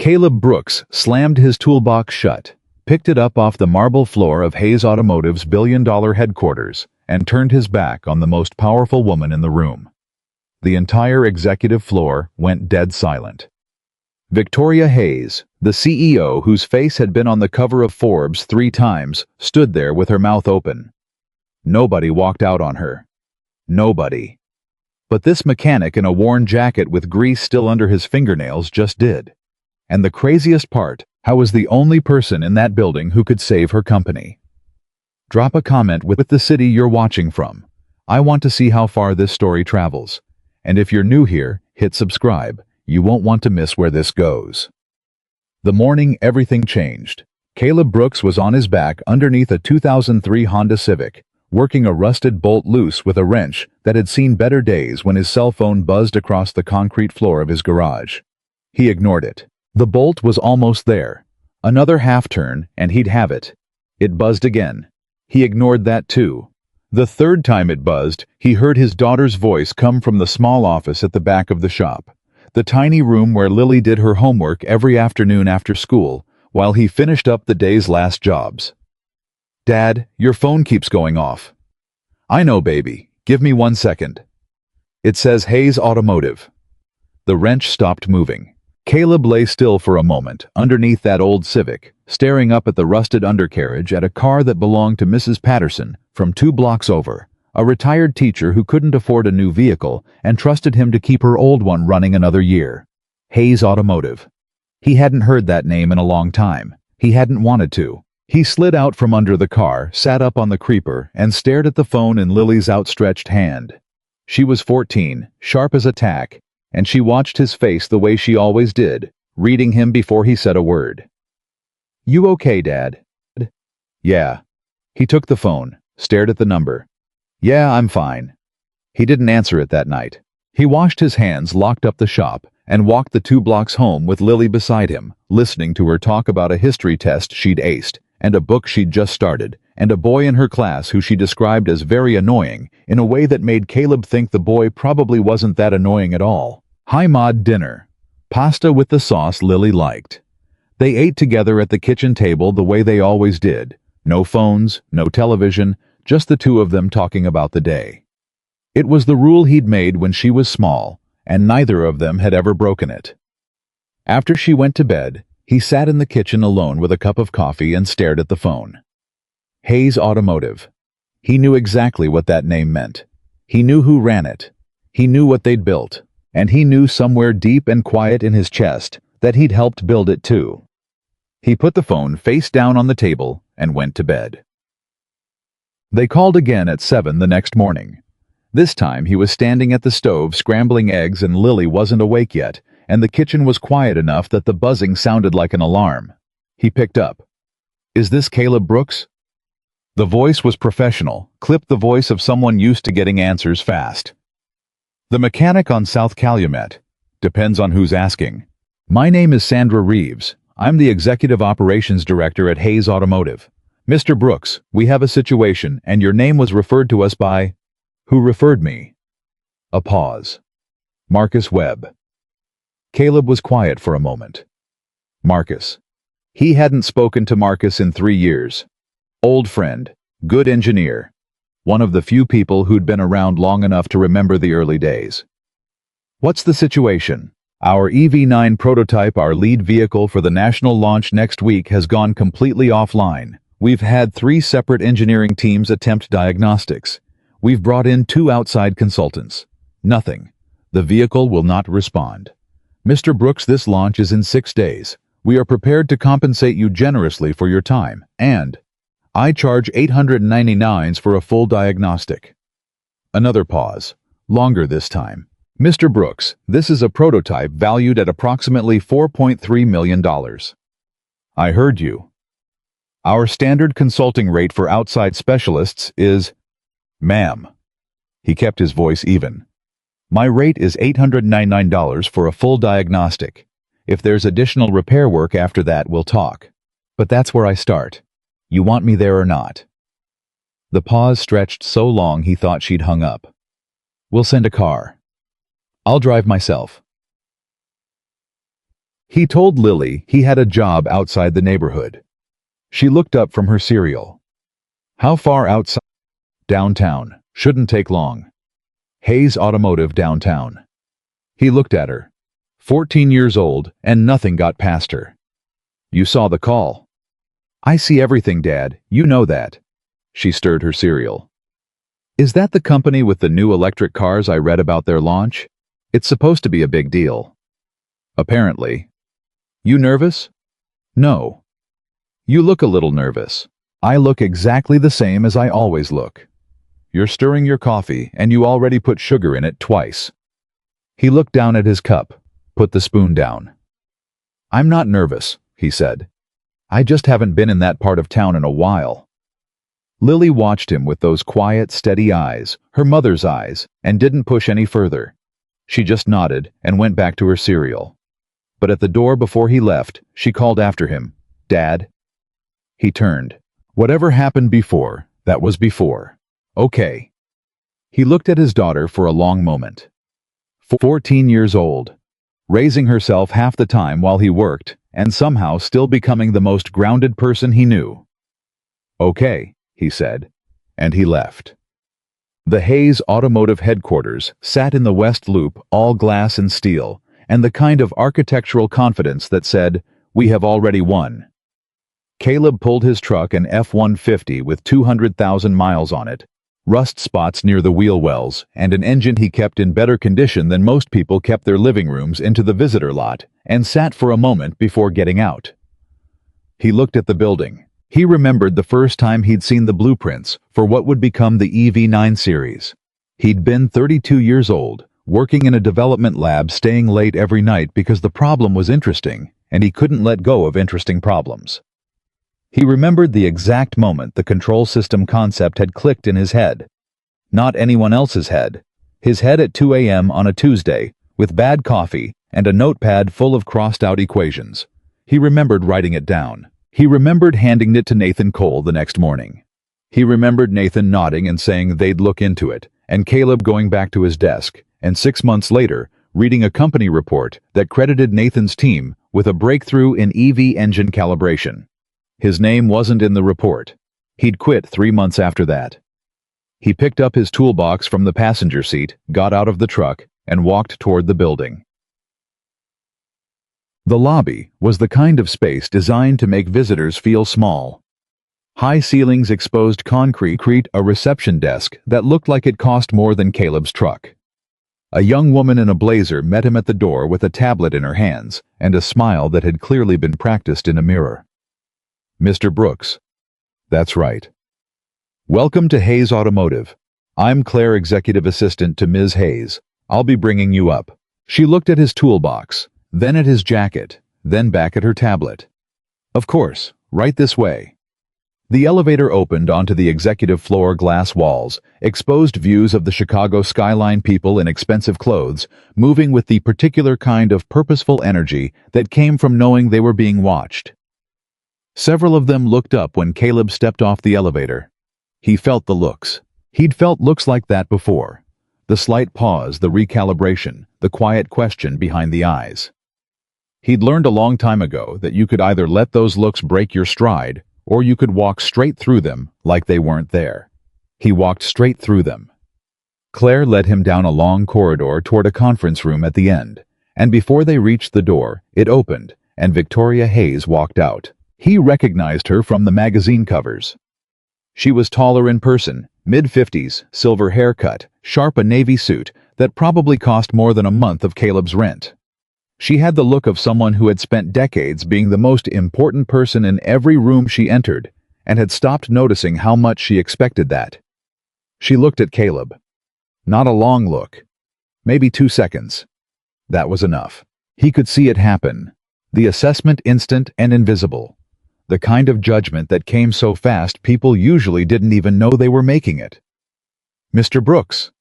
Caleb Brooks slammed his toolbox shut, picked it up off the marble floor of Hayes Automotive's billion-dollar headquarters, and turned his back on the most powerful woman in the room. The entire executive floor went dead silent. Victoria Hayes, the CEO whose face had been on the cover of Forbes 3 times, stood there with her mouth open. Nobody walked out on her. Nobody. But this mechanic in a worn jacket with grease still under his fingernails just did. And the craziest part, how was the only person in that building who could save her company. Drop a comment with the city you're watching from. I want to see how far this story travels. And if you're new here, hit subscribe. You won't want to miss where this goes. The morning everything changed. Caleb Brooks was on his back underneath a 2003 Honda Civic, working a rusted bolt loose with a wrench that had seen better days when his cell phone buzzed across the concrete floor of his garage. He ignored it. The bolt was almost there. Another half turn, and he'd have it. It buzzed again. He ignored that too. The third time it buzzed, he heard his daughter's voice come from the small office at the back of the shop. The tiny room where Lily did her homework every afternoon after school, while he finished up the day's last jobs. "Dad, your phone keeps going off." "I know, baby. Give me 1 second. It says Hayes Automotive." The wrench stopped moving. Caleb lay still for a moment, underneath that old Civic, staring up at the rusted undercarriage at a car that belonged to Mrs. Patterson from 2 blocks over. A retired teacher who couldn't afford a new vehicle and trusted him to keep her old one running another year. Hayes Automotive. He hadn't heard that name in a long time. He hadn't wanted to. He slid out from under the car, sat up on the creeper, and stared at the phone in Lily's outstretched hand. She was 14, sharp as a tack, and she watched his face the way she always did, reading him before he said a word. "You okay, Dad?" "Yeah." He took the phone, stared at the number. "Yeah, I'm fine." He didn't answer it that night. He washed his hands, locked up the shop, and walked the 2 blocks home with Lily beside him, listening to her talk about a history test she'd aced, and a book she'd just started, and a boy in her class who she described as very annoying, in a way that made Caleb think the boy probably wasn't that annoying at all. High-mod dinner. Pasta with the sauce Lily liked. They ate together at the kitchen table the way they always did. No phones, no television, just the 2 of them talking about the day. It was the rule he'd made when she was small, and neither of them had ever broken it. After she went to bed, he sat in the kitchen alone with a cup of coffee and stared at the phone. Hayes Automotive. He knew exactly what that name meant. He knew who ran it. He knew what they'd built. And he knew somewhere deep and quiet in his chest that he'd helped build it too. He put the phone face down on the table and went to bed. They called again at 7 the next morning. This time he was standing at the stove scrambling eggs and Lily wasn't awake yet, and the kitchen was quiet enough that the buzzing sounded like an alarm. He picked up. "Is this Caleb Brooks?" The voice was professional, clipped the voice of someone used to getting answers fast. "The mechanic on South Calumet. Depends on who's asking. My name is Sandra Reeves. I'm the Executive Operations Director at Hayes Automotive. Mr. Brooks, we have a situation, and your name was referred to us by—" "Who referred me?" A pause. "Marcus Webb." Caleb was quiet for a moment. Marcus. He hadn't spoken to Marcus in 3 years. Old friend, good engineer. One of the few people who'd been around long enough to remember the early days. "What's the situation? Our EV9 prototype, our lead vehicle for the national launch next week, has gone completely offline. We've had 3 separate engineering teams attempt diagnostics. We've brought in 2 outside consultants. Nothing. The vehicle will not respond. Mr. Brooks, this launch is in 6 days. We are prepared to compensate you generously for your time, and I charge $899 for a full diagnostic." Another pause. Longer this time. "Mr. Brooks, this is a prototype valued at approximately $4.3 million. I heard you. Our standard consulting rate for outside specialists is—" "Ma'am." He kept his voice even. "My rate is $899 for a full diagnostic. If there's additional repair work after that, we'll talk. But that's where I start. You want me there or not?" The pause stretched so long he thought she'd hung up. "We'll send a car. I'll drive myself." He told Lily he had a job outside the neighborhood. She looked up from her cereal. How far outside? Downtown. Shouldn't take long. Hayes Automotive downtown. He looked at her. 14 years old, and nothing got past her. You saw the call. I see everything, Dad. You know that. She stirred her cereal. Is that the company with the new electric cars I read about their launch? It's supposed to be a big deal. Apparently. You nervous? No. You look a little nervous. I look exactly the same as I always look. You're stirring your coffee, and you already put sugar in it twice. He looked down at his cup, put the spoon down. I'm not nervous, he said. I just haven't been in that part of town in a while. Lily watched him with those quiet, steady eyes, her mother's eyes, and didn't push any further. She just nodded and went back to her cereal. But at the door before he left, she called after him, Dad. He turned. Whatever happened before, that was before. Okay. He looked at his daughter for a long moment. 14 years old, raising herself half the time while he worked, and somehow still becoming the most grounded person he knew. Okay, he said, and he left. The Hayes Automotive headquarters sat in the West Loop, all glass and steel, and the kind of architectural confidence that said, we have already won. Caleb pulled his truck, an F-150 with 200,000 miles on it, rust spots near the wheel wells, and an engine he kept in better condition than most people kept their living rooms, into the visitor lot, and sat for a moment before getting out. He looked at the building. He remembered the first time he'd seen the blueprints for what would become the EV9 series. He'd been 32 years old, working in a development lab, staying late every night because the problem was interesting, and he couldn't let go of interesting problems. He remembered the exact moment the control system concept had clicked in his head. Not anyone else's head. His head at 2 a.m. on a Tuesday, with bad coffee and a notepad full of crossed-out equations. He remembered writing it down. He remembered handing it to Nathan Cole the next morning. He remembered Nathan nodding and saying they'd look into it, and Caleb going back to his desk, and 6 months later, reading a company report that credited Nathan's team with a breakthrough in EV engine calibration. His name wasn't in the report. He'd quit 3 months after that. He picked up his toolbox from the passenger seat, got out of the truck, and walked toward the building. The lobby was the kind of space designed to make visitors feel small. High ceilings, exposed concrete, a reception desk that looked like it cost more than Caleb's truck. A young woman in a blazer met him at the door with a tablet in her hands and a smile that had clearly been practiced in a mirror. Mr. Brooks. That's right. Welcome to Hayes Automotive. I'm Claire, executive assistant to Ms. Hayes. I'll be bringing you up. She looked at his toolbox, then at his jacket, then back at her tablet. Of course, right this way. The elevator opened onto the executive floor, glass walls, exposed views of the Chicago skyline, people in expensive clothes, moving with the particular kind of purposeful energy that came from knowing they were being watched. Several of them looked up when Caleb stepped off the elevator. He felt the looks. He'd felt looks like that before. The slight pause, the recalibration, the quiet question behind the eyes. He'd learned a long time ago that you could either let those looks break your stride, or you could walk straight through them like they weren't there. He walked straight through them. Claire led him down a long corridor toward a conference room at the end, and before they reached the door, it opened, and Victoria Hayes walked out. He recognized her from the magazine covers. She was taller in person, mid-50s, silver haircut, sharp, a navy suit that probably cost more than a month of Caleb's rent. She had the look of someone who had spent decades being the most important person in every room she entered, and had stopped noticing how much she expected that. She looked at Caleb. Not a long look. Maybe 2 seconds. That was enough. He could see it happen. The assessment instant and invisible. The kind of judgment that came so fast people usually didn't even know they were making it. Mr. Brooks.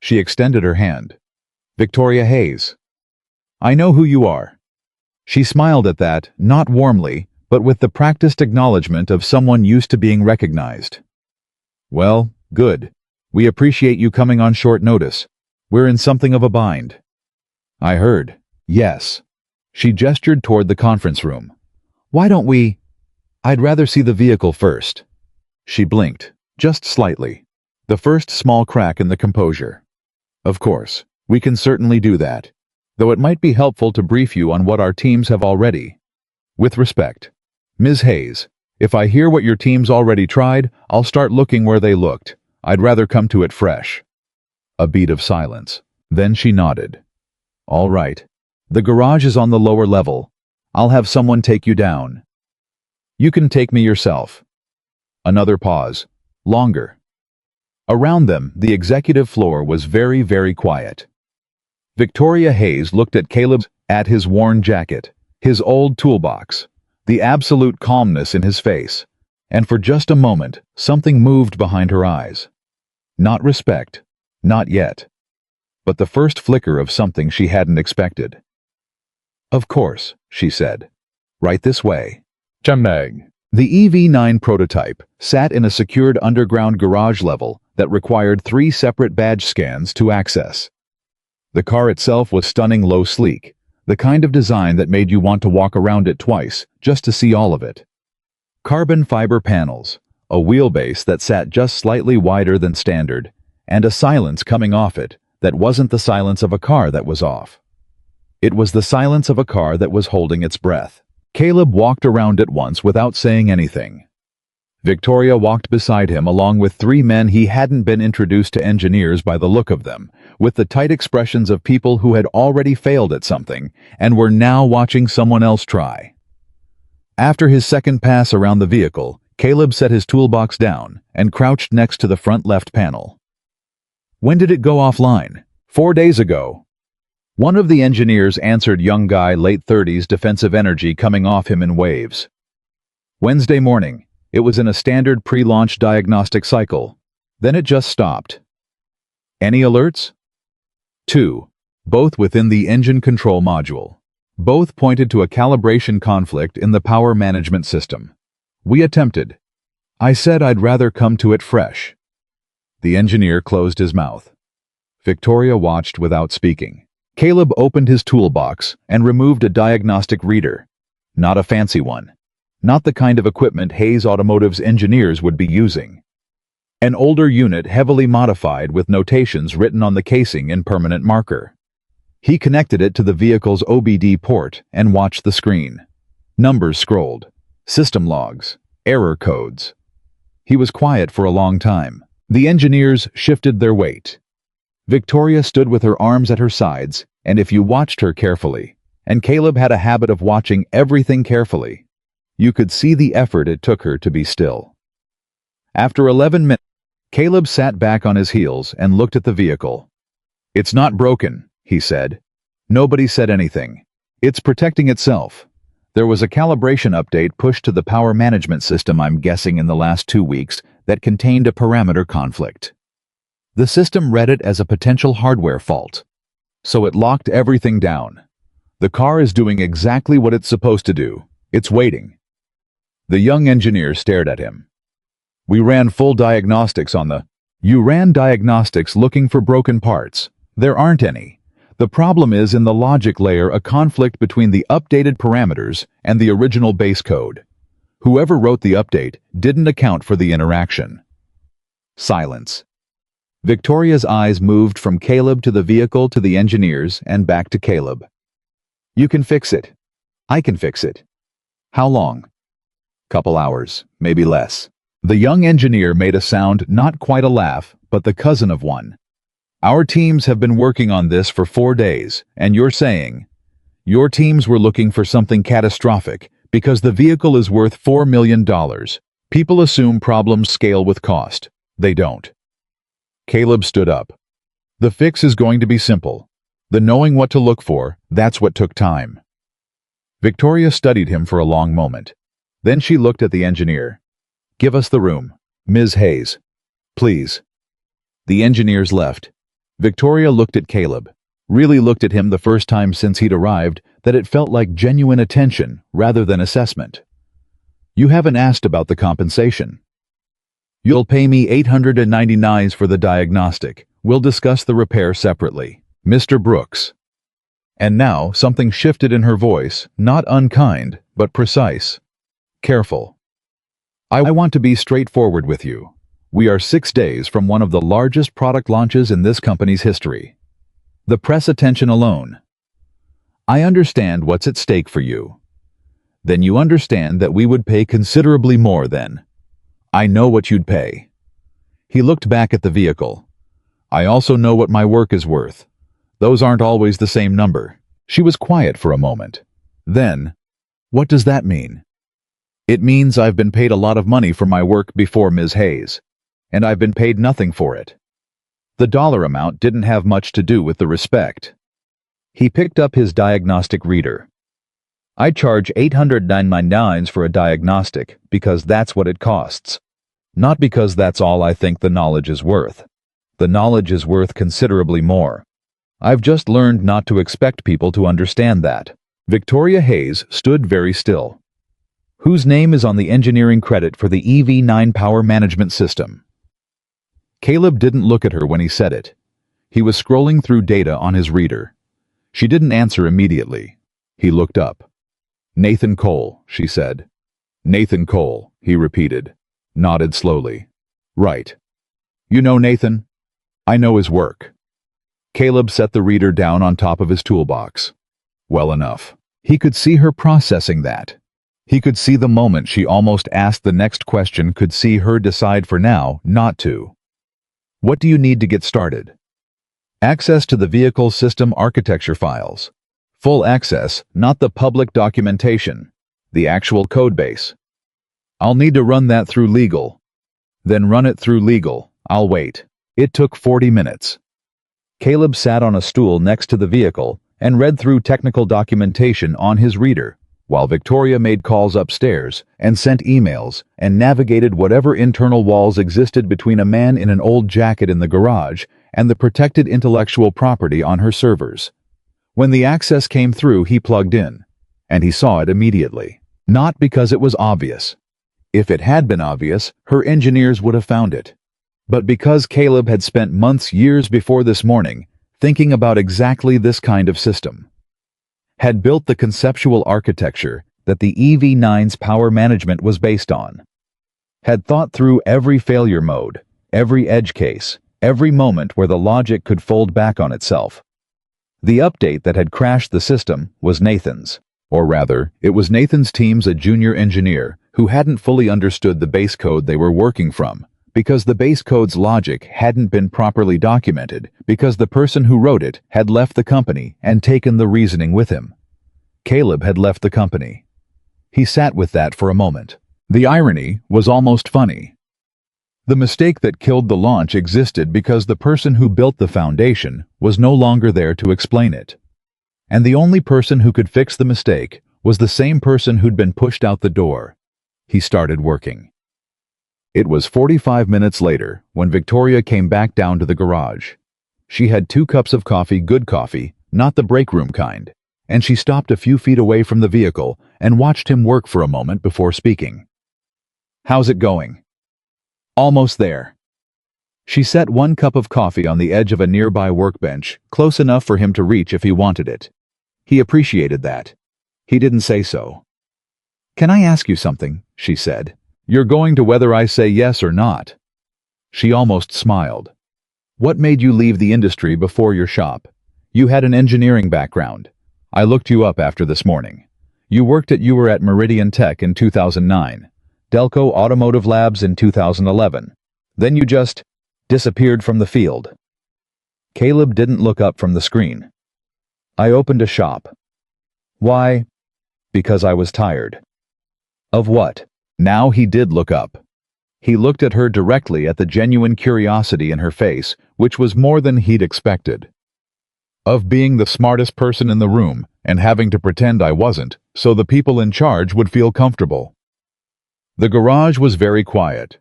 She extended her hand. Victoria Hayes. I know who you are. She smiled at that, not warmly, but with the practiced acknowledgement of someone used to being recognized. Well, good. We appreciate you coming on short notice. We're in something of a bind. I heard. Yes. She gestured toward the conference room. Why don't we? I'd rather see the vehicle first. She blinked, just slightly. The first small crack in the composure. Of course, we can certainly do that. Though it might be helpful to brief you on what our teams have already. With respect, Ms. Hayes, if I hear what your team's already tried, I'll start looking where they looked. I'd rather come to it fresh. A beat of silence. Then she nodded. All right. The garage is on the lower level. I'll have someone take you down. You can take me yourself. Another pause. Longer. Around them, the executive floor was very, very quiet. Victoria Hayes looked at Caleb, at his worn jacket, his old toolbox, the absolute calmness in his face, and for just a moment, something moved behind her eyes. Not respect, not yet, but the first flicker of something she hadn't expected. Of course, she said. Right this way. Jameg. The EV9 prototype sat in a secured underground garage level that required 3 separate badge scans to access. The car itself was stunning low sleek, the kind of design that made you want to walk around it twice just to see all of it. Carbon fiber panels, a wheelbase that sat just slightly wider than standard, and a silence coming off it that wasn't the silence of a car that was off. It was the silence of a car that was holding its breath. Caleb walked around it once without saying anything. Victoria walked beside him along with 3 men he hadn't been introduced to engineers by the look of them, with the tight expressions of people who had already failed at something and were now watching someone else try. After his second pass around the vehicle, Caleb set his toolbox down and crouched next to the front left panel. When did it go offline? 4 days ago. One of the engineers answered, young guy, late 30s, defensive energy coming off him in waves. Wednesday morning. It was in a standard pre-launch diagnostic cycle. Then it just stopped. Any alerts? 2. Both within the engine control module. Both pointed to a calibration conflict in the power management system. We attempted. I said I'd rather come to it fresh. The engineer closed his mouth. Victoria watched without speaking. Caleb opened his toolbox and removed a diagnostic reader. Not a fancy one. Not the kind of equipment Hayes Automotive's engineers would be using. An older unit heavily modified with notations written on the casing in permanent marker. He connected it to the vehicle's OBD port and watched the screen. Numbers scrolled. System logs. Error codes. He was quiet for a long time. The engineers shifted their weight. Victoria stood with her arms at her sides, and if you watched her carefully, and Caleb had a habit of watching everything carefully, you could see the effort it took her to be still. After 11 minutes, Caleb sat back on his heels and looked at the vehicle. It's not broken, he said. Nobody said anything. It's protecting itself. There was a calibration update pushed to the power management system, I'm guessing in the last 2 weeks, that contained a parameter conflict. The system read it as a potential hardware fault. So it locked everything down. The car is doing exactly what it's supposed to do. It's waiting. The young engineer stared at him. We ran full diagnostics on the... You ran diagnostics looking for broken parts. There aren't any. The problem is in the logic layer, a conflict between the updated parameters and the original base code. Whoever wrote the update didn't account for the interaction. Silence. Victoria's eyes moved from Caleb to the vehicle to the engineers and back to Caleb. You can fix it. I can fix it. How long? Couple hours, maybe less. The young engineer made a sound, not quite a laugh, but the cousin of one. Our teams have been working on this for 4 days, and you're saying, your teams were looking for something catastrophic because the vehicle is worth $4 million. People assume problems scale with cost. They don't. Caleb stood up. The fix is going to be simple. The knowing what to look for, that's what took time. Victoria studied him for a long moment. Then she looked at the engineer. Give us the room, Ms. Hayes. Please. The engineers left. Victoria looked at Caleb, really looked at him the first time since he'd arrived, that it felt like genuine attention rather than assessment. You haven't asked about the compensation. You'll pay me $899 for the diagnostic. We'll discuss the repair separately. Mr. Brooks. And now something shifted in her voice, not unkind, but precise. Careful. I want to be straightforward with you. We are 6 days from one of the largest product launches in this company's history. The press attention alone. I understand what's at stake for you. Then you understand that we would pay considerably more then. I know what you'd pay. He looked back at the vehicle. I also know what my work is worth. Those aren't always the same number. She was quiet for a moment. Then, what does that mean? It means I've been paid a lot of money for my work before, Ms. Hayes, and I've been paid nothing for it. The dollar amount didn't have much to do with the respect. He picked up his diagnostic reader. I charge $899 for a diagnostic because that's what it costs. Not because that's all I think the knowledge is worth. The knowledge is worth considerably more. I've just learned not to expect people to understand that. Victoria Hayes stood very still. Whose name is on the engineering credit for the EV9 power management system? Caleb didn't look at her when he said it. He was scrolling through data on his reader. She didn't answer immediately. He looked up. Nathan Cole, she said. Nathan Cole, he repeated, nodded slowly. Right. You know Nathan? I know his work. Caleb set the reader down on top of his toolbox. Well enough. He could see her processing that. He could see the moment she almost asked the next question, could see her decide for now not to. What do you need to get started? Access to the vehicle system architecture files. Full access, not the public documentation. The actual codebase. I'll need to run that through legal. Then run it through legal. I'll wait. It took 40 minutes. Caleb sat on a stool next to the vehicle and read through technical documentation on his reader, while Victoria made calls upstairs and sent emails and navigated whatever internal walls existed between a man in an old jacket in the garage and the protected intellectual property on her servers. When the access came through, he plugged in, and he saw it immediately. Not because it was obvious. If it had been obvious, her engineers would have found it. But because Caleb had spent months, years before this morning, thinking about exactly this kind of system. Had built the conceptual architecture that the EV9's power management was based on. Had thought through every failure mode, every edge case, every moment where the logic could fold back on itself. The update that had crashed the system was Nathan's. Or rather, it was Nathan's team's a junior engineer who hadn't fully understood the base code they were working from, because the base code's logic hadn't been properly documented, because the person who wrote it had left the company and taken the reasoning with him. Caleb had left the company. He sat with that for a moment. The irony was almost funny. The mistake that killed the launch existed because the person who built the foundation was no longer there to explain it. And the only person who could fix the mistake was the same person who'd been pushed out the door. He started working. It was 45 minutes later when Victoria came back down to the garage. She had 2 cups of coffee, good coffee, not the break room kind, and she stopped a few feet away from the vehicle and watched him work for a moment before speaking. How's it going? Almost there. She set 1 cup of coffee on the edge of a nearby workbench, close enough for him to reach if he wanted it. He appreciated that. He didn't say so. Can I ask you something? She said. You're going to whether I say yes or not. She almost smiled. What made you leave the industry before your shop? You had an engineering background. I looked you up after this morning. You were at Meridian Tech in 2009. Delco Automotive Labs in 2011. Then you just disappeared from the field. Caleb didn't look up from the screen. I opened a shop. Why? Because I was tired. Of what? Now he did look up. He looked at her directly, at the genuine curiosity in her face, which was more than he'd expected. Of being the smartest person in the room and having to pretend I wasn't, so the people in charge would feel comfortable. The garage was very quiet.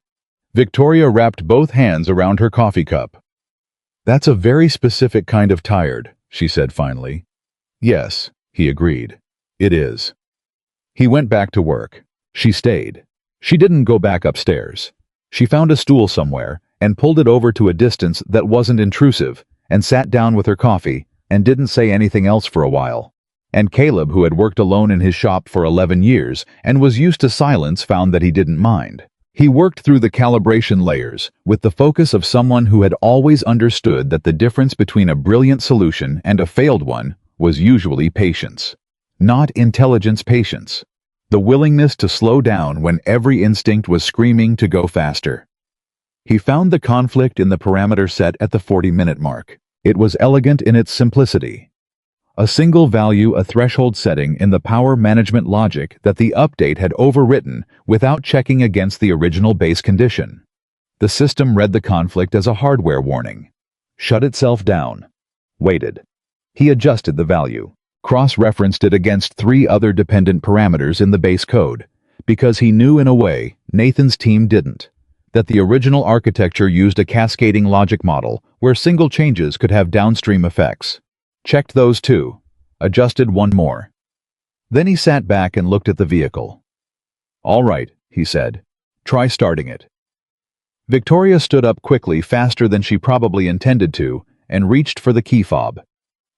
Victoria wrapped both hands around her coffee cup. That's a very specific kind of tired, she said finally. Yes, he agreed. It is. He went back to work. She stayed. She didn't go back upstairs. She found a stool somewhere and pulled it over to a distance that wasn't intrusive and sat down with her coffee, and didn't say anything else for a while. And Caleb, who had worked alone in his shop for 11 years and was used to silence, found that he didn't mind. He worked through the calibration layers with the focus of someone who had always understood that the difference between a brilliant solution and a failed one was usually patience. Not intelligence, patience. The willingness to slow down when every instinct was screaming to go faster. He found the conflict in the parameter set at the 40-minute mark. It was elegant in its simplicity. A single value, a threshold setting in the power management logic that the update had overwritten without checking against the original base condition. The system read the conflict as a hardware warning, shut itself down, waited. He adjusted the value, cross-referenced it against 3 other dependent parameters in the base code, because he knew in a way Nathan's team didn't, that the original architecture used a cascading logic model where single changes could have downstream effects. Checked those 2, adjusted 1 more. Then he sat back and looked at the vehicle. "All right," he said. "Try starting it." Victoria stood up quickly, faster than she probably intended to, and reached for the key fob.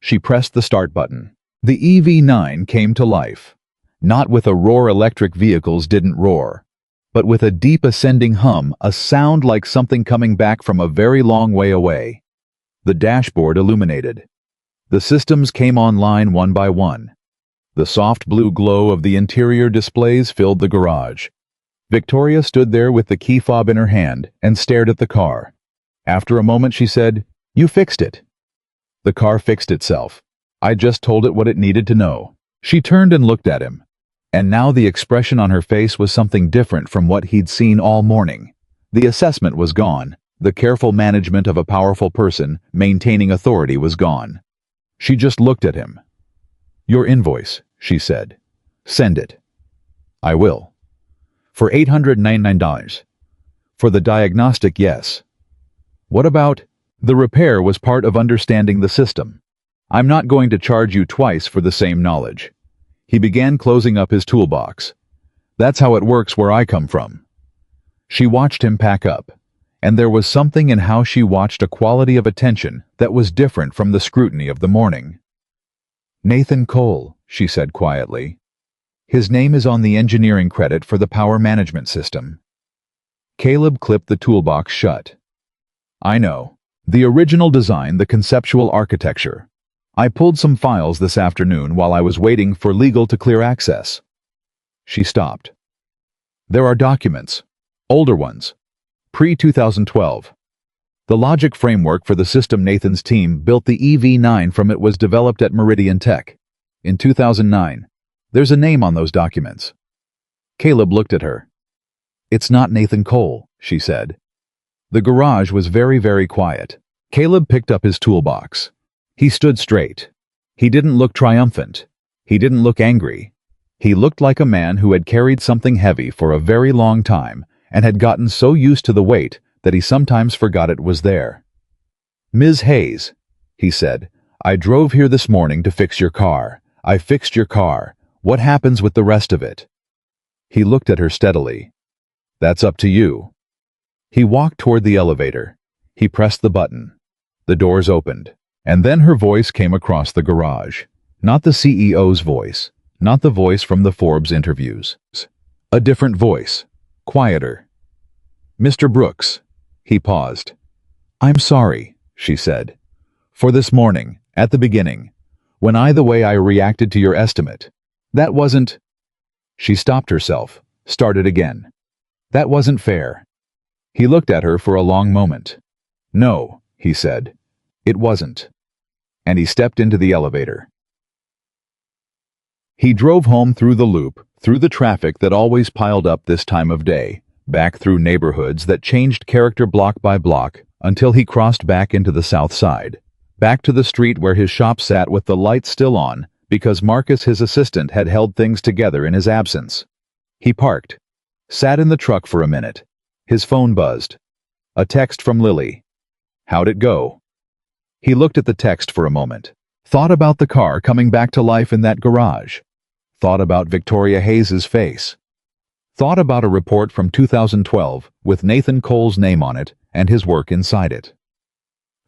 She pressed the start button. The EV9 came to life. Not with a roar electric vehicles didn't roar, but with a deep ascending hum, a sound like something coming back from a very long way away. The dashboard illuminated. The systems came online one by one. The soft blue glow of the interior displays filled the garage. Victoria stood there with the key fob in her hand and stared at the car. After a moment she said, "You fixed it." The car fixed itself. I just told it what it needed to know. She turned and looked at him. And now the expression on her face was something different from what he'd seen all morning. The assessment was gone. The careful management of a powerful person maintaining authority was gone. She just looked at him. "Your invoice," she said. "Send it." "I will." "For $899. For the diagnostic, yes." "What about—" "The repair was part of understanding the system. I'm not going to charge you twice for the same knowledge." He began closing up his toolbox. "That's how it works where I come from." She watched him pack up, and there was something in how she watched a quality of attention that was different from the scrutiny of the morning. "Nathan Cole," she said quietly. "His name is on the engineering credit for the power management system." Caleb clipped the toolbox shut. "I know. The original design, the conceptual architecture. I pulled some files this afternoon while I was waiting for legal to clear access." She stopped. "There are documents. Older ones. Pre-2012. The logic framework for the system Nathan's team built the EV9 from it was developed at Meridian Tech. In 2009. There's a name on those documents." Caleb looked at her. "It's not Nathan Cole," she said. The garage was very, very quiet. Caleb picked up his toolbox. He stood straight. He didn't look triumphant. He didn't look angry. He looked like a man who had carried something heavy for a very long time and had gotten so used to the weight that he sometimes forgot it was there. "Ms. Hayes," he said, "I drove here this morning to fix your car. I fixed your car. What happens with the rest of it?" He looked at her steadily. "That's up to you." He walked toward the elevator. He pressed the button. The doors opened, and then her voice came across the garage. Not the CEO's voice, not the voice from the Forbes interviews. A different voice, quieter. "Mr. Brooks." He paused. "I'm sorry," she said. "For this morning, at the beginning, when the way I reacted to your estimate. That wasn't—" She stopped herself, started again. "That wasn't fair." He looked at her for a long moment. "No," he said. "It wasn't." And he stepped into the elevator. He drove home through the loop, through the traffic that always piled up this time of day, back through neighborhoods that changed character block by block until he crossed back into the south side, back to the street where his shop sat with the lights still on because Marcus, his assistant, had held things together in his absence. He parked, sat in the truck for a minute. His phone buzzed. A text from Lily. "How'd it go?" He looked at the text for a moment, thought about the car coming back to life in that garage, thought about Victoria Hayes's face, thought about a report from 2012 with Nathan Cole's name on it and his work inside it.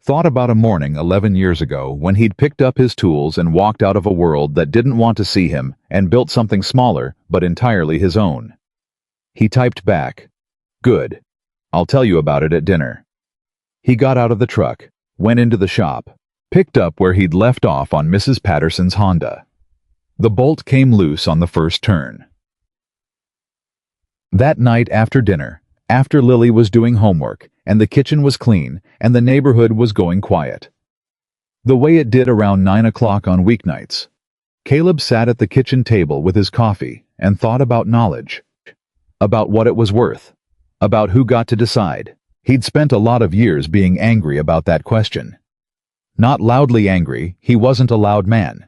Thought about a morning 11 years ago when he'd picked up his tools and walked out of a world that didn't want to see him and built something smaller but entirely his own. He typed back, "Good. I'll tell you about it at dinner." He got out of the truck, went into the shop, picked up where he'd left off on Mrs. Patterson's Honda. The bolt came loose on the first turn. That night after dinner, after Lily was doing homework, and the kitchen was clean, and the neighborhood was going quiet, the way it did around 9 o'clock on weeknights, Caleb sat at the kitchen table with his coffee and thought about knowledge, about what it was worth, about who got to decide. He'd spent a lot of years being angry about that question. Not loudly angry, he wasn't a loud man.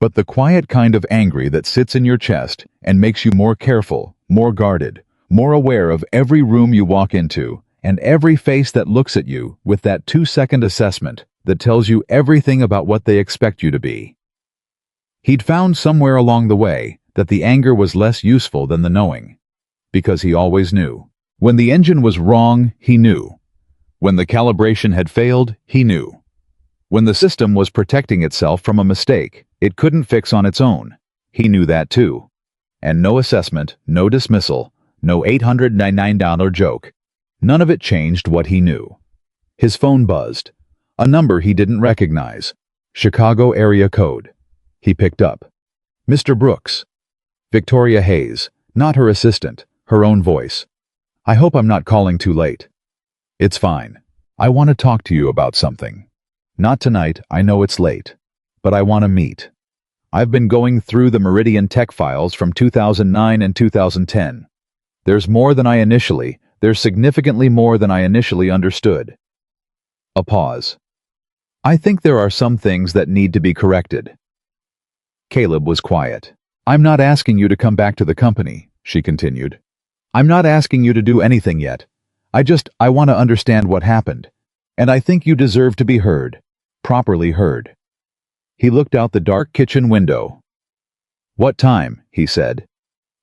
But the quiet kind of angry that sits in your chest and makes you more careful, more guarded, more aware of every room you walk into and every face that looks at you with that 2-second assessment that tells you everything about what they expect you to be. He'd found somewhere along the way that the anger was less useful than the knowing, because he always knew. When the engine was wrong, he knew. When the calibration had failed, he knew. When the system was protecting itself from a mistake it couldn't fix on its own, he knew that too. And no assessment, no dismissal, no $899 joke, none of it changed what he knew. His phone buzzed. A number he didn't recognize. Chicago area code. He picked up. "Mr. Brooks." Victoria Hayes, not her assistant, her own voice. "I hope I'm not calling too late." "It's fine. I want to talk to you about something. Not tonight, I know it's late. But I want to meet. I've been going through the Meridian Tech files from 2009 and 2010. There's significantly more than I initially understood." A pause. "I think there are some things that need to be corrected." Caleb was quiet. "I'm not asking you to come back to the company," she continued. "I'm not asking you to do anything yet. I want to understand what happened. And I think you deserve to be heard. Properly heard." He looked out the dark kitchen window. "What time?" he said.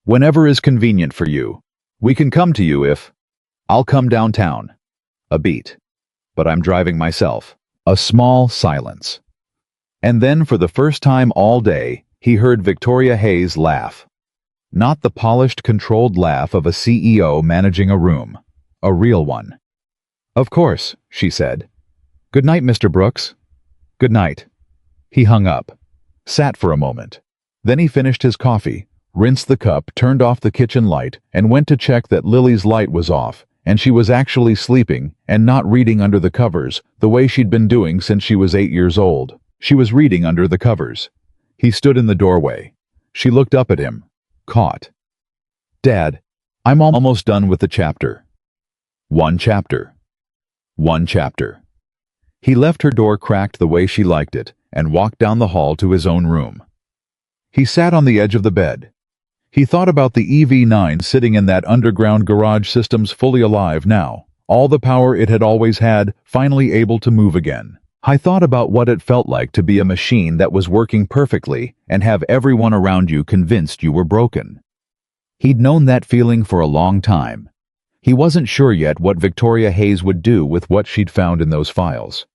"Whenever is convenient for you. We can come to you if—" "I'll come downtown." A beat. "But I'm driving myself." A small silence. And then for the first time all day, he heard Victoria Hayes laugh. Not the polished, controlled laugh of a CEO managing a room. A real one. "Of course," she said. "Good night, Mr. Brooks." "Good night." He hung up, sat for a moment. Then he finished his coffee, rinsed the cup, turned off the kitchen light, and went to check that Lily's light was off, and she was actually sleeping and not reading under the covers the way she'd been doing since she was 8 years old. She was reading under the covers. He stood in the doorway. She looked up at him, caught. "Dad, I'm almost done with the chapter." One chapter. One chapter. He left her door cracked the way she liked it and walked down the hall to his own room. He sat on the edge of the bed. He thought about the EV9 sitting in that underground garage, systems fully alive now, all the power it had always had, finally able to move again. I thought about what it felt like to be a machine that was working perfectly and have everyone around you convinced you were broken. He'd known that feeling for a long time. He wasn't sure yet what Victoria Hayes would do with what she'd found in those files.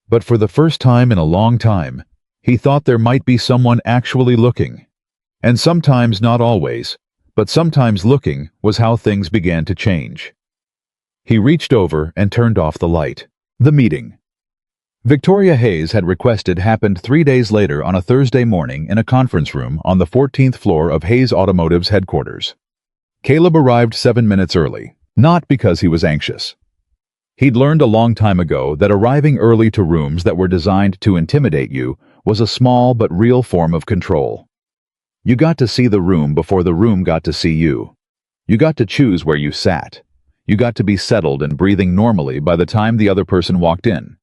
But for the first time in a long time, he thought there might be someone actually looking. And sometimes, not always, but sometimes looking was how things began to change. He reached over and turned off the light. The meeting Victoria Hayes had requested happened 3 days later on a Thursday morning in a conference room on the 14th floor of Hayes Automotive's headquarters. Caleb arrived 7 minutes early, not because he was anxious. He'd learned a long time ago that arriving early to rooms that were designed to intimidate you was a small but real form of control. You got to see the room before the room got to see you. You got to choose where you sat. You got to be settled and breathing normally by the time the other person walked in.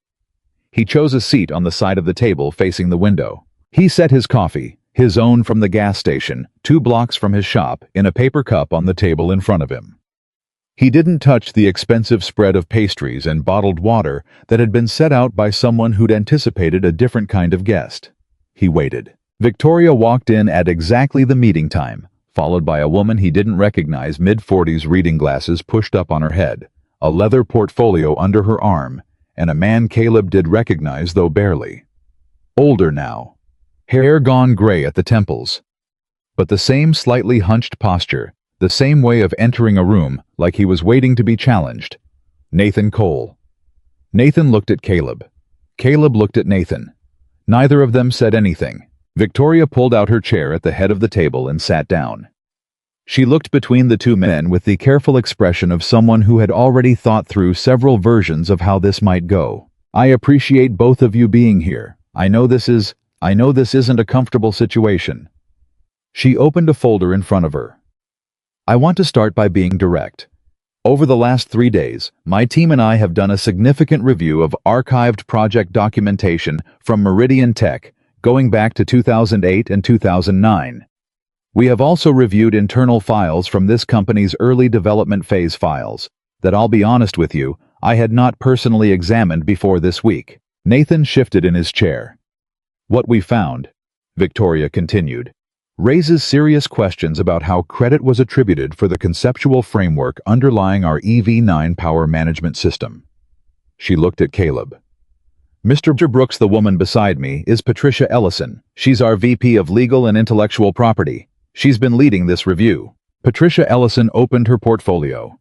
He chose a seat on the side of the table facing the window. He set his coffee, his own from the gas station, 2 blocks from his shop, in a paper cup on the table in front of him. He didn't touch the expensive spread of pastries and bottled water that had been set out by someone who'd anticipated a different kind of guest. He waited. Victoria walked in at exactly the meeting time, followed by a woman he didn't recognize, mid-40s, reading glasses pushed up on her head, a leather portfolio under her arm, and a man Caleb did recognize, though barely. Older now. Hair gone gray at the temples. But the same slightly hunched posture, the same way of entering a room like he was waiting to be challenged. Nathan Cole. Nathan looked at Caleb. Caleb looked at Nathan. Neither of them said anything. Victoria pulled out her chair at the head of the table and sat down. She looked between the two men with the careful expression of someone who had already thought through several versions of how this might go. "I appreciate both of you being here. I know this isn't a comfortable situation." She opened a folder in front of her. "I want to start by being direct. Over the last 3 days, my team and I have done a significant review of archived project documentation from Meridian Tech going back to 2008 and 2009. We have also reviewed internal files from this company's early development phase files that, I'll be honest with you, I had not personally examined before this week." Nathan shifted in his chair. "What we found," Victoria continued, "raises serious questions about how credit was attributed for the conceptual framework underlying our EV9 power management system." She looked at Caleb. "Mr. Brooks, the woman beside me, is Patricia Ellison. She's our VP of Legal and Intellectual Property. She's been leading this review." Patricia Ellison opened her portfolio.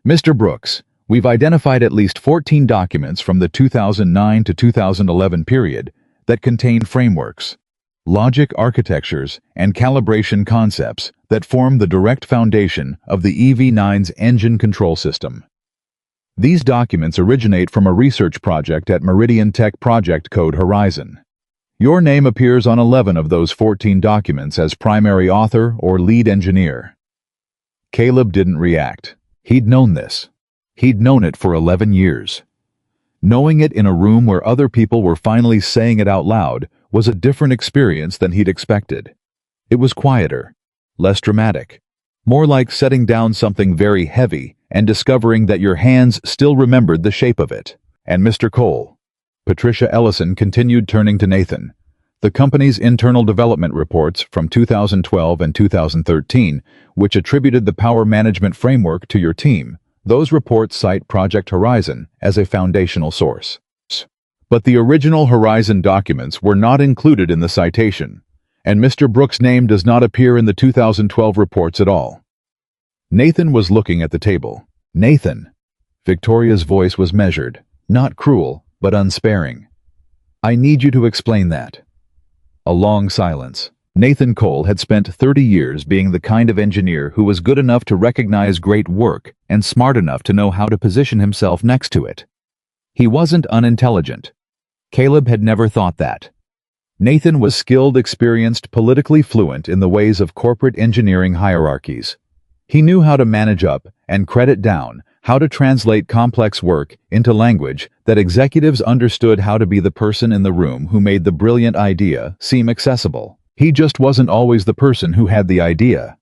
"Mr. Brooks, we've identified at least 14 documents from the 2009 to 2011 period that contain frameworks, logic architectures, and calibration concepts that form the direct foundation of the EV9's engine control system. These documents originate from a research project at Meridian Tech Project Code Horizon. Your name appears on 11 of those 14 documents as primary author or lead engineer." Caleb didn't react. He'd known this. He'd known it for 11 years. Knowing it in a room where other people were finally saying it out loud was a different experience than he'd expected. It was quieter, less dramatic, more like setting down something very heavy and discovering that your hands still remembered the shape of it. "And Mr. Cole," Patricia Ellison continued, turning to Nathan, "the company's internal development reports from 2012 and 2013, which attributed the power management framework to your team, those reports cite Project Horizon as a foundational source. But the original Horizon documents were not included in the citation, and Mr. Brooks' name does not appear in the 2012 reports at all." Nathan was looking at the table. "Nathan." Victoria's voice was measured, not cruel, but unsparing. "I need you to explain that." A long silence. Nathan Cole had spent 30 years being the kind of engineer who was good enough to recognize great work and smart enough to know how to position himself next to it. He wasn't unintelligent. Caleb had never thought that. Nathan was skilled, experienced, politically fluent in the ways of corporate engineering hierarchies. He knew how to manage up and credit down, how to translate complex work into language that executives understood, how to be the person in the room who made the brilliant idea seem accessible. He just wasn't always the person who had the idea.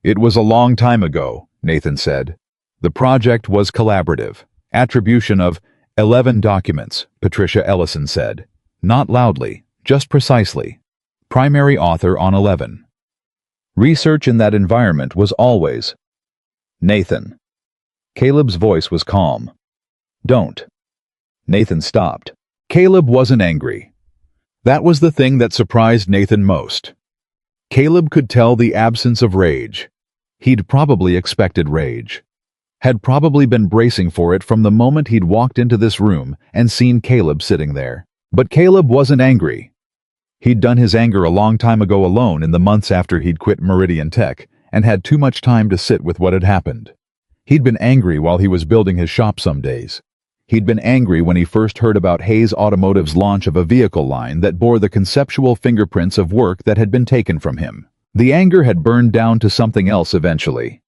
"It was a long time ago," Nathan said. "The project was collaborative. Attribution of 11 documents," Patricia Ellison said. Not loudly, just precisely. Primary author on 11. Research in that environment was always. "Nathan." Caleb's voice was calm. "Don't." Nathan stopped. Caleb wasn't angry. That was the thing that surprised Nathan most. Caleb could tell the absence of rage. He'd probably expected rage. Had probably been bracing for it from the moment he'd walked into this room and seen Caleb sitting there. But Caleb wasn't angry. He'd done his anger a long time ago alone in the months after he'd quit Meridian Tech and had too much time to sit with what had happened. He'd been angry while he was building his shop some days. He'd been angry when he first heard about Hayes Automotive's launch of a vehicle line that bore the conceptual fingerprints of work that had been taken from him. The anger had burned down to something else eventually.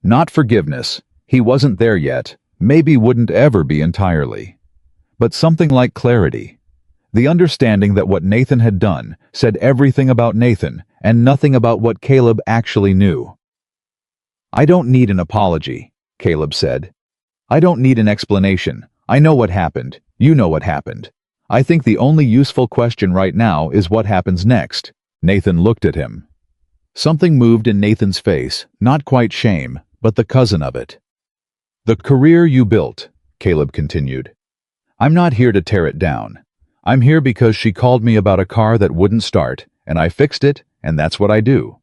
Not forgiveness. He wasn't there yet, maybe wouldn't ever be entirely. But something like clarity. The understanding that what Nathan had done said everything about Nathan and nothing about what Caleb actually knew. "I don't need an apology," Caleb said. "I don't need an explanation. I know what happened. You know what happened. I think the only useful question right now is what happens next." Nathan looked at him. Something moved in Nathan's face, not quite shame, but the cousin of it. "The career you built," Caleb continued. I'm not here to tear it down. I'm here because she called me about a car that wouldn't start, and I fixed it, and that's what I do.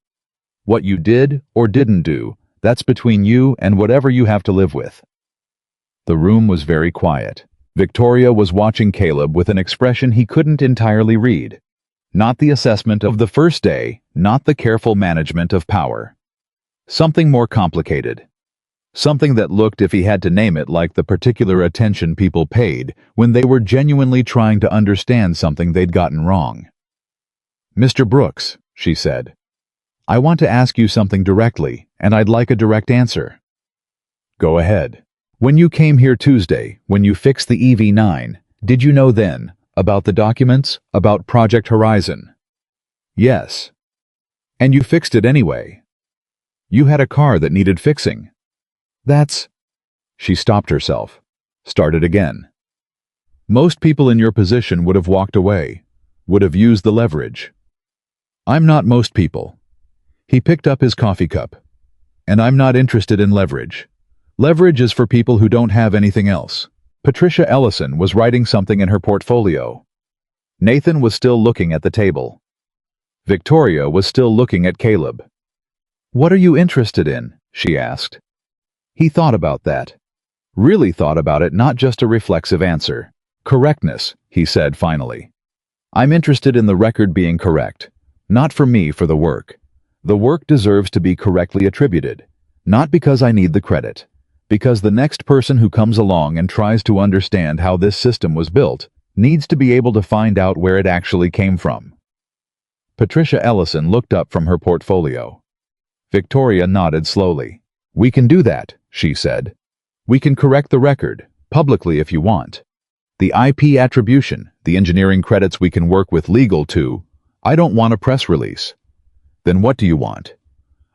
What you did or didn't do, that's between you and whatever you have to live with." The room was very quiet. Victoria was watching Caleb with an expression he couldn't entirely read. Not the assessment of the first day, not the careful management of power. Something more complicated. Something that looked, if he had to name it, like the particular attention people paid when they were genuinely trying to understand something they'd gotten wrong. "Mr. Brooks," she said, "I want to ask you something directly, and I'd like a direct answer." "Go ahead. When you came here Tuesday, when you fixed the EV9, did you know then about the documents, about Project Horizon?" "Yes." "And you fixed it anyway. You had a car that needed fixing." "That's—" She stopped herself, started again. "Most people in your position would have walked away, would have used the leverage. I'm not most people." He picked up his coffee cup. "And I'm not interested in leverage. Leverage is for people who don't have anything else." Patricia Ellison was writing something in her portfolio. Nathan was still looking at the table. Victoria was still looking at Caleb. "What are you interested in?" she asked. He thought about that. Really thought about it, not just a reflexive answer. "Correctness," he said finally. "I'm interested in the record being correct. Not for me, for the work. The work deserves to be correctly attributed. Not because I need the credit. Because the next person who comes along and tries to understand how this system was built needs to be able to find out where it actually came from." Patricia Ellison looked up from her portfolio. Victoria nodded slowly. "We can do that," she said. "We can correct the record, publicly if you want. The IP attribution, the engineering credits we can work with legal too. I don't want a press release." "Then what do you want?"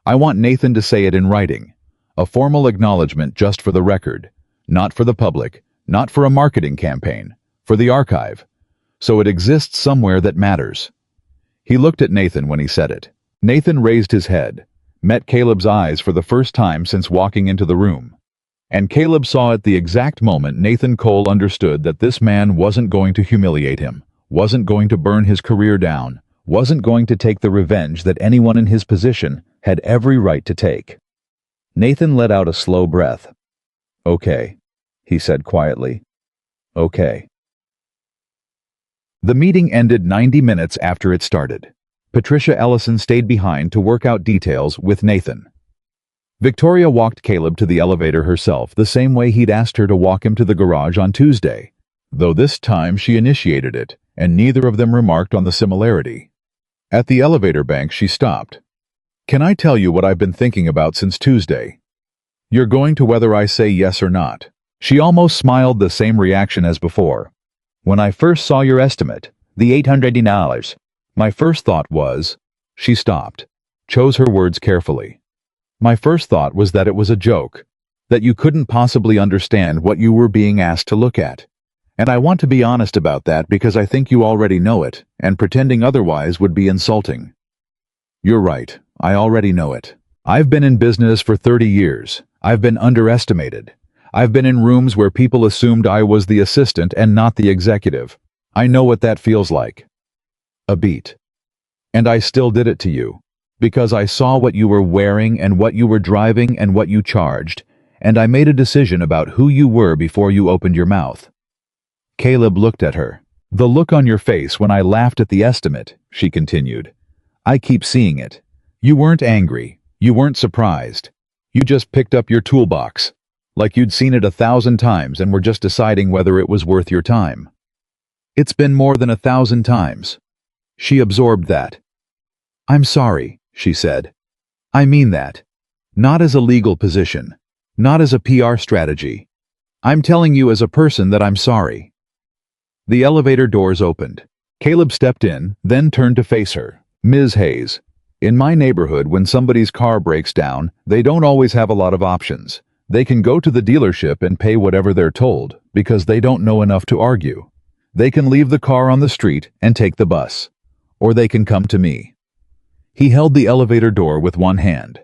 "I want Nathan to say it in writing. A formal acknowledgement just for the record. Not for the public, not for a marketing campaign. For the archive. So it exists somewhere that matters." He looked at Nathan when he said it. Nathan raised his head, met Caleb's eyes for the first time since walking into the room. And Caleb saw at the exact moment Nathan Cole understood that this man wasn't going to humiliate him, wasn't going to burn his career down, wasn't going to take the revenge that anyone in his position had every right to take. Nathan let out a slow breath. "Okay," he said quietly. "Okay." The meeting ended 90 minutes after it started. Patricia Ellison stayed behind to work out details with Nathan. Victoria walked Caleb to the elevator herself, the same way he'd asked her to walk him to the garage on Tuesday, though this time she initiated it, and neither of them remarked on the similarity. At the elevator bank, she stopped. "Can I tell you what I've been thinking about since Tuesday? You're going to whether I say yes or not." She almost smiled, the same reaction as before. "When I first saw your estimate, the $880, my first thought was—" She stopped, chose her words carefully. "My first thought was that it was a joke, that you couldn't possibly understand what you were being asked to look at. And I want to be honest about that because I think you already know it, and pretending otherwise would be insulting." "You're right, I already know it. I've been in business for 30 years. I've been underestimated. I've been in rooms where people assumed I was the assistant and not the executive. I know what that feels like. A beat. And I still did it to you, because I saw what you were wearing and what you were driving and what you charged, and I made a decision about who you were before you opened your mouth." Caleb looked at her. "The look on your face when I laughed at the estimate," she continued. "I keep seeing it. You weren't angry. You weren't surprised. You just picked up your toolbox, like you'd seen it 1,000 times and were just deciding whether it was worth your time. It's been more than 1,000 times." She absorbed that. "I'm sorry," she said. "I mean that. Not as a legal position. Not as a PR strategy. I'm telling you as a person that I'm sorry." The elevator doors opened. Caleb stepped in, then turned to face her. "Ms. Hayes, in my neighborhood, when somebody's car breaks down, they don't always have a lot of options. They can go to the dealership and pay whatever they're told, because they don't know enough to argue. They can leave the car on the street and take the bus. Or they can come to me." He held the elevator door with one hand.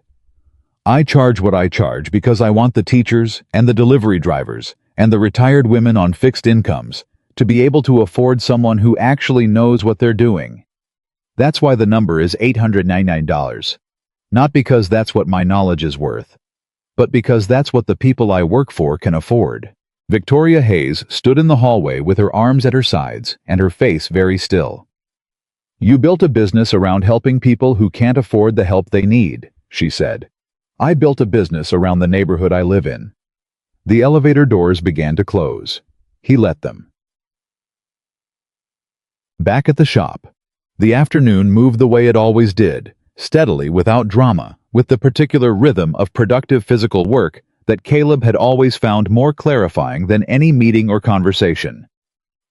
"I charge what I charge because I want the teachers and the delivery drivers and the retired women on fixed incomes, to be able to afford someone who actually knows what they're doing. That's why the number is $899. Not because that's what my knowledge is worth, but because that's what the people I work for can afford. Victoria Hayes stood in the hallway with her arms at her sides and her face very still. You built a business around helping people who can't afford the help they need, she said. I built a business around the neighborhood I live in. The elevator doors began to close. He let them. Back at the shop, the afternoon moved the way it always did, steadily without drama, with the particular rhythm of productive physical work that Caleb had always found more clarifying than any meeting or conversation.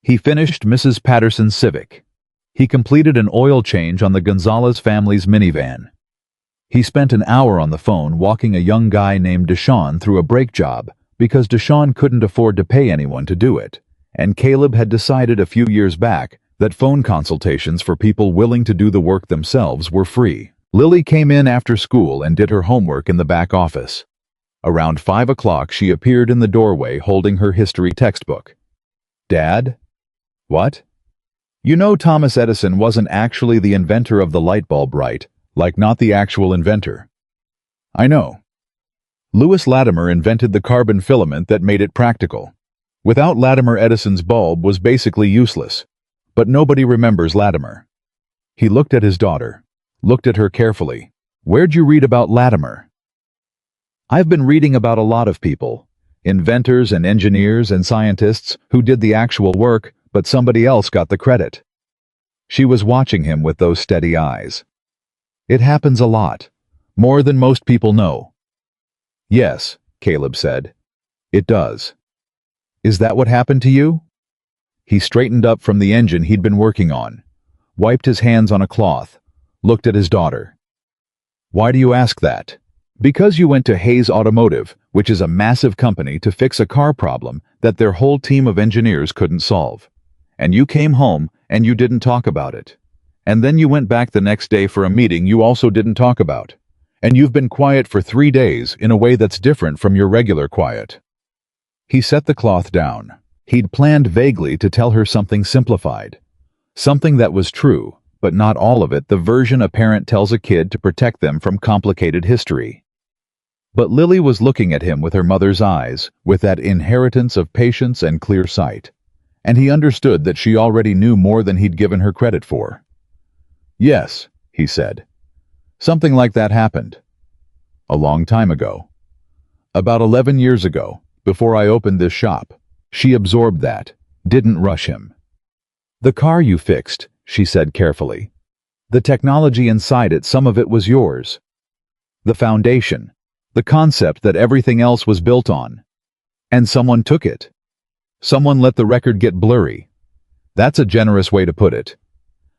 He finished Mrs. Patterson's Civic. He completed an oil change on the Gonzalez family's minivan. He spent an hour on the phone walking a young guy named Deshaun through a brake job because Deshaun couldn't afford to pay anyone to do it, and Caleb had decided a few years back that phone consultations for people willing to do the work themselves were free. Lily came in after school and did her homework in the back office. Around 5 o'clock she appeared in the doorway holding her history textbook. Dad? What? You know Thomas Edison wasn't actually the inventor of the light bulb, right? Like not the actual inventor. I know. Louis Latimer invented the carbon filament that made it practical. Without Latimer, Edison's bulb was basically useless. But nobody remembers Latimer. He looked at his daughter, looked at her carefully. Where'd you read about Latimer? I've been reading about a lot of people, inventors and engineers and scientists who did the actual work, but somebody else got the credit. She was watching him with those steady eyes. It happens a lot, more than most people know. Yes, Caleb said. It does. Is that what happened to you? He straightened up from the engine he'd been working on, wiped his hands on a cloth, looked at his daughter. Why do you ask that? Because you went to Hayes Automotive, which is a massive company, to fix a car problem that their whole team of engineers couldn't solve. And you came home and you didn't talk about it. And then you went back the next day for a meeting you also didn't talk about. And you've been quiet for 3 days in a way that's different from your regular quiet. He set the cloth down. He'd planned vaguely to tell her something simplified. Something that was true, but not all of it, the version a parent tells a kid to protect them from complicated history. But Lily was looking at him with her mother's eyes, with that inheritance of patience and clear sight. And he understood that she already knew more than he'd given her credit for. Yes, he said. Something like that happened. A long time ago. About 11 years ago, before I opened this shop. She absorbed that, didn't rush him. The car you fixed, she said carefully. The technology inside it, some of it was yours. The foundation, the concept that everything else was built on. And someone took it. Someone let the record get blurry. That's a generous way to put it.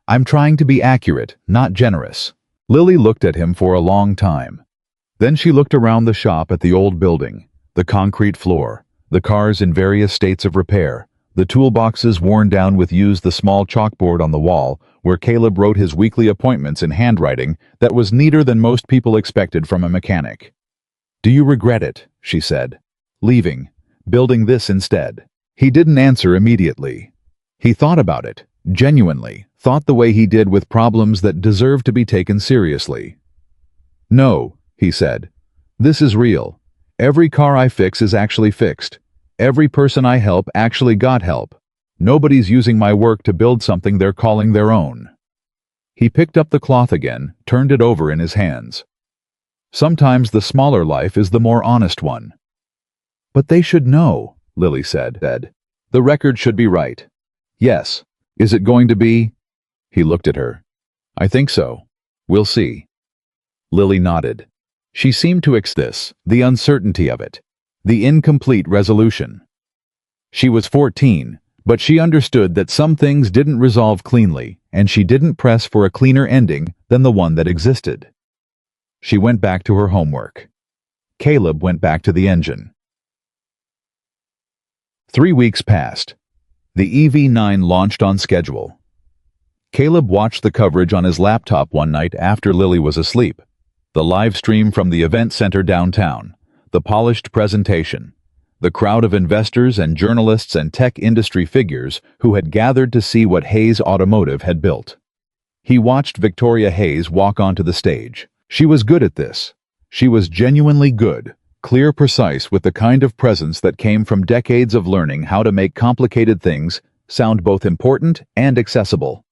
I'm trying to be accurate, not generous. Lily looked at him for a long time. Then she looked around the shop at the old building, the concrete floor, the cars in various states of repair, the toolboxes worn down with use, the small chalkboard on the wall where Caleb wrote his weekly appointments in handwriting that was neater than most people expected from a mechanic. Do you regret it, she said, leaving, building this instead? He didn't answer immediately. He thought about it, genuinely, thought the way he did with problems that deserved to be taken seriously. No, he said. This is real. Every car I fix is actually fixed. Every person I help actually got help. Nobody's using my work to build something they're calling their own. He picked up the cloth again, turned it over in his hands. Sometimes the smaller life is the more honest one. But they should know, Lily said. The record should be right. Yes. Is it going to be? He looked at her. I think so. We'll see. Lily nodded. She seemed to accept this, the uncertainty of it, the incomplete resolution. She was 14, but she understood that some things didn't resolve cleanly, and she didn't press for a cleaner ending than the one that existed. She went back to her homework. Caleb went back to the engine. 3 weeks passed. The EV9 launched on schedule. Caleb watched the coverage on his laptop one night after Lily was asleep. The live stream from the event center downtown, the polished presentation, the crowd of investors and journalists and tech industry figures who had gathered to see what Hayes Automotive had built. He watched Victoria Hayes walk onto the stage. She was good at this. She was genuinely good, clear, precise, with the kind of presence that came from decades of learning how to make complicated things sound both important and accessible.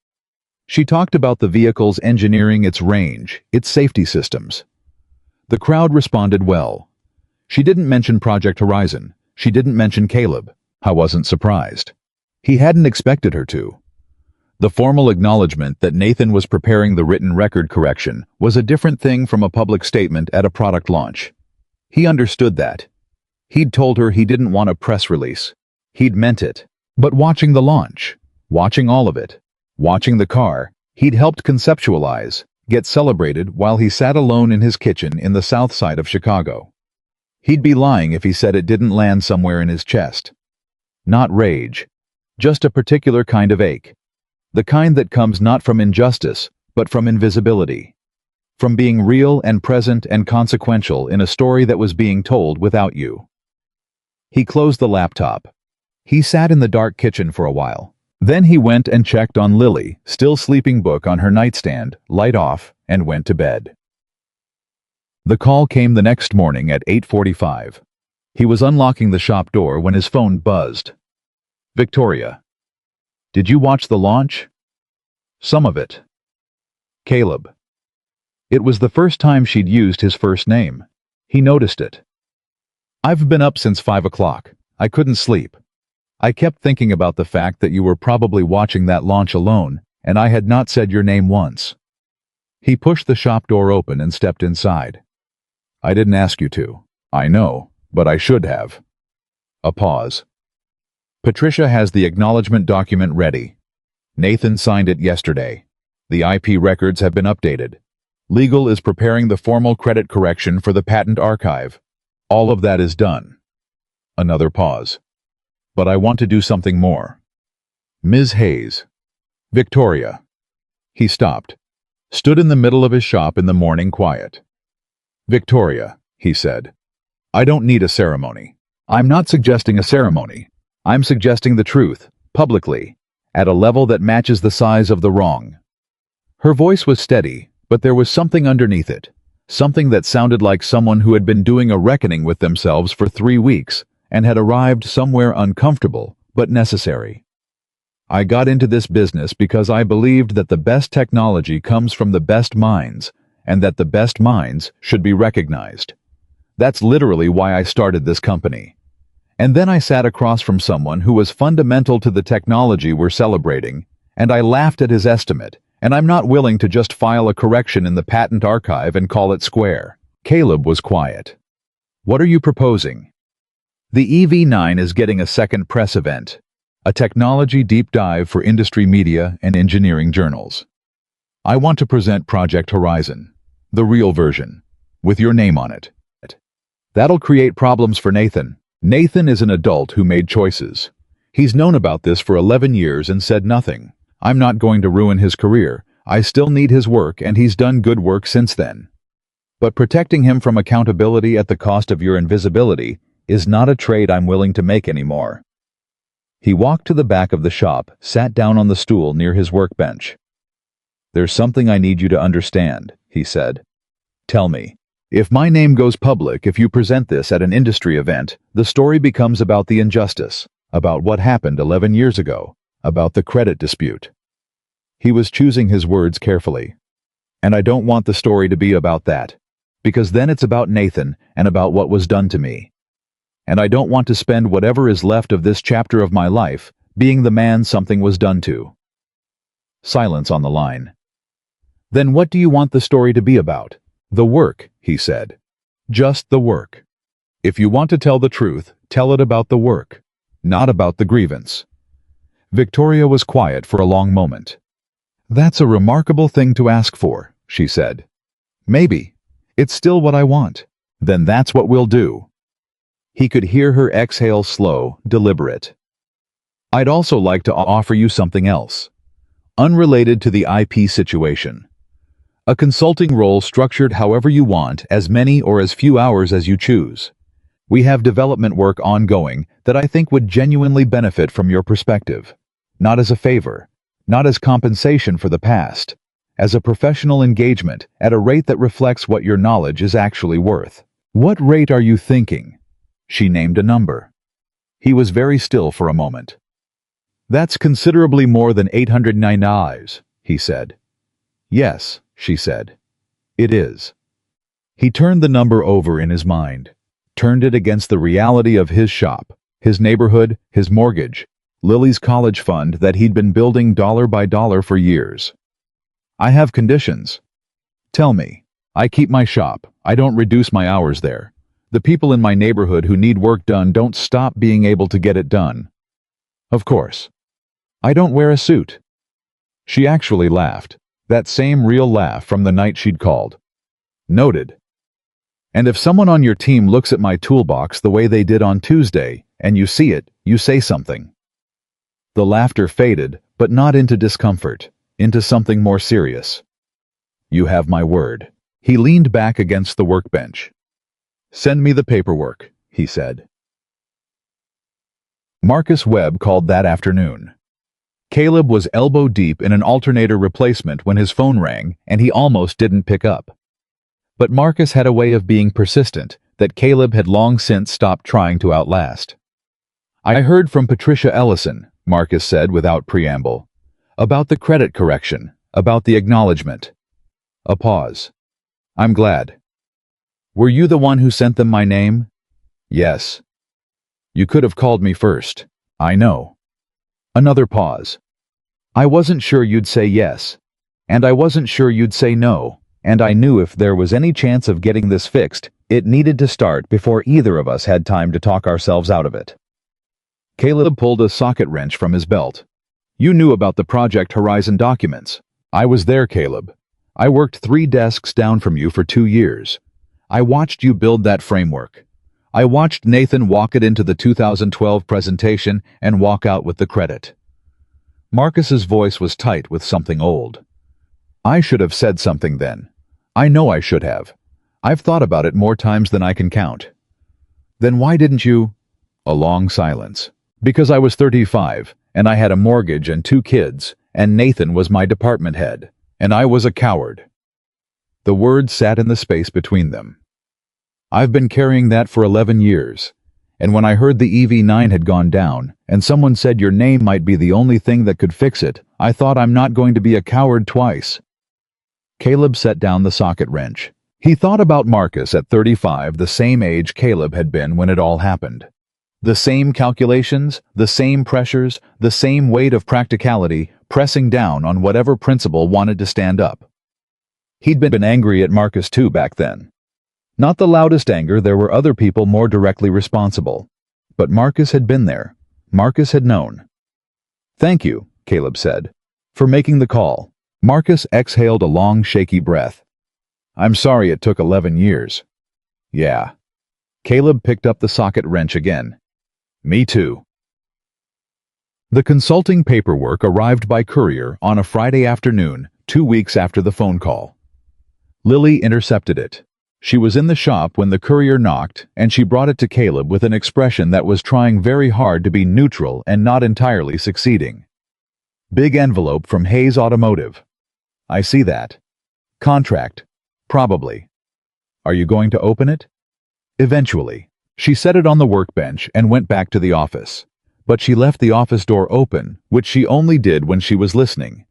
She talked about the vehicle's engineering, its range, its safety systems. The crowd responded well. She didn't mention Project Horizon. She didn't mention Caleb. I wasn't surprised. He hadn't expected her to. The formal acknowledgement that Nathan was preparing the written record correction was a different thing from a public statement at a product launch. He understood that. He'd told her he didn't want a press release. He'd meant it. But watching the launch, watching all of it, watching the car, he'd helped conceptualize, get celebrated while he sat alone in his kitchen in the south side of Chicago. He'd be lying if he said it didn't land somewhere in his chest. Not rage, just a particular kind of ache. The kind that comes not from injustice, but from invisibility. From being real and present and consequential in a story that was being told without you. He closed the laptop. He sat in the dark kitchen for a while. Then he went and checked on Lily, still sleeping, book on her nightstand, light off, and went to bed. The call came the next morning at 8:45. He was unlocking the shop door when his phone buzzed. Victoria. Did you watch the launch? Some of it. Caleb. It was the first time she'd used his first name. He noticed it. I've been up since 5 o'clock. I couldn't sleep. I kept thinking about the fact that you were probably watching that launch alone, and I had not said your name once. He pushed the shop door open and stepped inside. I didn't ask you to. I know, but I should have. A pause. Patricia has the acknowledgement document ready. Nathan signed it yesterday. The IP records have been updated. Legal is preparing the formal credit correction for the patent archive. All of that is done. Another pause. But I want to do something more. Ms. Hayes. Victoria. He stopped. Stood in the middle of his shop in the morning quiet. Victoria, he said. I don't need a ceremony. I'm not suggesting a ceremony. I'm suggesting the truth, publicly, at a level that matches the size of the wrong. Her voice was steady, but there was something underneath it. Something that sounded like someone who had been doing a reckoning with themselves for 3 weeks, and had arrived somewhere uncomfortable, but necessary. I got into this business because I believed that the best technology comes from the best minds, and that the best minds should be recognized. That's literally why I started this company. And then I sat across from someone who was fundamental to the technology we're celebrating, and I laughed at his estimate, and I'm not willing to just file a correction in the patent archive and call it square. Caleb was quiet. What are you proposing? The EV9 is getting a second press event, a technology deep dive for industry media and engineering journals. I want to present Project Horizon, the real version, with your name on it. That'll create problems for Nathan. Nathan is an adult who made choices. He's known about this for 11 years and said nothing. I'm not going to ruin his career. I still need his work, and he's done good work since then. But protecting him from accountability at the cost of your invisibility is not a trade I'm willing to make anymore. He walked to the back of the shop, sat down on the stool near his workbench. There's something I need you to understand, he said. Tell me. If my name goes public, if you present this at an industry event, the story becomes about the injustice, about what happened 11 years ago, about the credit dispute. He was choosing his words carefully. And I don't want the story to be about that, because then it's about Nathan and about what was done to me. And I don't want to spend whatever is left of this chapter of my life being the man something was done to. Silence on the line. Then what do you want the story to be about? The work, he said. Just the work. If you want to tell the truth, tell it about the work, not about the grievance. Victoria was quiet for a long moment. That's a remarkable thing to ask for, she said. Maybe. It's still what I want. Then that's what we'll do. He could hear her exhale, slow, deliberate. I'd also like to offer you something else. Unrelated to the IP situation. A consulting role structured however you want, as many or as few hours as you choose. We have development work ongoing that I think would genuinely benefit from your perspective. Not as a favor, not as compensation for the past, as a professional engagement at a rate that reflects what your knowledge is actually worth. What rate are you thinking? She named a number. He was very still for a moment. That's considerably more than 809 eyes, he said. Yes, she said. It is. He turned the number over in his mind, turned it against the reality of his shop, his neighborhood, his mortgage, Lily's college fund that he'd been building dollar by dollar for years. I have conditions. Tell me. I keep my shop. I don't reduce my hours there. The people in my neighborhood who need work done don't stop being able to get it done. Of course. I don't wear a suit. She actually laughed, that same real laugh from the night she'd called. Noted. And if someone on your team looks at my toolbox the way they did on Tuesday, and you see it, you say something. The laughter faded, but not into discomfort, into something more serious. You have my word. He leaned back against the workbench. Send me the paperwork, he said. Marcus Webb called that afternoon. Caleb was elbow deep in an alternator replacement when his phone rang, and he almost didn't pick up. But Marcus had a way of being persistent that Caleb had long since stopped trying to outlast. I heard from Patricia Ellison, Marcus said without preamble, about the credit correction, about the acknowledgement. A pause. I'm glad. Were you the one who sent them my name? Yes. You could have called me first. I know. Another pause. I wasn't sure you'd say yes, and I wasn't sure you'd say no, and I knew if there was any chance of getting this fixed, it needed to start before either of us had time to talk ourselves out of it. Caleb pulled a socket wrench from his belt. You knew about the Project Horizon documents. I was there, Caleb. I worked 3 desks down from you for 2 years. I watched you build that framework. I watched Nathan walk it into the 2012 presentation and walk out with the credit. Marcus's voice was tight with something old. I should have said something then. I know I should have. I've thought about it more times than I can count. Then why didn't you? A long silence. Because I was 35, and I had a mortgage and 2 kids, and Nathan was my department head, and I was a coward. The words sat in the space between them. I've been carrying that for 11 years, and when I heard the EV9 had gone down, and someone said your name might be the only thing that could fix it, I thought I'm not going to be a coward twice. Caleb set down the socket wrench. He thought about Marcus at 35, the same age Caleb had been when it all happened. The same calculations, the same pressures, the same weight of practicality pressing down on whatever principle wanted to stand up. He'd been angry at Marcus too back then. Not the loudest anger, there were other people more directly responsible. But Marcus had been there. Marcus had known. Thank you, Caleb said, for making the call. Marcus exhaled a long, shaky breath. I'm sorry it took 11 years. Yeah. Caleb picked up the socket wrench again. Me too. The consulting paperwork arrived by courier on a Friday afternoon, 2 weeks after the phone call. Lily intercepted it. She was in the shop when the courier knocked, and she brought it to Caleb with an expression that was trying very hard to be neutral and not entirely succeeding. Big envelope from Hayes Automotive. I see that. Contract. Probably. Are you going to open it? Eventually. She set it on the workbench and went back to the office. But she left the office door open, which she only did when she was listening.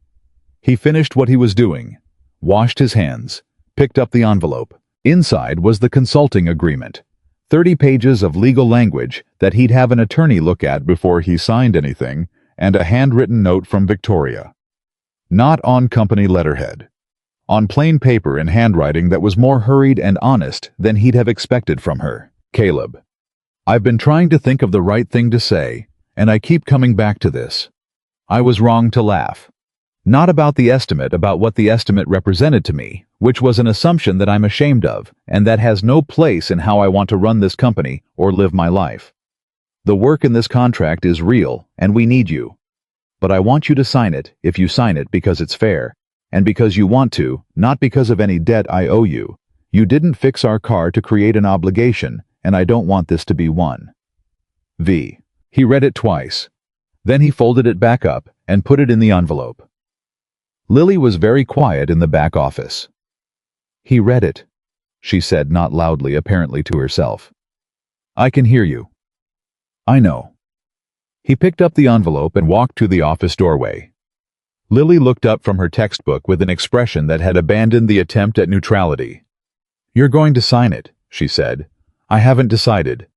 He finished what he was doing, washed his hands, picked up the envelope. Inside was the consulting agreement, 30 pages of legal language that he'd have an attorney look at before he signed anything, and a handwritten note from Victoria. Not on company letterhead. On plain paper in handwriting that was more hurried and honest than he'd have expected from her. Caleb. I've been trying to think of the right thing to say, and I keep coming back to this. I was wrong to laugh. Not about the estimate, about what the estimate represented to me, which was an assumption that I'm ashamed of, and that has no place in how I want to run this company or live my life. The work in this contract is real, and we need you. But I want you to sign it, if you sign it because it's fair, and because you want to, not because of any debt I owe you. You didn't fix our car to create an obligation, and I don't want this to be one. V. He read it twice. Then he folded it back up and put it in the envelope. Lily was very quiet in the back office. He read it, she said, not loudly, apparently to herself. I can hear you. I know. He picked up the envelope and walked to the office doorway. Lily looked up from her textbook with an expression that had abandoned the attempt at neutrality. You're going to sign it, she said. I haven't decided.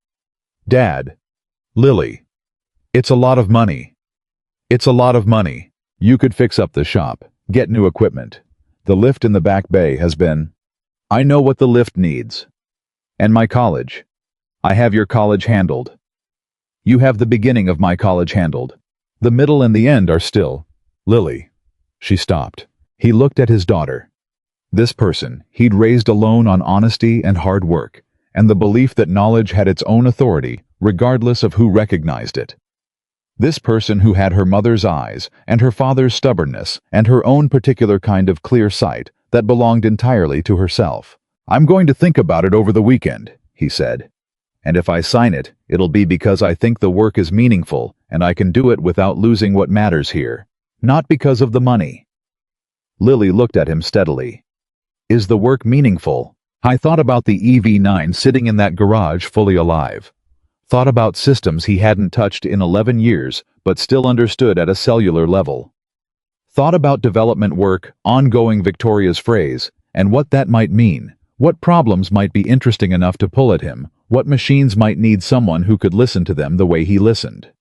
Dad. Lily. It's a lot of money. It's a lot of money. You could fix up the shop, get new equipment. The lift in the back bay has been... I know what the lift needs. And my college. I have your college handled. You have the beginning of my college handled. The middle and the end are still... Lily. She stopped. He looked at his daughter. This person he'd raised alone on honesty and hard work, and the belief that knowledge had its own authority, regardless of who recognized it. This person who had her mother's eyes, and her father's stubbornness, and her own particular kind of clear sight that belonged entirely to herself. I'm going to think about it over the weekend, he said. And if I sign it, it'll be because I think the work is meaningful, and I can do it without losing what matters here. Not because of the money. Lily looked at him steadily. Is the work meaningful? I thought about the EV9 sitting in that garage fully alive. Thought about systems he hadn't touched in 11 years, but still understood at a cellular level. Thought about development work, ongoing Victoria's phrase, and what that might mean, what problems might be interesting enough to pull at him, what machines might need someone who could listen to them the way he listened.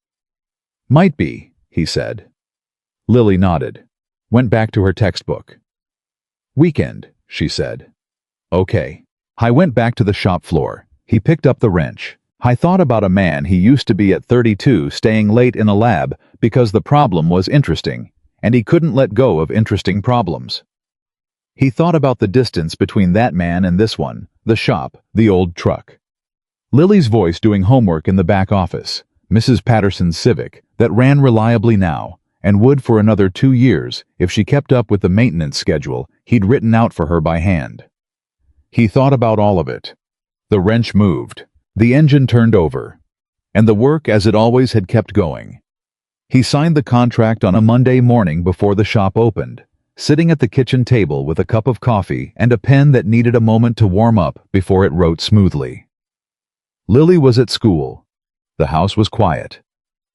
Might be, he said. Lily nodded, went back to her textbook. Weekend, she said. Okay. I went back to the shop floor. He picked up the wrench. I thought about a man he used to be at 32 staying late in a lab because the problem was interesting, and he couldn't let go of interesting problems. He thought about the distance between that man and this one, the shop, the old truck. Lily's voice doing homework in the back office, Mrs. Patterson's Civic, that ran reliably now, and would for another 2 years if she kept up with the maintenance schedule he'd written out for her by hand. He thought about all of it. The wrench moved, the engine turned over, and the work as it always had kept going. He signed the contract on a Monday morning before the shop opened, sitting at the kitchen table with a cup of coffee and a pen that needed a moment to warm up before it wrote smoothly. Lily was at school. The house was quiet.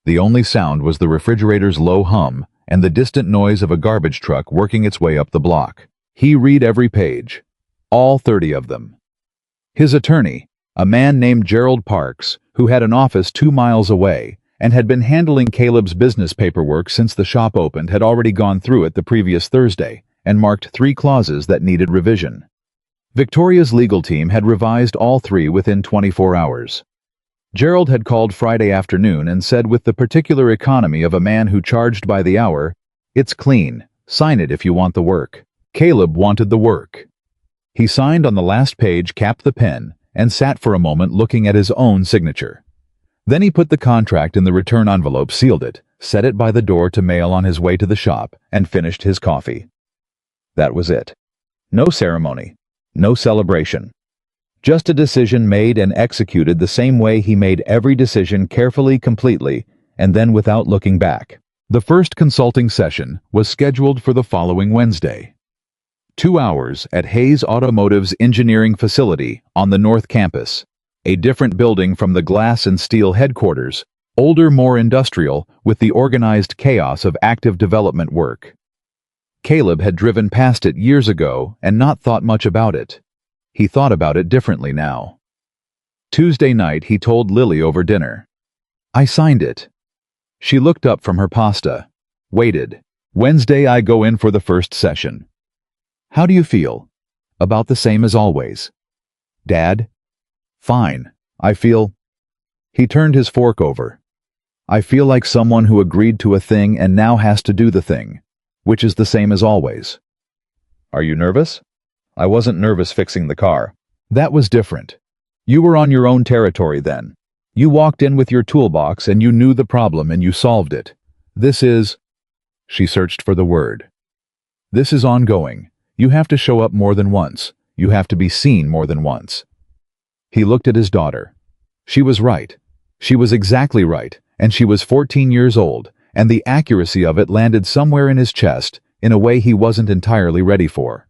The only sound was the refrigerator's low hum and the distant noise of a garbage truck working its way up the block. He read every page, all 30 of them. His attorney, a man named Gerald Parks, who had an office 2 miles away and had been handling Caleb's business paperwork since the shop opened, had already gone through it the previous Thursday and marked 3 clauses that needed revision. Victoria's legal team had revised all 3 within 24 hours. Gerald had called Friday afternoon and said, with the particular economy of a man who charged by the hour, "It's clean. Sign it if you want the work." Caleb wanted the work. He signed on the last page, capped the pen, and sat for a moment looking at his own signature. Then he put the contract in the return envelope, sealed it, set it by the door to mail on his way to the shop, and finished his coffee. That was it. No ceremony. No celebration. Just a decision made and executed the same way he made every decision, carefully, completely, and then without looking back. The first consulting session was scheduled for the following Wednesday. 2 hours at Hayes Automotive's engineering facility on the North Campus, a different building from the glass and steel headquarters, older, more industrial, with the organized chaos of active development work. Caleb had driven past it years ago and not thought much about it. He thought about it differently now. Tuesday night he told Lily over dinner. I signed it. She looked up from her pasta, waited. Wednesday I go in for the first session. How do you feel? About the same as always. Dad? Fine. I feel... He turned his fork over. I feel like someone who agreed to a thing and now has to do the thing, which is the same as always. Are you nervous? I wasn't nervous fixing the car. That was different. You were on your own territory then. You walked in with your toolbox and you knew the problem and you solved it. This is... She searched for the word. This is ongoing. You have to show up more than once. You have to be seen more than once. He looked at his daughter. She was right. She was exactly right, and she was 14 years old, and the accuracy of it landed somewhere in his chest in a way he wasn't entirely ready for.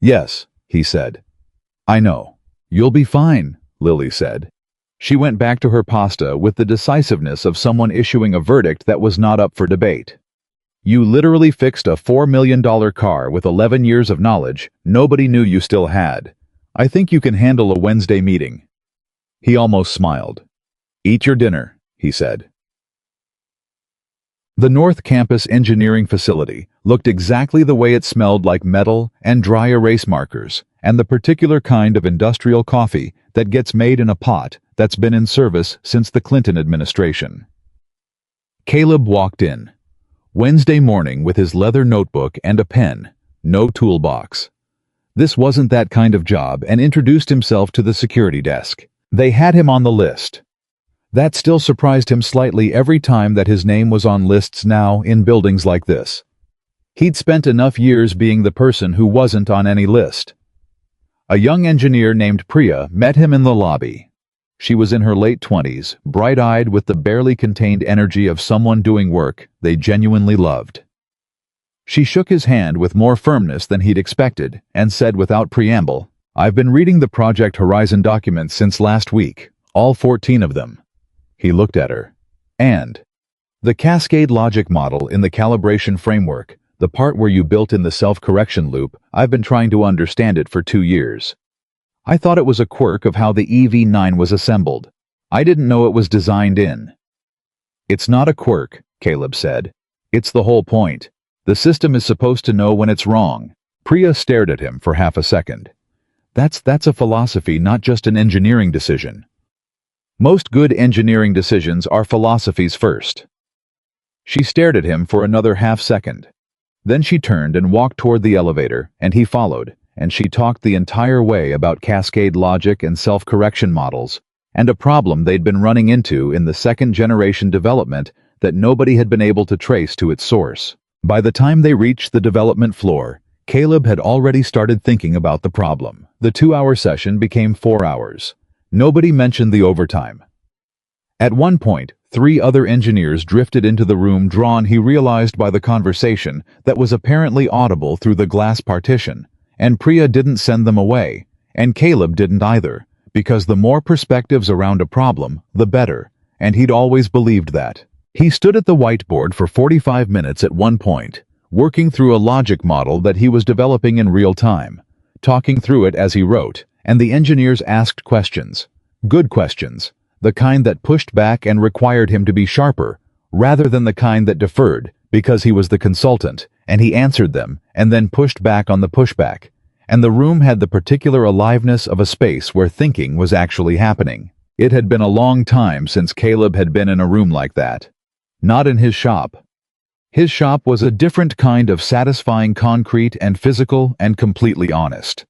"Yes," he said. "I know. You'll be fine," Lily said. She went back to her pasta with the decisiveness of someone issuing a verdict that was not up for debate. "You literally fixed a $4 million car with 11 years of knowledge nobody knew you still had. I think you can handle a Wednesday meeting." He almost smiled. "Eat your dinner," he said. The North Campus engineering facility looked exactly the way it smelled, like metal and dry erase markers, and the particular kind of industrial coffee that gets made in a pot that's been in service since the Clinton administration. Caleb walked in, Wednesday morning, with his leather notebook and a pen, no toolbox. This wasn't that kind of job, and introduced himself to the security desk. They had him on the list. That still surprised him slightly every time that his name was on lists now in buildings like this. He'd spent enough years being the person who wasn't on any list. A young engineer named Priya met him in the lobby. She was in her late 20s, bright-eyed with the barely contained energy of someone doing work they genuinely loved. She shook his hand with more firmness than he'd expected and said without preamble, "I've been reading the Project Horizon documents since last week, all 14 of them." He looked at her. "And the cascade logic model in the calibration framework, the part where you built in the self-correction loop, I've been trying to understand it for 2 years. I thought it was a quirk of how the EV9 was assembled. I didn't know it was designed in." "It's not a quirk," Caleb said. "It's the whole point. The system is supposed to know when it's wrong." Priya stared at him for half a second. That's a philosophy, not just an engineering decision." "Most good engineering decisions are philosophies first." She stared at him for another half second. Then she turned and walked toward the elevator, and he followed, and she talked the entire way about cascade logic and self-correction models, and a problem they'd been running into in the second-generation development that nobody had been able to trace to its source. By the time they reached the development floor, Caleb had already started thinking about the problem. The 2-hour session became 4 hours. Nobody mentioned the overtime. At one point, 3 other engineers drifted into the room, drawn, he realized, by the conversation that was apparently audible through the glass partition, and Priya didn't send them away, and Caleb didn't either, because the more perspectives around a problem, the better, and he'd always believed that. He stood at the whiteboard for 45 minutes at one point, working through a logic model that he was developing in real time, talking through it as he wrote, and the engineers asked questions. Good questions, the kind that pushed back and required him to be sharper, rather than the kind that deferred, because he was the consultant, and he answered them, and then pushed back on the pushback. And the room had the particular aliveness of a space where thinking was actually happening. It had been a long time since Caleb had been in a room like that. Not in his shop. His shop was a different kind of satisfying, concrete and physical and completely honest.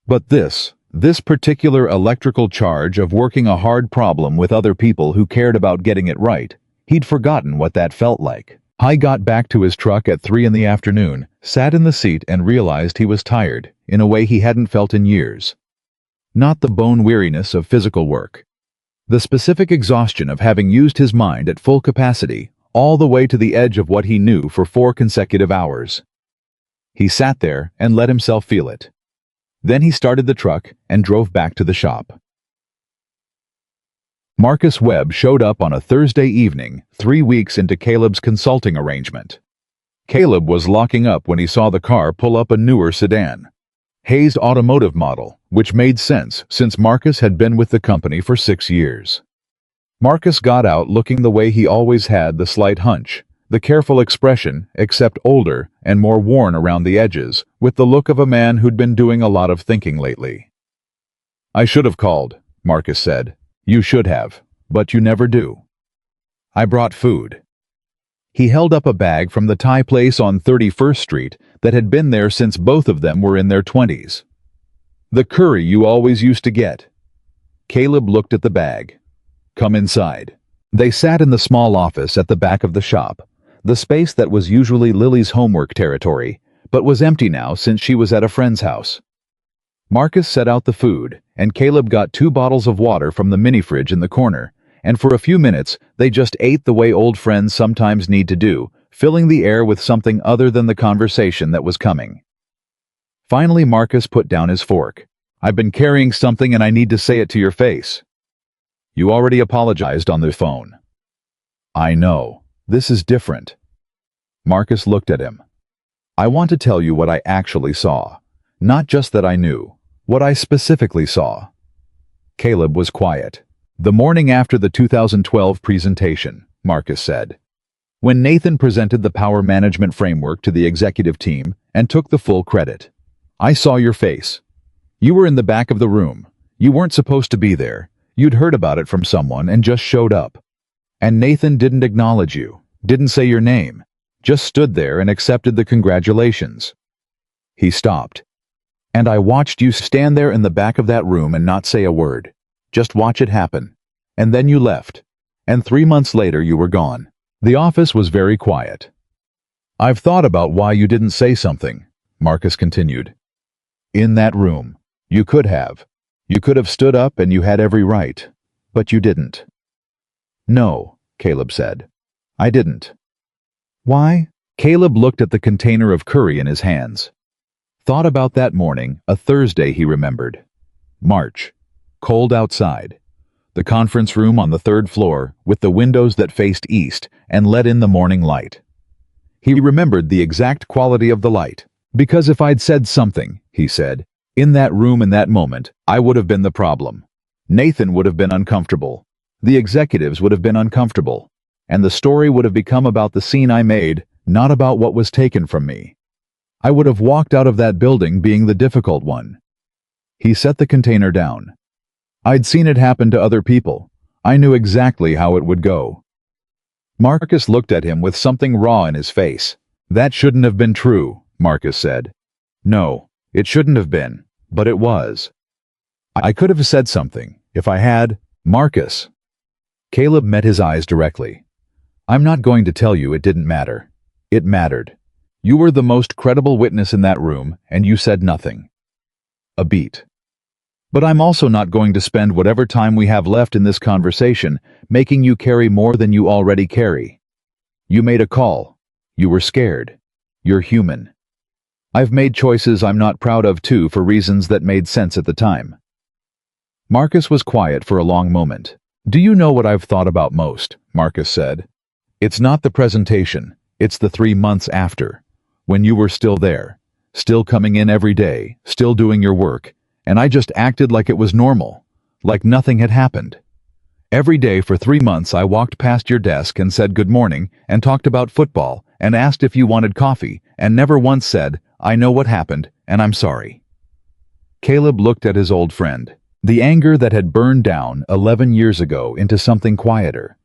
But this particular electrical charge of working a hard problem with other people who cared about getting it right, he'd forgotten what that felt like. He got back to his truck at 3 in the afternoon, sat in the seat and realized he was tired, in a way he hadn't felt in years. Not the bone weariness of physical work. The specific exhaustion of having used his mind at full capacity, all the way to the edge of what he knew for 4 consecutive hours. He sat there and let himself feel it. Then he started the truck and drove back to the shop. Marcus Webb showed up on a Thursday evening, 3 weeks into Caleb's consulting arrangement. Caleb was locking up when he saw the car pull up, a newer sedan. Hayes' automotive model, which made sense since Marcus had been with the company for 6 years. Marcus got out looking the way he always had, the slight hunch, the careful expression, except older and more worn around the edges, with the look of a man who'd been doing a lot of thinking lately. "I should have called," Marcus said. "You should have, but you never do. I brought food." He held up a bag from the Thai place on 31st Street that had been there since both of them were in their 20s. "The curry you always used to get." Caleb looked at the bag. "Come inside." They sat in the small office at the back of the shop, the space that was usually Lily's homework territory, but was empty now since she was at a friend's house. Marcus set out the food, and Caleb got 2 bottles of water from the mini-fridge in the corner, and for a few minutes they just ate the way old friends sometimes need to do, filling the air with something other than the conversation that was coming. Finally, Marcus put down his fork. "I've been carrying something and I need to say it to your face." "You already apologized on the phone." "I know. This is different." Marcus looked at him. "I want to tell you what I actually saw. Not just that I knew. What I specifically saw." Caleb was quiet. "The morning after the 2012 presentation," Marcus said. "When Nathan presented the power management framework to the executive team and took the full credit. I saw your face. You were in the back of the room. You weren't supposed to be there. You'd heard about it from someone and just showed up. And Nathan didn't acknowledge you, didn't say your name, just stood there and accepted the congratulations." He stopped. "And I watched you stand there in the back of that room and not say a word. Just watch it happen. And then you left. And 3 months later you were gone." The office was very quiet. "I've thought about why you didn't say something," Marcus continued. "In that room. You could have. You could have stood up and you had every right. But you didn't." "No," Caleb said. "I didn't." "Why?" Caleb looked at the container of curry in his hands. Thought about that morning, a Thursday he remembered. March. Cold outside. The conference room on the 3rd floor, with the windows that faced east and let in the morning light. He remembered the exact quality of the light. "Because if I'd said something," he said, "in that room in that moment, I would have been the problem. Nathan would have been uncomfortable. The executives would have been uncomfortable. And the story would have become about the scene I made, not about what was taken from me. I would have walked out of that building being the difficult one." He set the container down. "I'd seen it happen to other people. I knew exactly how it would go." Marcus looked at him with something raw in his face. "That shouldn't have been true," Marcus said. "No, it shouldn't have been, but it was. I could have said something, if I had." "Marcus." Caleb met his eyes directly. "I'm not going to tell you it didn't matter. It mattered. You were the most credible witness in that room, and you said nothing. A beat. But I'm also not going to spend whatever time we have left in this conversation making you carry more than you already carry. You made a call. You were scared. You're human. I've made choices I'm not proud of too for reasons that made sense at the time." Marcus was quiet for a long moment. "Do you know what I've thought about most?" Marcus said. "It's not the presentation, it's the 3 months after, when you were still there, still coming in every day, still doing your work, and I just acted like it was normal, like nothing had happened. Every day for 3 months I walked past your desk and said good morning and talked about football and asked if you wanted coffee and never once said, 'I know what happened and I'm sorry.'" Caleb looked at his old friend. The anger that had burned down 11 years ago into something quieter.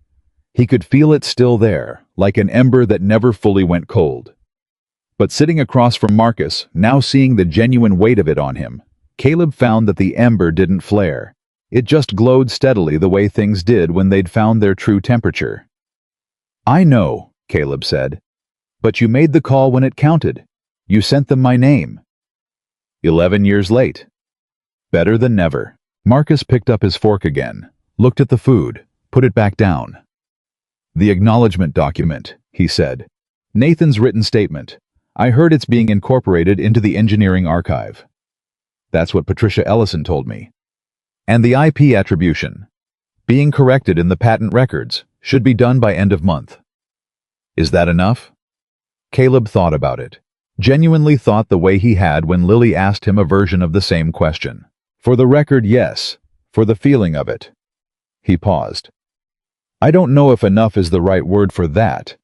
He could feel it still there, like an ember that never fully went cold. But sitting across from Marcus, now seeing the genuine weight of it on him, Caleb found that the ember didn't flare. It just glowed steadily the way things did when they'd found their true temperature. "I know," Caleb said. "But you made the call when it counted. You sent them my name. 11 years late. Better than never." Marcus picked up his fork again, looked at the food, put it back down. "The acknowledgement document," he said. "Nathan's written statement. I heard it's being incorporated into the engineering archive. That's what Patricia Ellison told me. And the IP attribution, being corrected in the patent records, should be done by end of month. Is that enough?" Caleb thought about it. Genuinely thought the way he had when Lily asked him a version of the same question. "For the record, yes. For the feeling of it." He paused. "I don't know if enough is the right word for that.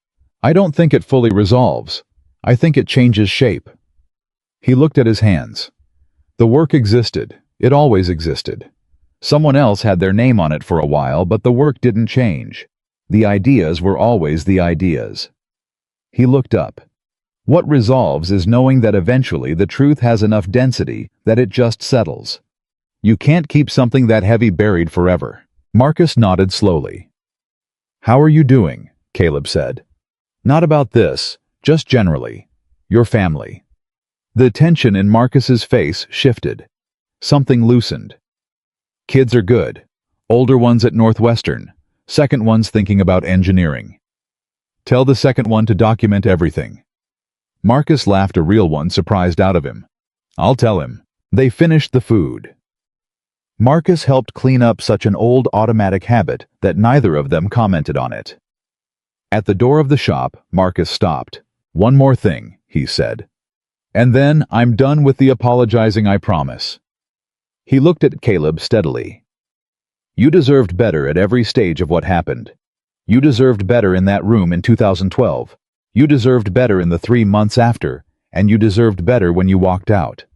I don't think it fully resolves. I think it changes shape." He looked at his hands. The work existed. It always existed. Someone else had their name on it for a while, but the work didn't change. The ideas were always the ideas. He looked up. What resolves is knowing that eventually the truth has enough density that it just settles. You can't keep something that heavy buried forever. Marcus nodded slowly. "How are you doing?" Caleb said. "Not about this, just generally. Your family." The tension in Marcus's face shifted. Something loosened. Kids are good. Older ones at Northwestern. Second one's thinking about engineering. Tell the second one to document everything. Marcus laughed a real one surprised out of him. I'll tell him. They finished the food. Marcus helped clean up such an old automatic habit that neither of them commented on it. At the door of the shop, Marcus stopped. One more thing, he said. And then I'm done with the apologizing, I promise. He looked at Caleb steadily. You deserved better at every stage of what happened. You deserved better in that room in 2012. You deserved better in the 3 months after, and you deserved better when you walked out.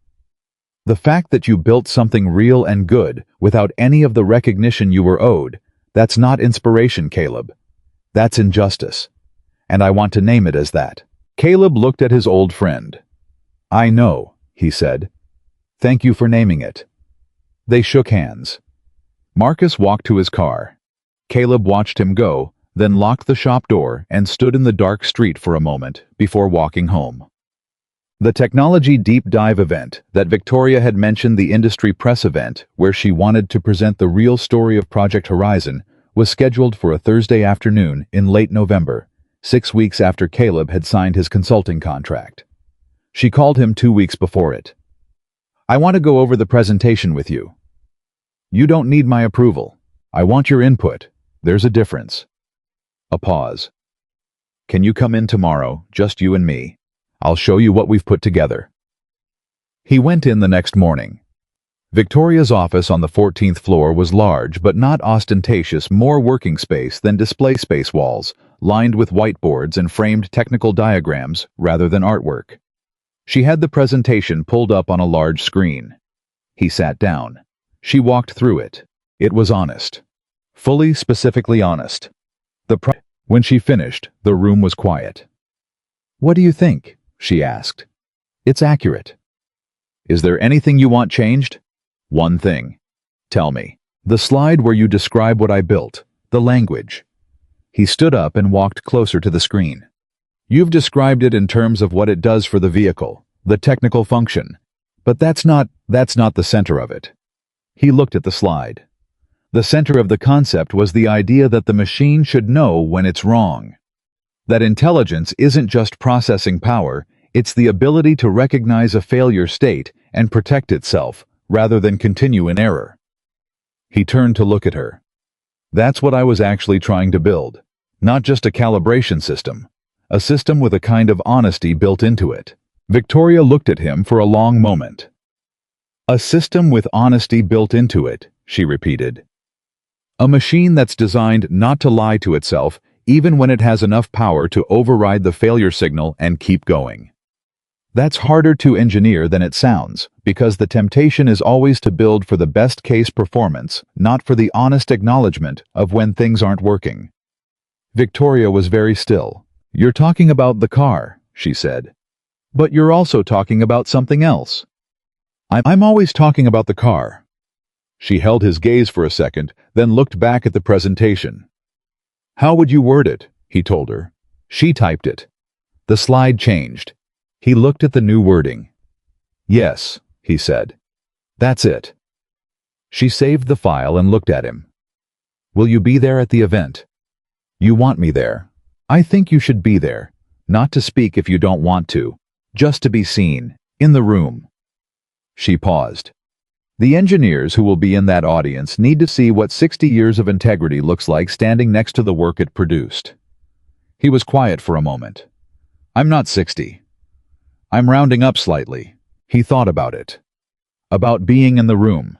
The fact that you built something real and good without any of the recognition you were owed, that's not inspiration, Caleb. That's injustice. And I want to name it as that. Caleb looked at his old friend. I know, he said. Thank you for naming it. They shook hands. Marcus walked to his car. Caleb watched him go, then locked the shop door and stood in the dark street for a moment before walking home. The technology deep dive event that Victoria had mentioned, the industry press event where she wanted to present the real story of Project Horizon, was scheduled for a Thursday afternoon in late November, 6 weeks after Caleb had signed his consulting contract. She called him 2 weeks before it. I want to go over the presentation with you. You don't need my approval. I want your input. There's a difference. A pause. Can you come in tomorrow, just you and me? I'll show you what we've put together. He went in the next morning. Victoria's office on the 14th floor was large but not ostentatious, more working space than display space walls, lined with whiteboards and framed technical diagrams rather than artwork. She had the presentation pulled up on a large screen. He sat down. She walked through it. It was honest. Fully, specifically honest. When she finished, the room was quiet. What do you think? She asked. It's accurate. Is there anything you want changed? One thing. Tell me. The slide where you describe what I built. The language. He stood up and walked closer to the screen. You've described it in terms of what it does for the vehicle, the technical function. But that's not the center of it. He looked at the slide. The center of the concept was the idea that the machine should know when it's wrong. That intelligence isn't just processing power, it's the ability to recognize a failure state and protect itself, rather than continue in error. He turned to look at her. That's what I was actually trying to build. Not just a calibration system. A system with a kind of honesty built into it. Victoria looked at him for a long moment. A system with honesty built into it, she repeated. A machine that's designed not to lie to itself, even when it has enough power to override the failure signal and keep going. That's harder to engineer than it sounds, because the temptation is always to build for the best case performance, not for the honest acknowledgement of when things aren't working. Victoria was very still. You're talking about the car, she said. But you're also talking about something else. I'm always talking about the car. She held his gaze for a second, then looked back at the presentation. How would you word it? He told her. She typed it. The slide changed. He looked at the new wording. Yes, he said. That's it. She saved the file and looked at him. Will you be there at the event? You want me there. I think you should be there. Not to speak if you don't want to. Just to be seen. In the room. She paused. The engineers who will be in that audience need to see what 60 years of integrity looks like standing next to the work it produced. He was quiet for a moment. I'm not 60. I'm rounding up slightly. He thought about it. About being in the room.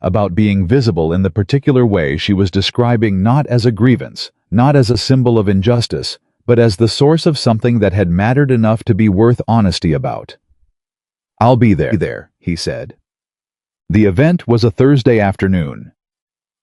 About being visible in the particular way she was describing, not as a grievance, not as a symbol of injustice, but as the source of something that had mattered enough to be worth honesty about. I'll be there, he said. The event was a Thursday afternoon.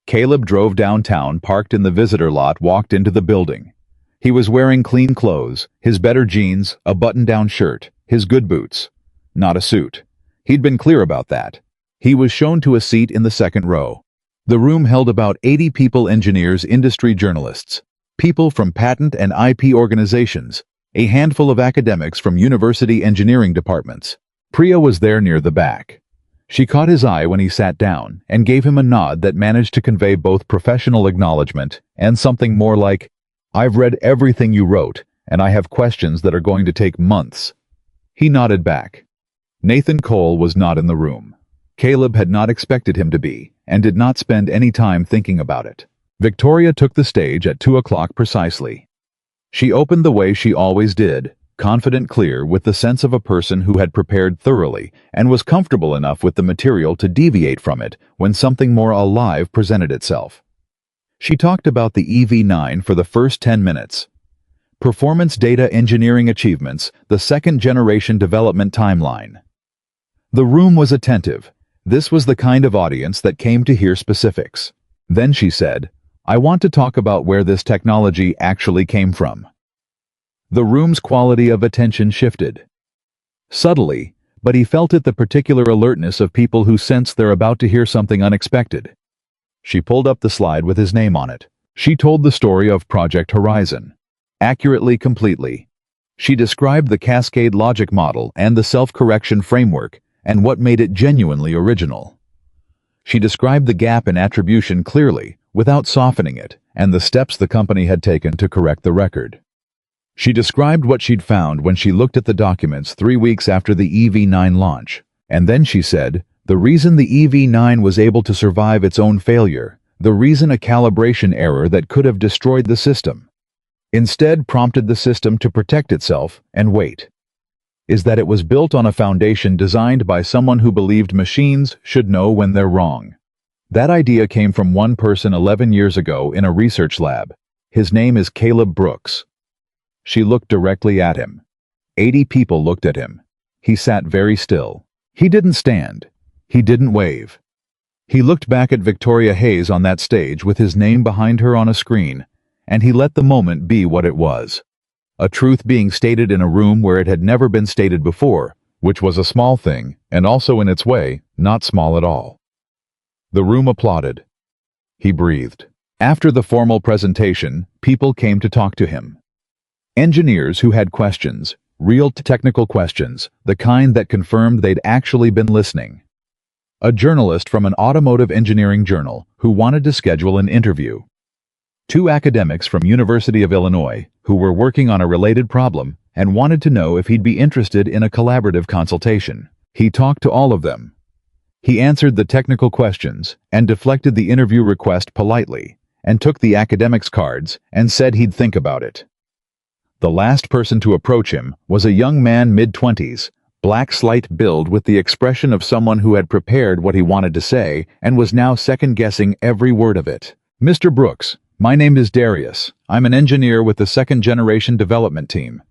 Caleb drove downtown, parked in the visitor lot, walked into the building. He was wearing clean clothes, his better jeans, a button-down shirt, his good boots. Not a suit. He'd been clear about that. He was shown to a seat in the second row. The room held about 80 people, engineers, industry journalists, people from patent and IP organizations, a handful of academics from university engineering departments. Priya was there near the back. She caught his eye when he sat down and gave him a nod that managed to convey both professional acknowledgement and something more like, "I've read everything you wrote, and I have questions that are going to take months." He nodded back. Nathan Cole was not in the room. Caleb had not expected him to be, and did not spend any time thinking about it. Victoria took the stage at 2 o'clock precisely. She opened the way she always did, confident, clear, with the sense of a person who had prepared thoroughly and was comfortable enough with the material to deviate from it when something more alive presented itself. She talked about the EV9 for the first 10 minutes. Performance data engineering achievements, the second-generation development timeline. The room was attentive. This was the kind of audience that came to hear specifics. Then she said, "I want to talk about where this technology actually came from." The room's quality of attention shifted. Subtly, but he felt it, the particular alertness of people who sense they're about to hear something unexpected. She pulled up the slide with his name on it. She told the story of Project Horizon. Accurately, completely. She described the cascade logic model and the self-correction framework and what made it genuinely original. She described the gap in attribution clearly, without softening it, and the steps the company had taken to correct the record. She described what she'd found when she looked at the documents 3 weeks after the EV9 launch, and then she said, the reason the EV9 was able to survive its own failure, the reason a calibration error that could have destroyed the system, instead prompted the system to protect itself and wait, is that it was built on a foundation designed by someone who believed machines should know when they're wrong. That idea came from one person 11 years ago in a research lab. His name is Caleb Brooks. She looked directly at him. 80 people looked at him. He sat very still. He didn't stand. He didn't wave. He looked back at Victoria Hayes on that stage with his name behind her on a screen, and he let the moment be what it was. A truth being stated in a room where it had never been stated before, which was a small thing, and also in its way, not small at all. The room applauded. He breathed. After the formal presentation, people came to talk to him. Engineers who had questions, real technical questions, the kind that confirmed they'd actually been listening. A journalist from an automotive engineering journal who wanted to schedule an interview. 2 academics from University of Illinois who were working on a related problem and wanted to know if he'd be interested in a collaborative consultation. He talked to all of them. He answered the technical questions and deflected the interview request politely, and took the academics' cards and said he'd think about it. The last person to approach him was a young man mid-20s, black, slight build, with the expression of someone who had prepared what he wanted to say and was now second-guessing every word of it. "Mr. Brooks, my name is Darius. I'm an engineer with the second-generation development team."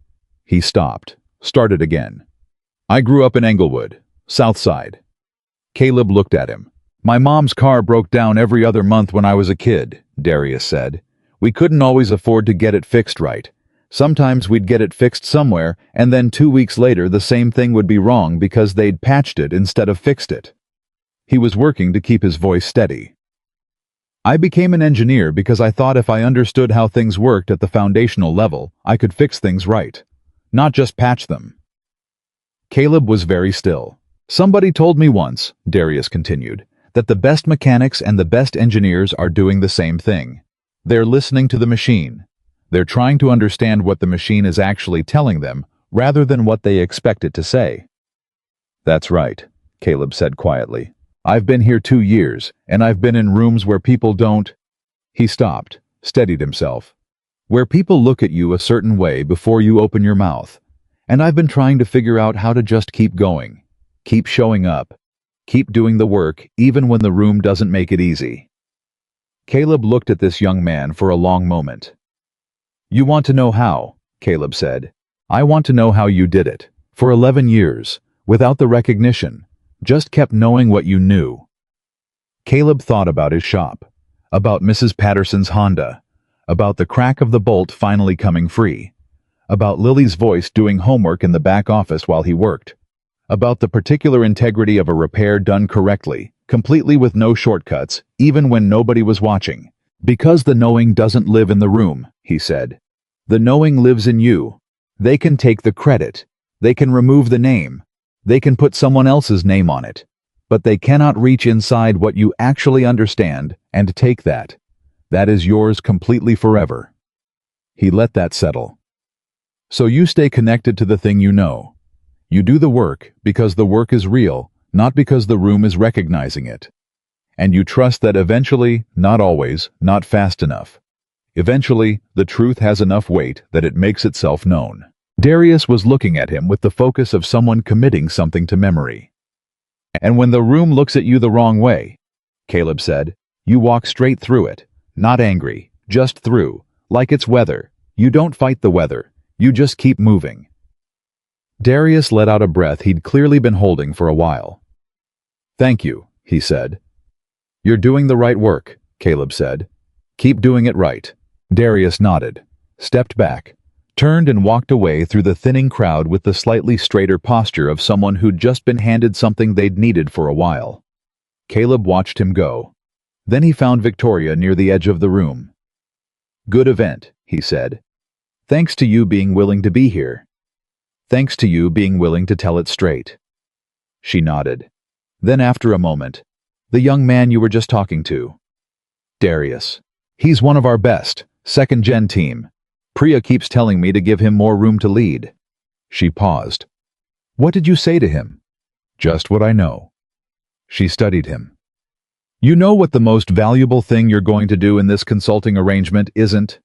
He stopped, started again. "I grew up in Englewood, South Side." Caleb looked at him. "My mom's car broke down every other month when I was a kid," Darius said. "We couldn't always afford to get it fixed right. Sometimes we'd get it fixed somewhere, and then 2 weeks later the same thing would be wrong because they'd patched it instead of fixed it." He was working to keep his voice steady. "I became an engineer because I thought if I understood how things worked at the foundational level, I could fix things right, not just patch them." Caleb was very still. "Somebody told me once," Darius continued, "that the best mechanics and the best engineers are doing the same thing. They're listening to the machine. They're trying to understand what the machine is actually telling them, rather than what they expect it to say." "That's right," Caleb said quietly. "I've been here 2 years, and I've been in rooms where people don't—" He stopped, steadied himself. "Where people look at you a certain way before you open your mouth. And I've been trying to figure out how to just keep going, keep showing up, keep doing the work even when the room doesn't make it easy." Caleb looked at this young man for a long moment. "You want to know how," Caleb said. "I want to know how you did it. For 11 years, without the recognition, just kept knowing what you knew." Caleb thought about his shop, about Mrs. Patterson's Honda, about the crack of the bolt finally coming free, about Lily's voice doing homework in the back office while he worked, about the particular integrity of a repair done correctly, completely with no shortcuts, even when nobody was watching. "Because the knowing doesn't live in the room," he said. "The knowing lives in you. They can take the credit. They can remove the name. They can put someone else's name on it. but they cannot reach inside what you actually understand and take that. That is yours completely forever. He let that settle. So you stay connected to the thing you know. You do the work because the work is real, not because the room is recognizing it. And you trust that eventually, not always, not fast enough. Eventually, the truth has enough weight that it makes itself known. Darius was looking at him with the focus of someone committing something to memory. And when the room looks at you the wrong way, Caleb said, you walk straight through it, not angry, just through, like it's weather. You don't fight the weather, you just keep moving. Darius let out a breath he'd clearly been holding for a while. Thank you, he said. You're doing the right work, Caleb said. Keep doing it right. Darius nodded, stepped back, turned and walked away through the thinning crowd with the slightly straighter posture of someone who'd just been handed something they'd needed for a while. Caleb watched him go. Then he found Victoria near the edge of the room. Good event, he said. Thanks to you being willing to be here. Thanks to you being willing to tell it straight. She nodded. Then after a moment, the young man you were just talking to. Darius. He's one of our best, second-gen team. Priya keeps telling me to give him more room to lead. She paused. What did you say to him? Just what I know. She studied him. You know what the most valuable thing you're going to do in this consulting arrangement isn't?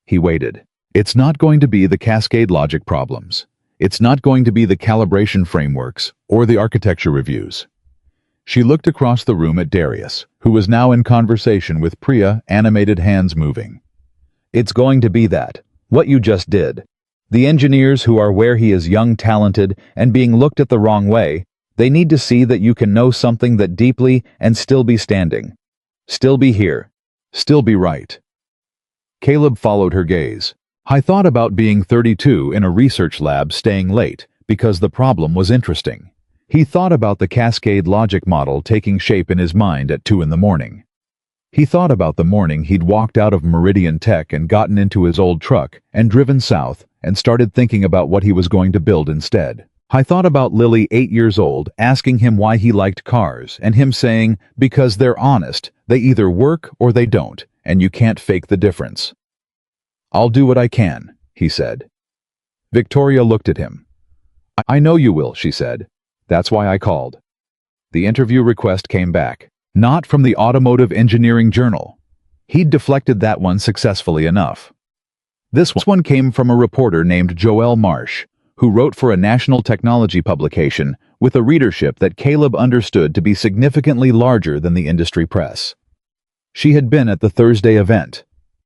He waited. It's not going to be the cascade logic problems. It's not going to be the calibration frameworks or the architecture reviews. She looked across the room at Darius, who was now in conversation with Priya, animated hands moving. It's going to be that, what you just did. The engineers who are where he is young, talented, and being looked at the wrong way, they need to see that you can know something that deeply and still be standing. Still be here. Still be right. Caleb followed her gaze. I thought about being 32 in a research lab staying late because the problem was interesting. He thought about the cascade logic model taking shape in his mind at 2 in the morning. He thought about the morning he'd walked out of Meridian Tech and gotten into his old truck and driven south and started thinking about what he was going to build instead. I thought about Lily, 8 years old, asking him why he liked cars and him saying, because they're honest, they either work or they don't, and you can't fake the difference. I'll do what I can, he said. Victoria looked at him. I know you will, she said. That's why I called. The interview request came back. Not from the Automotive Engineering Journal. He'd deflected that one successfully enough. This one came from a reporter named Joelle Marsh, who wrote for a national technology publication with a readership that Caleb understood to be significantly larger than the industry press. She had been at the Thursday event.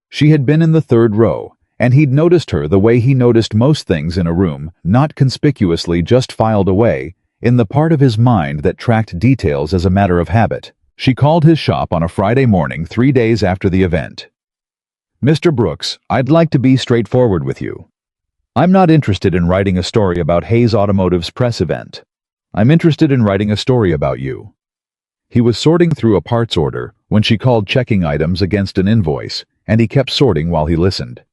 She had been in the third row, and he'd noticed her the way he noticed most things in a room, not conspicuously just filed away, in the part of his mind that tracked details as a matter of habit. She called his shop on a Friday morning 3 days after the event. Mr. Brooks, I'd like to be straightforward with you. I'm not interested in writing a story about Hayes Automotive's press event. I'm interested in writing a story about you. He was sorting through a parts order when she called checking items against an invoice, and he kept sorting while he listened.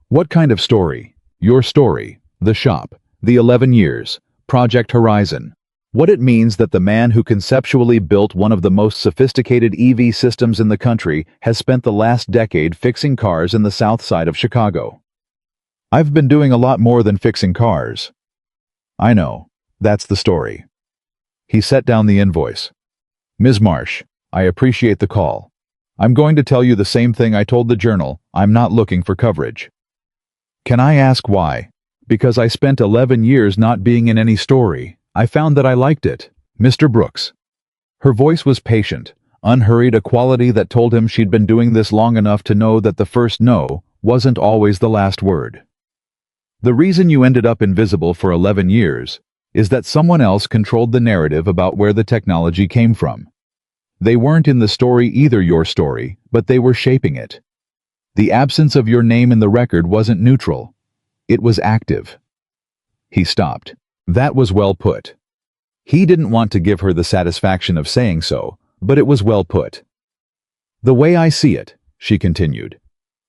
What kind of story? Your story, the shop, the 11 years, Project Horizon. What it means that the man who conceptually built one of the most sophisticated EV systems in the country has spent the last decade fixing cars in the south side of Chicago. I've been doing a lot more than fixing cars. I know. That's the story. He set down the invoice. Ms. Marsh, I appreciate the call. I'm going to tell you the same thing I told the Journal. I'm not looking for coverage. Can I ask why? Because I spent 11 years not being in any story. I found that I liked it, Mr. Brooks. Her voice was patient, unhurried, a quality that told him she'd been doing this long enough to know that the first no wasn't always the last word. The reason you ended up invisible for 11 years is that someone else controlled the narrative about where the technology came from. They weren't in the story either, your story, but they were shaping it. The absence of your name in the record wasn't neutral. It was active. He stopped. That was well put. He didn't want to give her the satisfaction of saying so, but it was well put. The way I see it, she continued,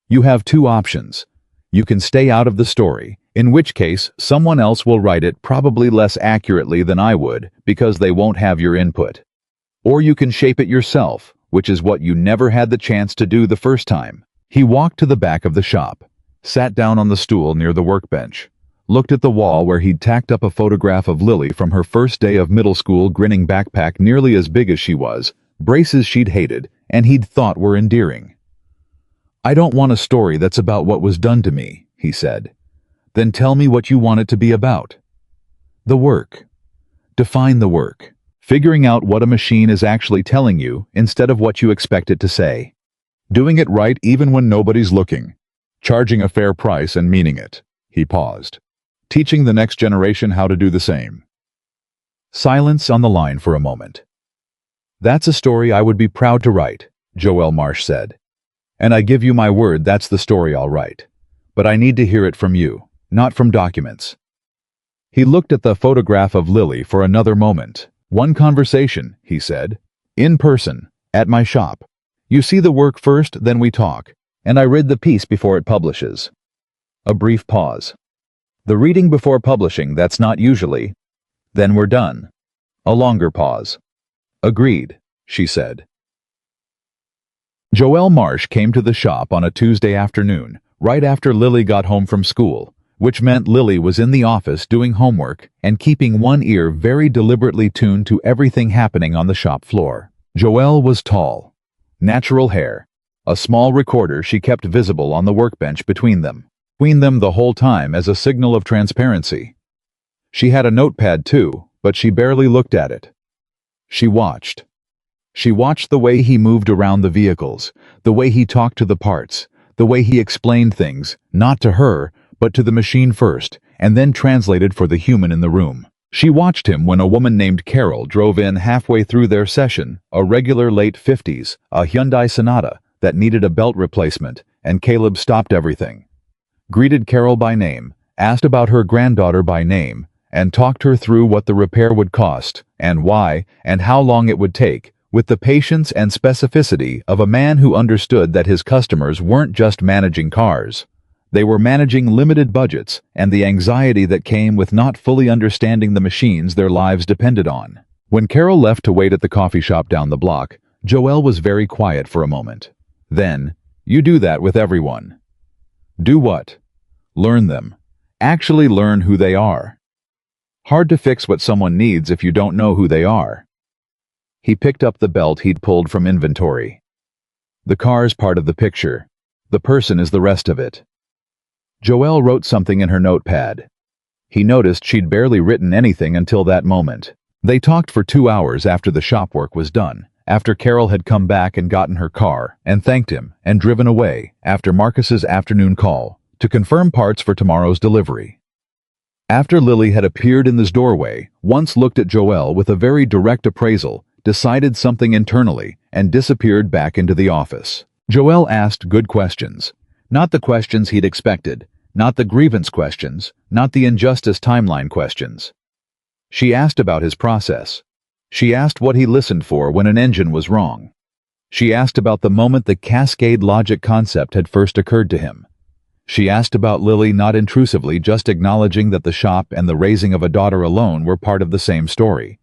you have two options. You can stay out of the story, in which case someone else will write it probably less accurately than I would because they won't have your input. Or you can shape it yourself, which is what you never had the chance to do the first time. He walked to the back of the shop, sat down on the stool near the workbench, looked at the wall where he'd tacked up a photograph of Lily from her first day of middle school, grinning backpack nearly as big as she was, braces she'd hated and he'd thought were endearing. "I don't want a story that's about what was done to me," he said. "Then tell me what you want it to be about." "The work." "Define the work." "Figuring out what a machine is actually telling you instead of what you expect it to say. Doing it right even when nobody's looking. Charging a fair price and meaning it." He paused. "Teaching the next generation how to do the same." Silence on the line for a moment. "That's a story I would be proud to write," Joelle Marsh said. "And I give you my word that's the story I'll write. But I need to hear it from you, not from documents." He looked at the photograph of Lily for another moment. "One conversation," he said. "In person, at my shop. You see the work first, then we talk. And I read the piece before it publishes." A brief pause. "The reading before publishing, that's not usually." "Then we're done." A longer pause. "Agreed," she said. Joelle Marsh came to the shop on a Tuesday afternoon, right after Lily got home from school, which meant Lily was in the office doing homework and keeping one ear very deliberately tuned to everything happening on the shop floor. Joelle was tall. Natural hair. A small recorder she kept visible on the workbench between them the whole time as a signal of transparency. She had a notepad too, but she barely looked at it. She watched. She watched the way he moved around the vehicles, the way he talked to the parts, the way he explained things, not to her, but to the machine first, and then translated for the human in the room. She watched him when a woman named Carol drove in halfway through their session, a regular late 50s, a Hyundai Sonata that needed a belt replacement, and Caleb stopped everything. Greeted Carol by name, asked about her granddaughter by name, and talked her through what the repair would cost, and why, and how long it would take, with the patience and specificity of a man who understood that his customers weren't just managing cars. They were managing limited budgets and the anxiety that came with not fully understanding the machines their lives depended on. When Carol left to wait at the coffee shop down the block, Joelle was very quiet for a moment. Then, "You do that with everyone." "Do what?" "Learn them. Actually learn who they are. Hard to fix what someone needs if you don't know who they are." He picked up the belt he'd pulled from inventory. "The car's part of the picture. The person is the rest of it." Joelle wrote something in her notepad. He noticed she'd barely written anything until that moment. They talked for 2 hours after the shop work was done, after Carol had come back and gotten her car, and thanked him, and driven away, after Marcus's afternoon call, to confirm parts for tomorrow's delivery. After Lily had appeared in this doorway, once looked at Joelle with a very direct appraisal, decided something internally, and disappeared back into the office. Joelle asked good questions. Not the questions he'd expected, not the grievance questions, not the injustice timeline questions. She asked about his process. She asked what he listened for when an engine was wrong. She asked about the moment the cascade logic concept had first occurred to him. She asked about Lily not intrusively, just acknowledging that the shop and the raising of a daughter alone were part of the same story.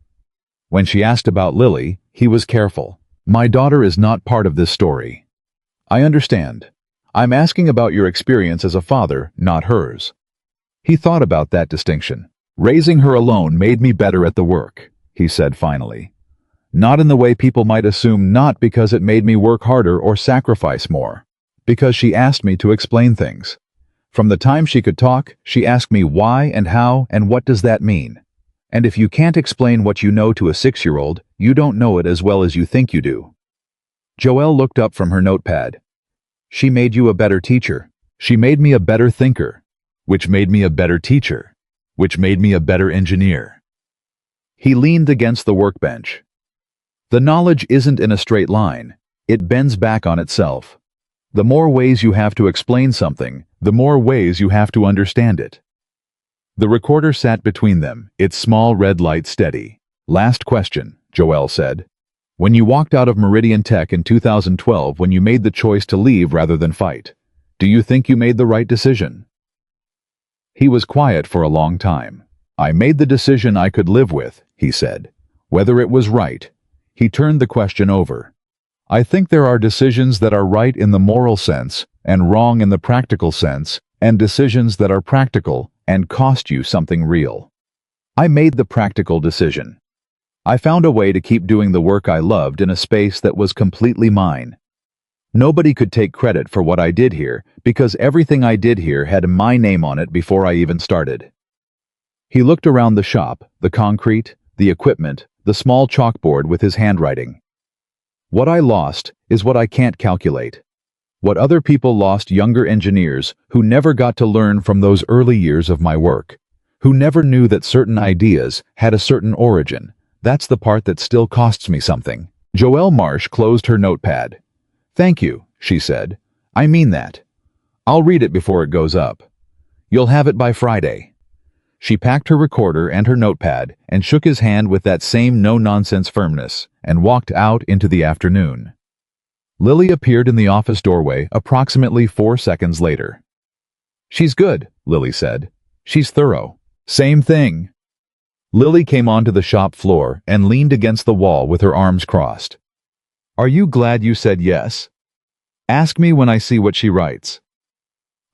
When she asked about Lily, he was careful. "My daughter is not part of this story." "I understand. I'm asking about your experience as a father, not hers." He thought about that distinction. "Raising her alone made me better at the work," he said finally. "Not in the way people might assume, not because it made me work harder or sacrifice more. Because she asked me to explain things. From the time she could talk, she asked me why and how and what does that mean. And if you can't explain what you know to a 6-year-old, you don't know it as well as you think you do." Joelle looked up from her notepad. "She made you a better teacher. She made me a better thinker, which made me a better teacher, which made me a better engineer." He leaned against the workbench. "The knowledge isn't in a straight line. It bends back on itself. The more ways you have to explain something, the more ways you have to understand it." The recorder sat between them, its small red light steady. "Last question," Joelle said. "When you walked out of Meridian Tech in 2012, when you made the choice to leave rather than fight, Do you think you made the right decision? He was quiet for a long time. I made the decision I could live with, he said. Whether it was right. He turned the question over. I think there are decisions that are right in the moral sense and wrong in the practical sense, and decisions that are practical and cost you something real. I made the practical decision. I found a way to keep doing the work I loved in a space that was completely mine. Nobody could take credit for what I did here because everything I did here had my name on it before I even started. He looked around the shop, the concrete, the equipment, the small chalkboard with his handwriting. What I lost is what I can't calculate. What other people lost, younger engineers who never got to learn from those early years of my work, who never knew that certain ideas had a certain origin. That's the part that still costs me something. Joelle Marsh closed her notepad. Thank you, she said. I mean that. I'll read it before it goes up. You'll have it by Friday. She packed her recorder and her notepad and shook his hand with that same no-nonsense firmness and walked out into the afternoon. Lily appeared in the office doorway approximately 4 seconds later. She's good, Lily said. She's thorough. Same thing. Lily came onto the shop floor and leaned against the wall with her arms crossed. Are you glad you said yes? Ask me when I see what she writes.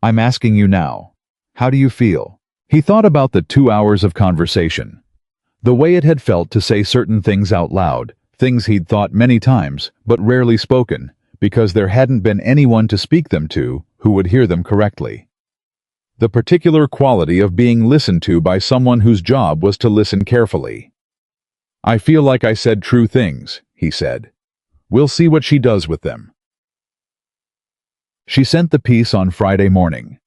I'm asking you now. How do you feel? He thought about the 2 hours of conversation. The way it had felt to say certain things out loud, things he'd thought many times, but rarely spoken, because there hadn't been anyone to speak them to who would hear them correctly. The particular quality of being listened to by someone whose job was to listen carefully. I feel like I said true things, he said. We'll see what she does with them. She sent the piece on Friday morning.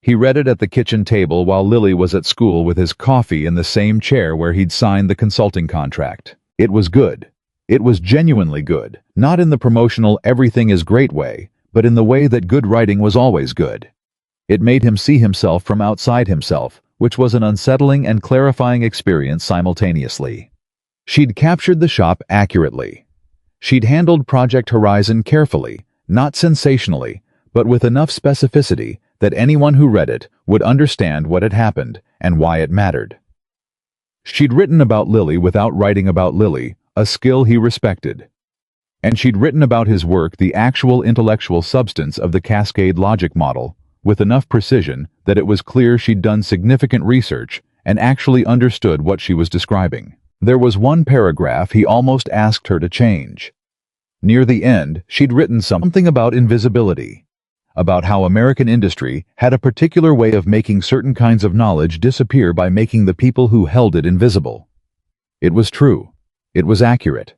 He read it at the kitchen table while Lily was at school with his coffee in the same chair where he'd signed the consulting contract. It was good. It was genuinely good, not in the promotional everything is great way, but in the way that good writing was always good. It made him see himself from outside himself, which was an unsettling and clarifying experience simultaneously. She'd captured the shop accurately. She'd handled Project Horizon carefully, not sensationally, but with enough specificity that anyone who read it would understand what had happened and why it mattered. She'd written about Lily without writing about Lily, a skill he respected. And she'd written about his work the actual intellectual substance of the cascade logic model, with enough precision that it was clear she'd done significant research and actually understood what she was describing. There was one paragraph he almost asked her to change. Near the end, she'd written something about invisibility, about how American industry had a particular way of making certain kinds of knowledge disappear by making the people who held it invisible. It was true. It was accurate.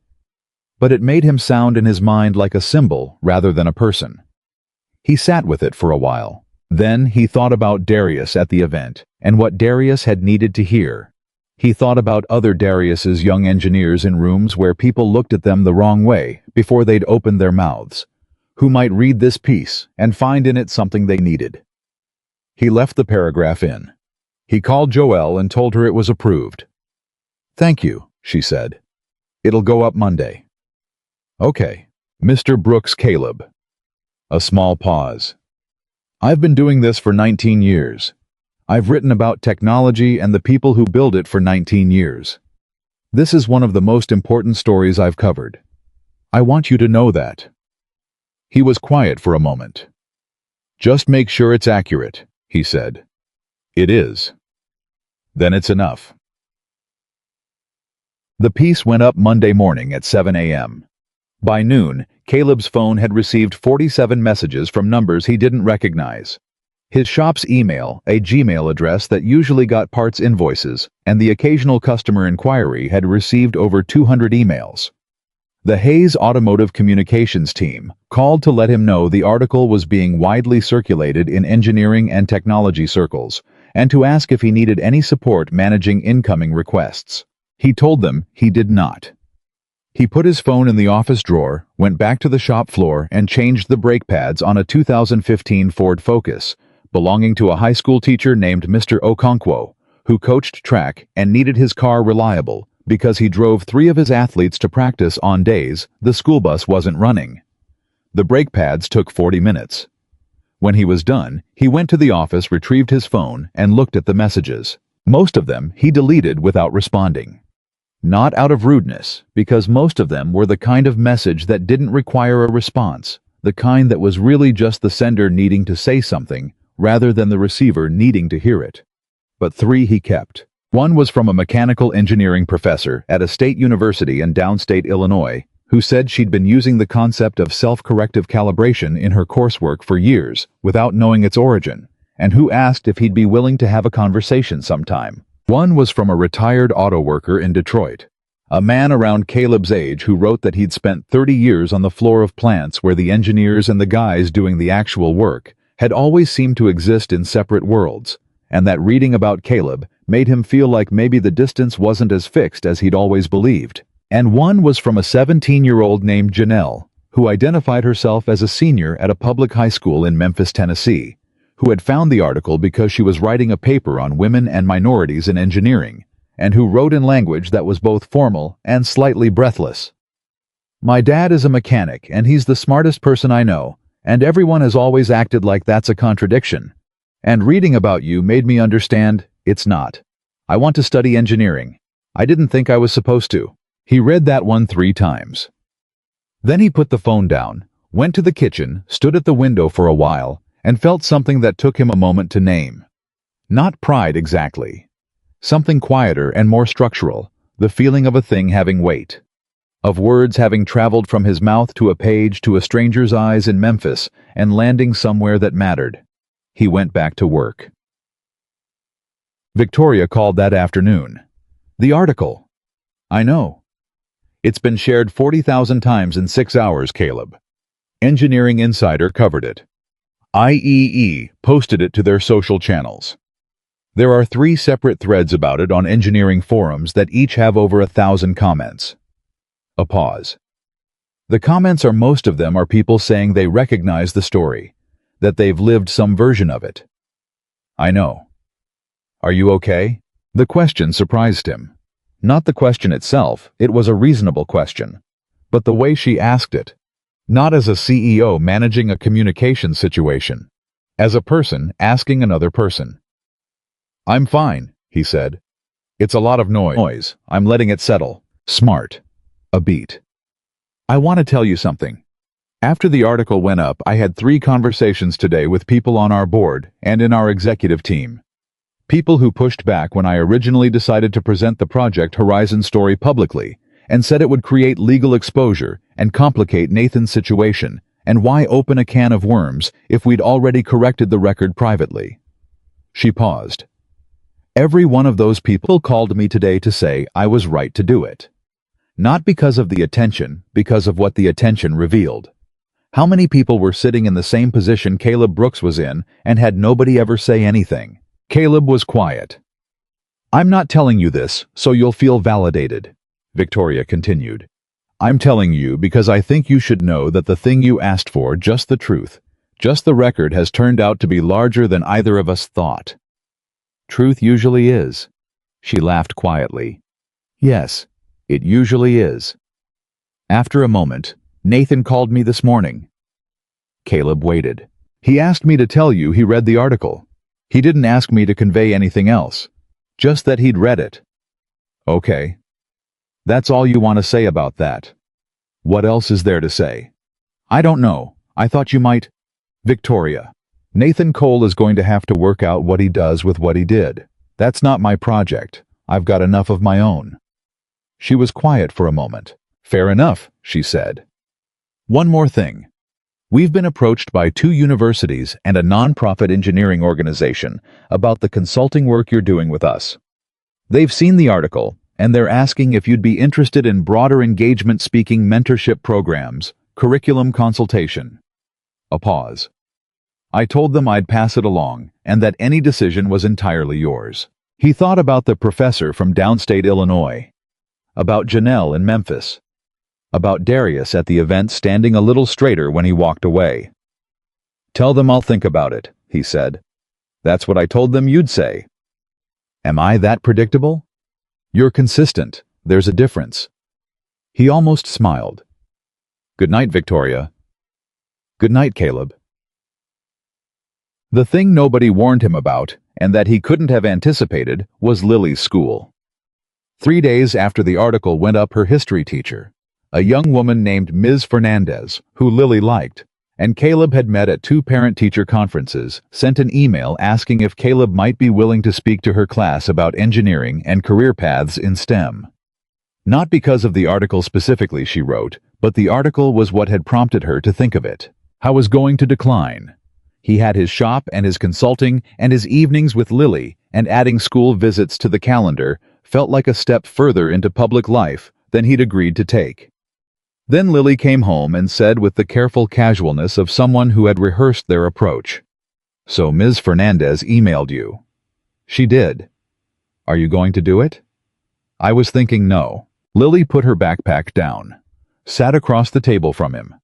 But it made him sound in his mind like a symbol rather than a person. He sat with it for a while. Then he thought about Darius at the event and what Darius had needed to hear. He thought about other Darius's young engineers in rooms where people looked at them the wrong way before they'd opened their mouths, who might read this piece and find in it something they needed. He left the paragraph in. He called Joelle and told her it was approved. Thank you, she said. It'll go up Monday. Okay, Mr. Brooks Caleb. A small pause. I've been doing this for 19 years. I've written about technology and the people who build it for 19 years. This is one of the most important stories I've covered. I want you to know that. He was quiet for a moment. Just make sure it's accurate, he said. It is. Then it's enough. The piece went up Monday morning at 7 a.m. By noon, Caleb's phone had received 47 messages from numbers he didn't recognize. His shop's email, a Gmail address that usually got parts invoices, and the occasional customer inquiry had received over 200 emails. The Hayes Automotive Communications team called to let him know the article was being widely circulated in engineering and technology circles, and to ask if he needed any support managing incoming requests. He told them he did not. He put his phone in the office drawer, went back to the shop floor, and changed the brake pads on a 2015 Ford Focus, belonging to a high school teacher named Mr. Okonkwo, who coached track and needed his car reliable because he drove 3 of his athletes to practice on days the school bus wasn't running. The brake pads took 40 minutes. When he was done, he went to the office, retrieved his phone, and looked at the messages. Most of them he deleted without responding. Not out of rudeness, because most of them were the kind of message that didn't require a response, the kind that was really just the sender needing to say something, rather than the receiver needing to hear it. But 3 he kept. One was from a mechanical engineering professor at a state university in downstate Illinois, who said she'd been using the concept of self-corrective calibration in her coursework for years without knowing its origin, and who asked if he'd be willing to have a conversation sometime. One was from a retired auto worker in Detroit, a man around Caleb's age who wrote that he'd spent 30 years on the floor of plants where the engineers and the guys doing the actual work had always seemed to exist in separate worlds, and that reading about Caleb made him feel like maybe the distance wasn't as fixed as he'd always believed. And one was from a 17-year-old named Janelle, who identified herself as a senior at a public high school in Memphis, Tennessee, who had found the article because she was writing a paper on women and minorities in engineering, and who wrote in language that was both formal and slightly breathless. "My dad is a mechanic, and he's the smartest person I know, and everyone has always acted like that's a contradiction. And reading about you made me understand it's not. I want to study engineering. I didn't think I was supposed to." He read that one 3 times. Then he put the phone down, went to the kitchen, stood at the window for a while, and felt something that took him a moment to name. Not pride exactly. Something quieter and more structural, the feeling of a thing having weight. Of words having traveled from his mouth to a page to a stranger's eyes in Memphis and landing somewhere that mattered. He went back to work. Victoria called that afternoon. "The article." "I know. It's been shared 40,000 times in 6 hours, Caleb. Engineering Insider covered it. IEE posted it to their social channels. There are 3 separate threads about it on engineering forums that each have over 1,000 comments." A pause. "The comments are most of them are people saying they recognize the story, that they've lived some version of it." "I know. Are you okay?" The question surprised him. Not the question itself, it was a reasonable question, but the way she asked it. Not as a CEO managing a communication situation. As a person asking another person. "I'm fine," he said. "It's a lot of noise. I'm letting it settle." Smart. A beat. "I want to tell you something. After the article went up, I had 3 conversations today with people on our board and in our executive team. People who pushed back when I originally decided to present the Project Horizon story publicly and said it would create legal exposure and complicate Nathan's situation, and why open a can of worms if we'd already corrected the record privately." She paused. "Every one of those people called me today to say I was right to do it. Not because of the attention, because of what the attention revealed. How many people were sitting in the same position Caleb Brooks was in and had nobody ever say anything?" Caleb was quiet. "I'm not telling you this so you'll feel validated," Victoria continued. "I'm telling you because I think you should know that the thing you asked for, just the truth, just the record, has turned out to be larger than either of us thought." "Truth usually is." She laughed quietly. "Yes, it usually is." After a moment, "Nathan called me this morning." Caleb waited. "He asked me to tell you he read the article. He didn't ask me to convey anything else. Just that he'd read it." "Okay. That's all you want to say about that? What else is there to say?" "I don't know. I thought you might—" "Victoria, Nathan Cole is going to have to work out what he does with what he did. That's not my project. I've got enough of my own." She was quiet for a moment. "Fair enough," she said. "One more thing. We've been approached by 2 universities and a non-profit engineering organization about the consulting work you're doing with us. They've seen the article, and they're asking if you'd be interested in broader engagement speaking mentorship programs, curriculum consultation." A pause. "I told them I'd pass it along, and that any decision was entirely yours." He thought about the professor from downstate Illinois, about Janelle in Memphis, about Darius at the event standing a little straighter when he walked away. "Tell them I'll think about it," he said. "That's what I told them you'd say." "Am I that predictable?" "You're consistent. There's a difference." He almost smiled. "Good night, Victoria." "Good night, Caleb." The thing nobody warned him about, and that he couldn't have anticipated, was Lily's school. 3 days after the article went up, her history teacher, a young woman named Ms. Fernandez, who Lily liked, and Caleb had met at 2 parent-teacher conferences, sent an email asking if Caleb might be willing to speak to her class about engineering and career paths in STEM. Not because of the article specifically, she wrote, but the article was what had prompted her to think of it. How was going to decline? He had his shop and his consulting and his evenings with Lily, and adding school visits to the calendar felt like a step further into public life than he'd agreed to take. Then Lily came home and said with the careful casualness of someone who had rehearsed their approach, "So Ms. Fernandez emailed you." "She did." "Are you going to do it?" "I was thinking no." Lily put her backpack down, sat across the table from him,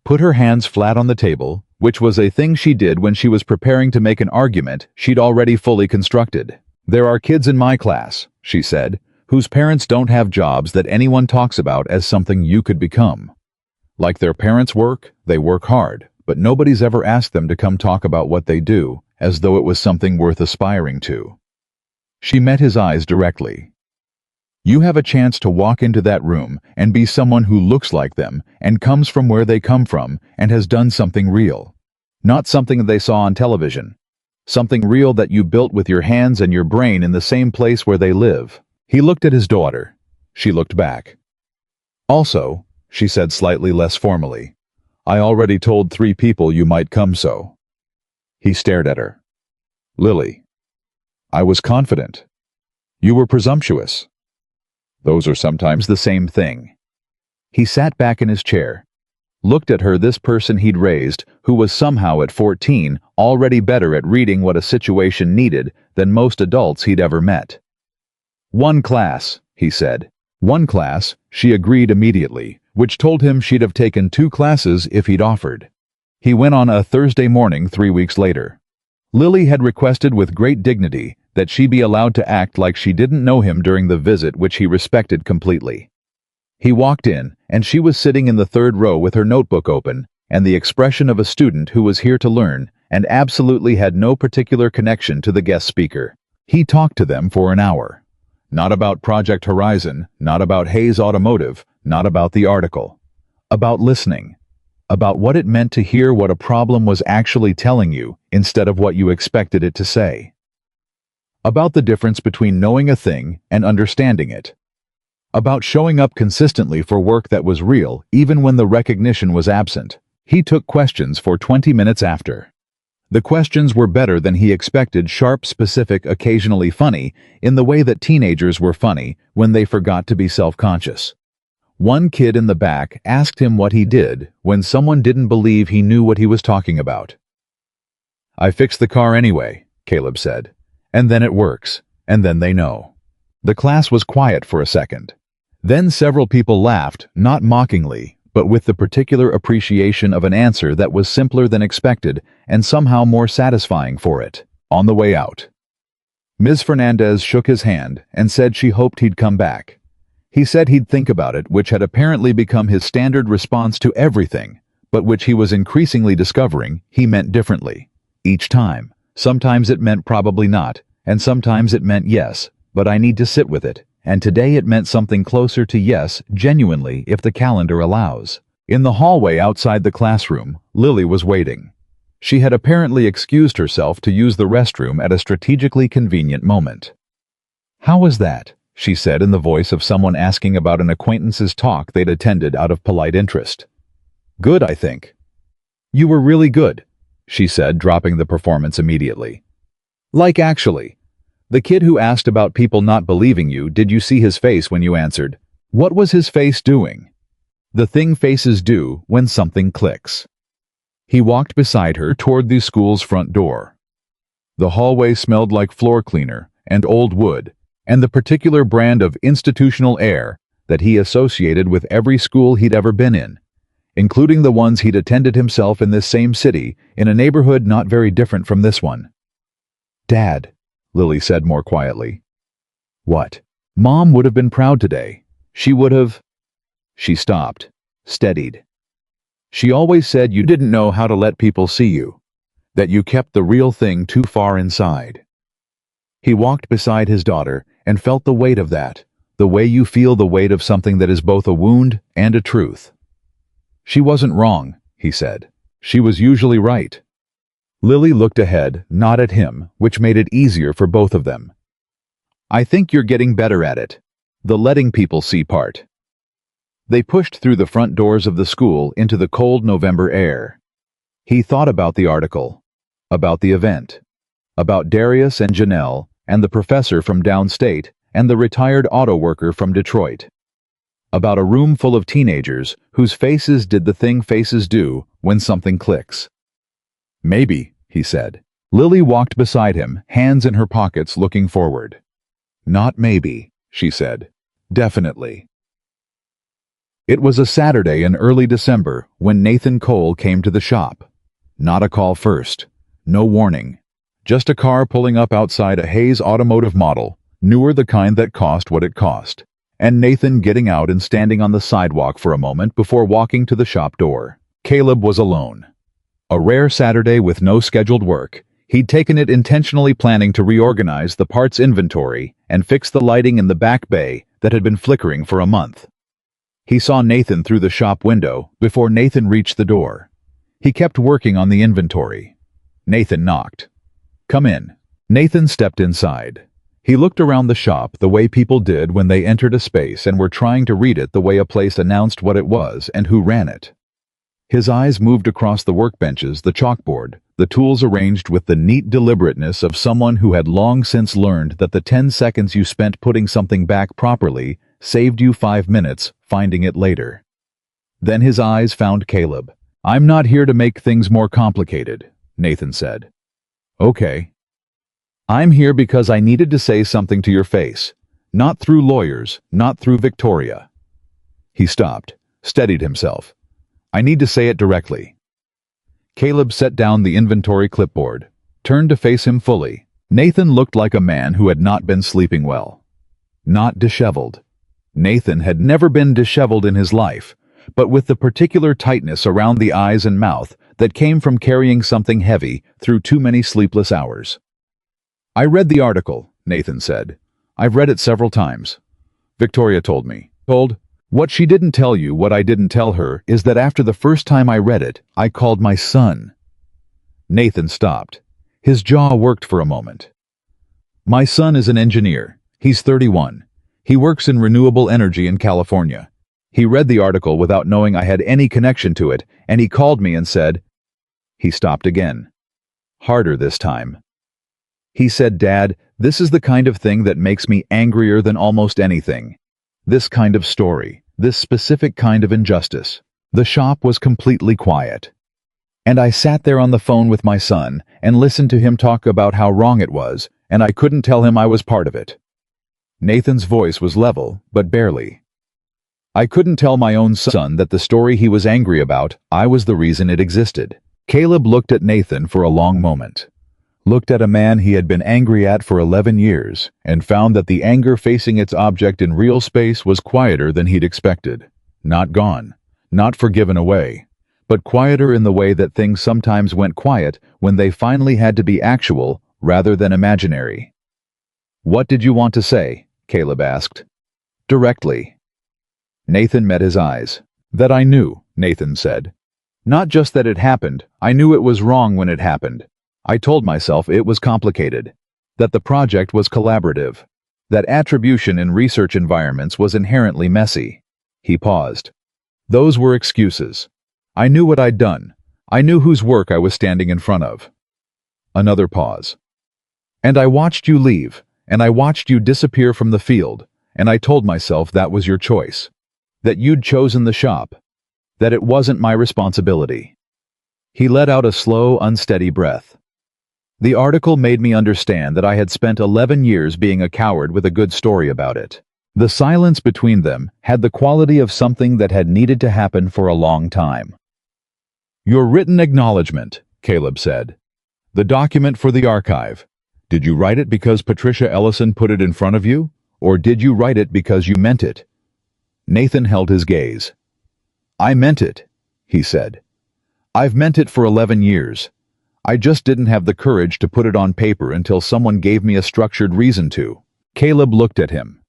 put her hands flat on the table, which was a thing she did when she was preparing to make an argument she'd already fully constructed. "There are kids in my class," she said, "whose parents don't have jobs that anyone talks about as something you could become. Like their parents work, they work hard, but nobody's ever asked them to come talk about what they do, as though it was something worth aspiring to." She met his eyes directly. "You have a chance to walk into that room and be someone who looks like them and comes from where they come from and has done something real. Not something they saw on television. Something real that you built with your hands and your brain in the same place where they live." He looked at his daughter. She looked back. "Also," she said slightly less formally, "I already told 3 people you might come so." He stared at her. "Lily, I was confident. You were presumptuous. Those are sometimes the same thing." He sat back in his chair, looked at her, this person he'd raised, who was somehow at 14 already better at reading what a situation needed than most adults he'd ever met. "1 class," he said. "1 class," she agreed immediately, which told him she'd have taken 2 classes if he'd offered. He went on a Thursday morning 3 weeks later. Lily had requested with great dignity that she be allowed to act like she didn't know him during the visit, which he respected completely. He walked in, and she was sitting in the 3rd row with her notebook open, and the expression of a student who was here to learn, and absolutely had no particular connection to the guest speaker. He talked to them for an hour. Not about Project Horizon, not about Hayes Automotive, not about the article. About listening. About what it meant to hear what a problem was actually telling you instead of what you expected it to say. About the difference between knowing a thing and understanding it. About showing up consistently for work that was real even when the recognition was absent. He took questions for 20 minutes after. The questions were better than he expected, sharp, specific, occasionally funny, in the way that teenagers were funny when they forgot to be self-conscious. One kid in the back asked him what he did when someone didn't believe he knew what he was talking about. "I fixed the car anyway," Caleb said. "And then it works, and then they know." The class was quiet for a second. Then several people laughed, not mockingly, but with the particular appreciation of an answer that was simpler than expected and somehow more satisfying for it. On the way out, Ms. Fernandez shook his hand and said she hoped he'd come back. He said he'd think about it, which had apparently become his standard response to everything, but which he was increasingly discovering he meant differently. Each time. Sometimes it meant probably not, and sometimes it meant yes, but I need to sit with it, and today it meant something closer to yes, genuinely, if the calendar allows. In the hallway outside the classroom, Lily was waiting. She had apparently excused herself to use the restroom at a strategically convenient moment. "How was that?" she said in the voice of someone asking about an acquaintance's talk they'd attended out of polite interest. "Good, I think." "You were really good," she said, dropping the performance immediately. "Like actually. The kid who asked about people not believing you, did you see his face when you answered? What was his face doing? The thing faces do when something clicks." He walked beside her toward the school's front door. The hallway smelled like floor cleaner and old wood, and the particular brand of institutional air that he associated with every school he'd ever been in, including the ones he'd attended himself in this same city, in a neighborhood not very different from this one. "Dad," Lily said more quietly. "What?" "Mom would have been proud today. She would have—" She stopped, steadied. "She always said you didn't know how to let people see you. That you kept the real thing too far inside. He walked beside his daughter and felt the weight of that, the way you feel the weight of something that is both a wound and a truth. She wasn't wrong, he said. She was usually right. Lily looked ahead, not at him, which made it easier for both of them. I think you're getting better at it. The letting people see part. They pushed through the front doors of the school into the cold November air. He thought about the article, about the event, about Darius and Janelle, and the professor from downstate, and the retired auto worker from Detroit. About a room full of teenagers whose faces did the thing faces do when something clicks. Maybe, he said. Lily walked beside him, hands in her pockets, looking forward. Not maybe, she said. Definitely. It was a Saturday in early December when Nathan Cole came to the shop. Not a call first. No warning. Just a car pulling up outside a Hayes automotive model, newer, the kind that cost what it cost, and Nathan getting out and standing on the sidewalk for a moment before walking to the shop door. Caleb was alone. A rare Saturday with no scheduled work. He'd taken it intentionally, planning to reorganize the parts inventory and fix the lighting in the back bay that had been flickering for a month. He saw Nathan through the shop window before Nathan reached the door. He kept working on the inventory. Nathan knocked. Come in. Nathan stepped inside. He looked around the shop the way people did when they entered a space and were trying to read it the way a place announced what it was and who ran it. His eyes moved across the workbenches, the chalkboard, the tools arranged with the neat deliberateness of someone who had long since learned that the 10 seconds you spent putting something back properly saved you 5 minutes finding it later. Then his eyes found Caleb. I'm not here to make things more complicated, Nathan said. Okay. I'm here because I needed to say something to your face. Not through lawyers, not through Victoria. He stopped, steadied himself. I need to say it directly. Caleb set down the inventory clipboard, turned to face him fully. Nathan looked like a man who had not been sleeping well. Not disheveled. Nathan had never been disheveled in his life, but with the particular tightness around the eyes and mouth that came from carrying something heavy through too many sleepless hours. I read the article, Nathan said. I've read it several times. Victoria told me. What she didn't tell you, what I didn't tell her, is that after the first time I read it, I called my son. Nathan stopped. His jaw worked for a moment. My son is an engineer. He's 31. He works in renewable energy in California. He read the article without knowing I had any connection to it, and he called me and said... He stopped again. Harder this time. He said, Dad, this is the kind of thing that makes me angrier than almost anything. This kind of story, this specific kind of injustice. The shop was completely quiet. And I sat there on the phone with my son and listened to him talk about how wrong it was, and I couldn't tell him I was part of it. Nathan's voice was level, but barely. I couldn't tell my own son that the story he was angry about, I was the reason it existed. Caleb looked at Nathan for a long moment. Looked at a man he had been angry at for 11 years, and found that the anger facing its object in real space was quieter than he'd expected. Not gone, not forgiven away, but quieter in the way that things sometimes went quiet when they finally had to be actual rather than imaginary. What did you want to say? Caleb asked. Directly. Nathan met his eyes. That I knew, Nathan said. Not just that it happened, I knew it was wrong when it happened. I told myself it was complicated, that the project was collaborative, that attribution in research environments was inherently messy. He paused. Those were excuses. I knew what I'd done. I knew whose work I was standing in front of. Another pause. And I watched you leave, and I watched you disappear from the field, and I told myself that was your choice, that you'd chosen the shop, that it wasn't my responsibility. He let out a slow, unsteady breath. The article made me understand that I had spent 11 years being a coward with a good story about it. The silence between them had the quality of something that had needed to happen for a long time. Your written acknowledgement, Caleb said. The document for the archive. Did you write it because Patricia Ellison put it in front of you, or did you write it because you meant it? Nathan held his gaze. I meant it, he said. I've meant it for 11 years. I just didn't have the courage to put it on paper until someone gave me a structured reason to. Caleb looked at him.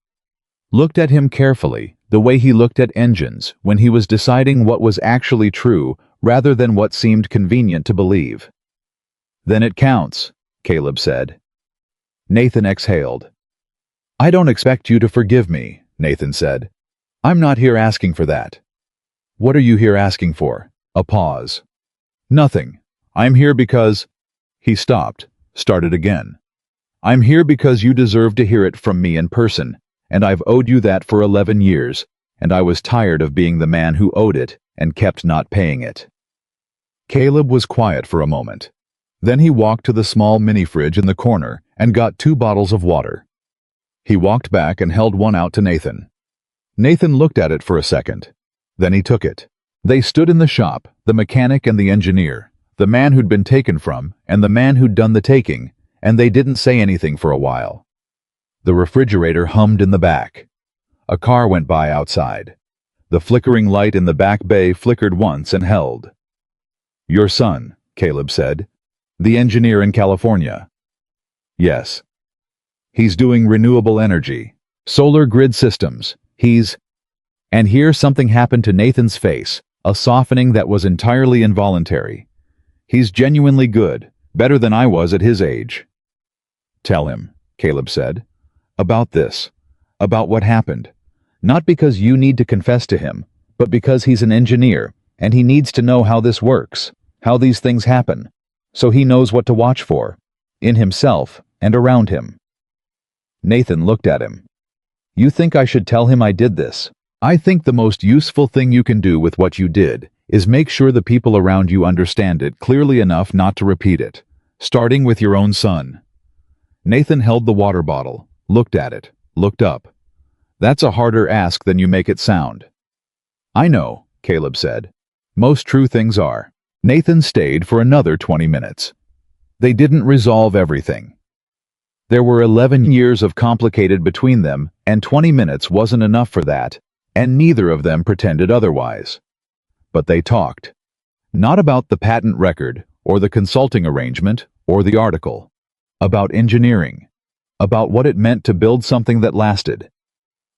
Looked at him carefully, the way he looked at engines when he was deciding what was actually true rather than what seemed convenient to believe. Then it counts, Caleb said. Nathan exhaled. I don't expect you to forgive me, Nathan said. I'm not here asking for that. What are you here asking for? A pause. Nothing. I'm here because... He stopped, started again. I'm here because you deserve to hear it from me in person, and I've owed you that for 11 years, and I was tired of being the man who owed it and kept not paying it. Caleb was quiet for a moment. Then he walked to the small mini-fridge in the corner and got 2 bottles of water. He walked back and held one out to Nathan. Nathan looked at it for a second. Then he took it. They stood in the shop, the mechanic and the engineer, the man who'd been taken from and the man who'd done the taking, and they didn't say anything for a while. The refrigerator hummed in the back. A car went by outside. The flickering light in the back bay flickered once and held. Your son, Caleb said. The engineer in California. Yes. He's doing renewable energy, solar grid systems. And here something happened to Nathan's face, a softening that was entirely involuntary. He's genuinely good, better than I was at his age. Tell him, Caleb said. About this. About what happened. Not because you need to confess to him, but because he's an engineer, and he needs to know how this works, how these things happen, so he knows what to watch for, in himself and around him. Nathan looked at him. You think I should tell him I did this? I think the most useful thing you can do with what you did is make sure the people around you understand it clearly enough not to repeat it, starting with your own son. Nathan held the water bottle, looked at it, looked up. That's a harder ask than you make it sound. I know, Caleb said. Most true things are. Nathan stayed for another 20 minutes. They didn't resolve everything. There were 11 years of complicated between them, and 20 minutes wasn't enough for that, and neither of them pretended otherwise. But they talked. Not about the patent record, or the consulting arrangement, or the article. About engineering. About what it meant to build something that lasted.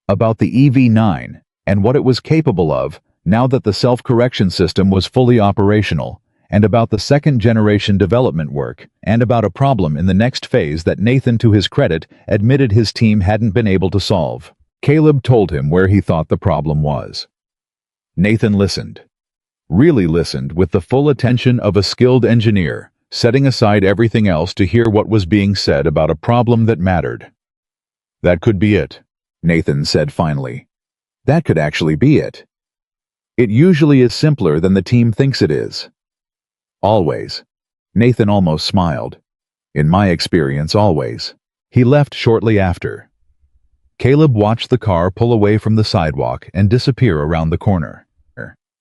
About the EV9, and what it was capable of now that the self-correction system was fully operational, and about the second-generation development work, and about a problem in the next phase that Nathan, to his credit, admitted his team hadn't been able to solve. Caleb told him where he thought the problem was. Nathan listened. Really listened with the full attention of a skilled engineer, setting aside everything else to hear what was being said about a problem that mattered. That could be it, Nathan said finally. That could actually be it. It usually is simpler than the team thinks it is. Always. Nathan almost smiled. In my experience, always. He left shortly after. Caleb watched the car pull away from the sidewalk and disappear around the corner.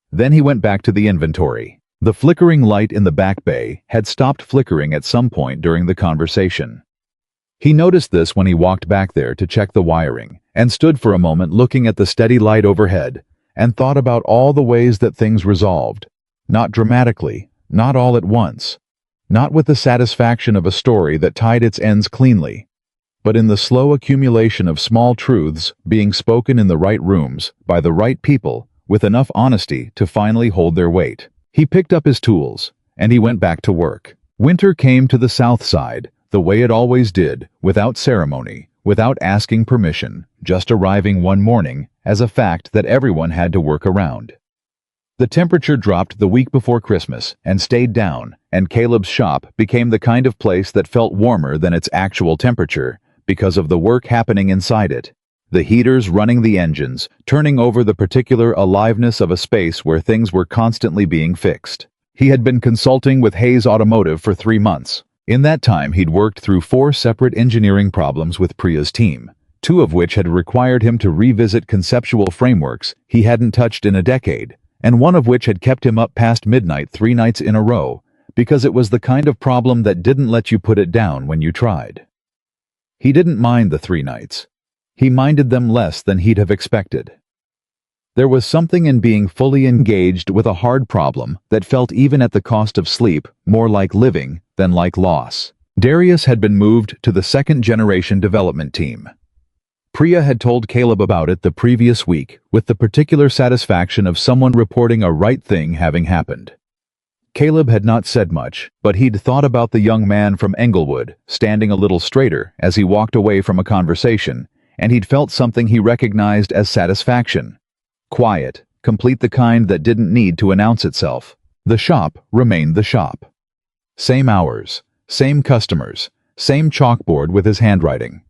Then he went back to the inventory. The flickering light in the back bay had stopped flickering at some point during the conversation. He noticed this when he walked back there to check the wiring, and stood for a moment looking at the steady light overhead, and thought about all the ways that things resolved. Not dramatically, not all at once, not with the satisfaction of a story that tied its ends cleanly, but in the slow accumulation of small truths being spoken in the right rooms, by the right people, with enough honesty to finally hold their weight. He picked up his tools, and he went back to work. Winter came to the south side, the way it always did, without ceremony, without asking permission, just arriving one morning as a fact that everyone had to work around. The temperature dropped the week before Christmas and stayed down, and Caleb's shop became the kind of place that felt warmer than its actual temperature because of the work happening inside it. The heaters running the engines, turning over the particular aliveness of a space where things were constantly being fixed. He had been consulting with Hayes Automotive for 3 months. In that time, he'd worked through 4 separate engineering problems with Priya's team, 2 of which had required him to revisit conceptual frameworks he hadn't touched in a decade, and 1 of which had kept him up past midnight 3 nights in a row, because it was the kind of problem that didn't let you put it down when you tried. He didn't mind the 3 nights. He minded them less than he'd have expected. There was something in being fully engaged with a hard problem that felt, even at the cost of sleep, more like living than like loss. Darius had been moved to the second-generation development team. Priya had told Caleb about it the previous week, with the particular satisfaction of someone reporting a right thing having happened. Caleb had not said much, but he'd thought about the young man from Englewood, standing a little straighter as he walked away from a conversation, and he'd felt something he recognized as satisfaction. Quiet, complete, the kind that didn't need to announce itself. The shop remained the shop. Same hours, same customers, same chalkboard with his handwriting.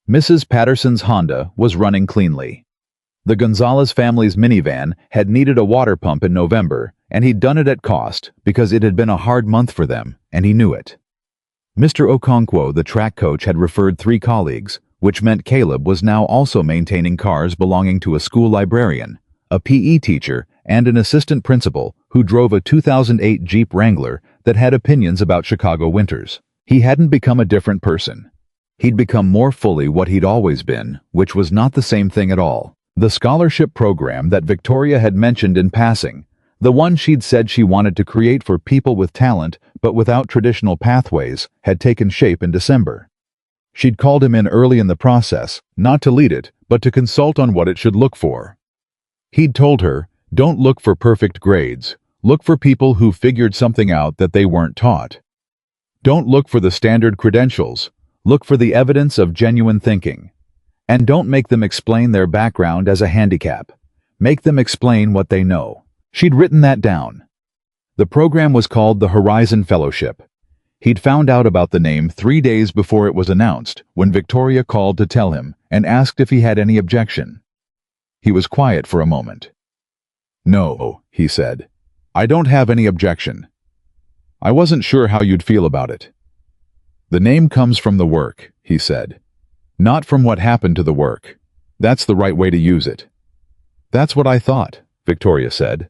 Mrs. Patterson's Honda was running cleanly. The Gonzalez family's minivan had needed a water pump in November, and he'd done it at cost because it had been a hard month for them, and he knew it. Mr. Okonkwo, the track coach, had referred 3 colleagues, which meant Caleb was now also maintaining cars belonging to a school librarian, a PE teacher, and an assistant principal who drove a 2008 Jeep Wrangler that had opinions about Chicago winters. He hadn't become a different person. He'd become more fully what he'd always been, which was not the same thing at all. The scholarship program that Victoria had mentioned in passing, the one she'd said she wanted to create for people with talent but without traditional pathways, had taken shape in December. She'd called him in early in the process, not to lead it, but to consult on what it should look for. He'd told her, "Don't look for perfect grades. Look for people who figured something out that they weren't taught. Don't look for the standard credentials. Look for the evidence of genuine thinking. And don't make them explain their background as a handicap. Make them explain what they know." She'd written that down. The program was called the Horizon Fellowship. He'd found out about the name 3 days before it was announced, when Victoria called to tell him and asked if he had any objection. He was quiet for a moment. "No," he said. "I don't have any objection. I wasn't sure how you'd feel about it." "The name comes from the work," he said. "Not from what happened to the work. That's the right way to use it." "That's what I thought," Victoria said,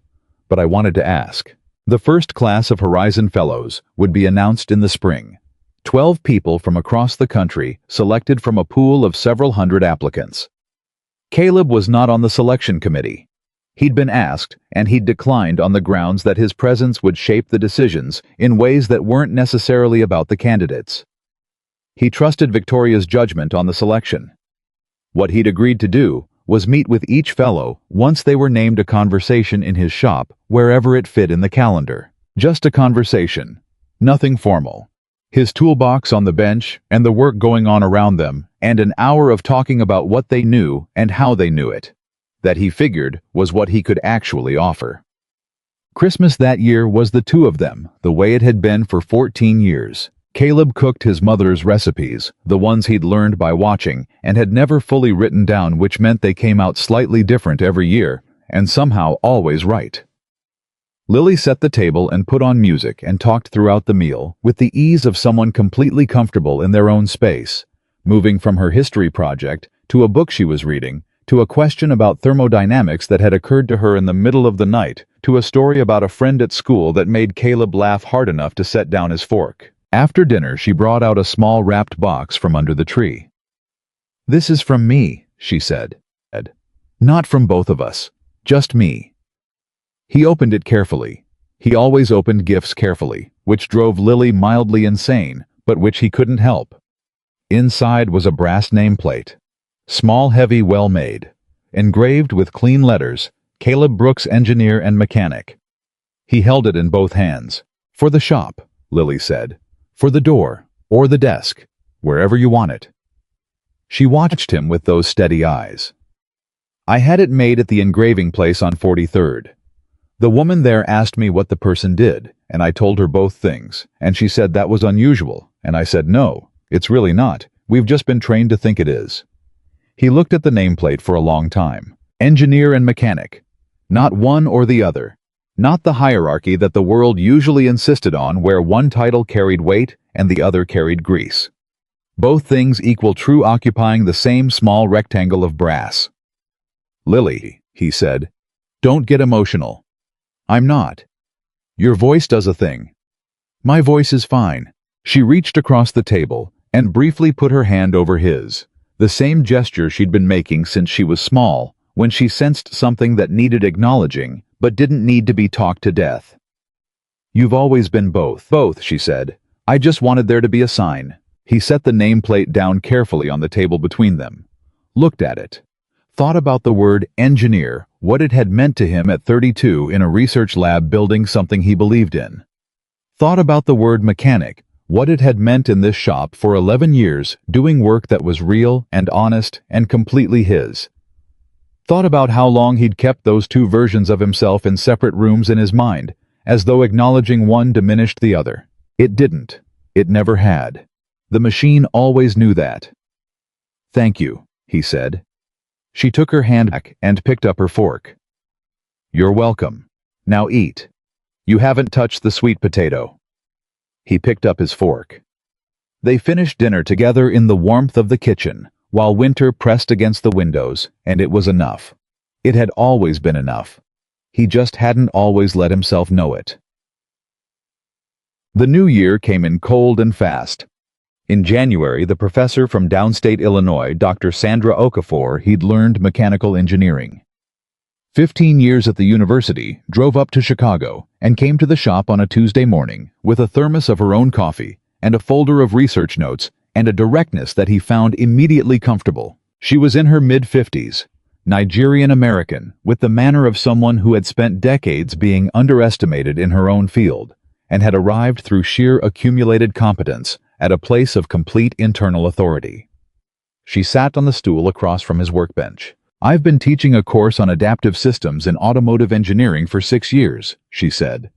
"but I wanted to ask." The first class of Horizon Fellows would be announced in the spring. 12 people from across the country selected from a pool of several hundred applicants. Caleb was not on the selection committee. He'd been asked, and he'd declined on the grounds that his presence would shape the decisions in ways that weren't necessarily about the candidates. He trusted Victoria's judgment on the selection. What he'd agreed to do was meet with each fellow once they were named a conversation in his shop, wherever it fit in the calendar. Just a conversation. Nothing formal. His toolbox on the bench and the work going on around them, and an hour of talking about what they knew and how they knew it. That he figured was what he could actually offer. Christmas that year was the 2 of them, the way it had been for 14 years. Caleb cooked his mother's recipes, the ones he'd learned by watching, and had never fully written down, which meant they came out slightly different every year, and somehow always right. Lily set the table and put on music and talked throughout the meal with the ease of someone completely comfortable in their own space, moving from her history project to a book she was reading, to a question about thermodynamics that had occurred to her in the middle of the night, to a story about a friend at school that made Caleb laugh hard enough to set down his fork. After dinner, she brought out a small wrapped box from under the tree. "This is from me," she said. "Not from both of us. Just me." He opened it carefully. He always opened gifts carefully, which drove Lily mildly insane, but which he couldn't help. Inside was a brass nameplate. Small, heavy, well-made. Engraved with clean letters, Caleb Brooks, engineer and mechanic. He held it in both hands. "For the shop," Lily said. "For the door, or the desk, wherever you want it." She watched him with those steady eyes. "I had it made at the engraving place on 43rd. The woman there asked me what the person did, and I told her both things, and she said that was unusual, and I said no, it's really not, we've just been trained to think it is." He looked at the nameplate for a long time. Engineer and mechanic. Not one or the other. Not the hierarchy that the world usually insisted on, where one title carried weight and the other carried grease. Both things equal true, occupying the same small rectangle of brass. "Lily," he said, "don't get emotional." "I'm not." "Your voice does a thing." "My voice is fine." She reached across the table and briefly put her hand over his, the same gesture she'd been making since she was small, when she sensed something that needed acknowledging but didn't need to be talked to death. You've always been both. Both, she said. I just wanted there to be a sign. He set the nameplate down carefully on the table between them. Looked at it. Thought about the word engineer, what it had meant to him at 32 in a research lab building something he believed in. Thought about the word mechanic, what it had meant in this shop for 11 years, doing work that was real and honest and completely his. Thought about how long he'd kept those two versions of himself in separate rooms in his mind, as though acknowledging one diminished the other. It didn't. It never had. The machine always knew that. Thank you, he said. She took her hand back and picked up her fork. You're welcome. Now eat. You haven't touched the sweet potato. He picked up his fork. They finished dinner together in the warmth of the kitchen, while winter pressed against the windows, and it was enough. It had always been enough. He just hadn't always let himself know it. The new year came in cold and fast. In January, the professor from downstate Illinois, Dr. Sandra Okafor, he'd learned mechanical engineering. 15 years at the university, drove up to Chicago, and came to the shop on a Tuesday morning with a thermos of her own coffee and a folder of research notes and a directness that he found immediately comfortable. She was in her mid-50s, Nigerian-American, with the manner of someone who had spent decades being underestimated in her own field and had arrived through sheer accumulated competence at a place of complete internal authority. She sat on the stool across from his workbench. I've been teaching a course on adaptive systems in automotive engineering for 6 years, she said.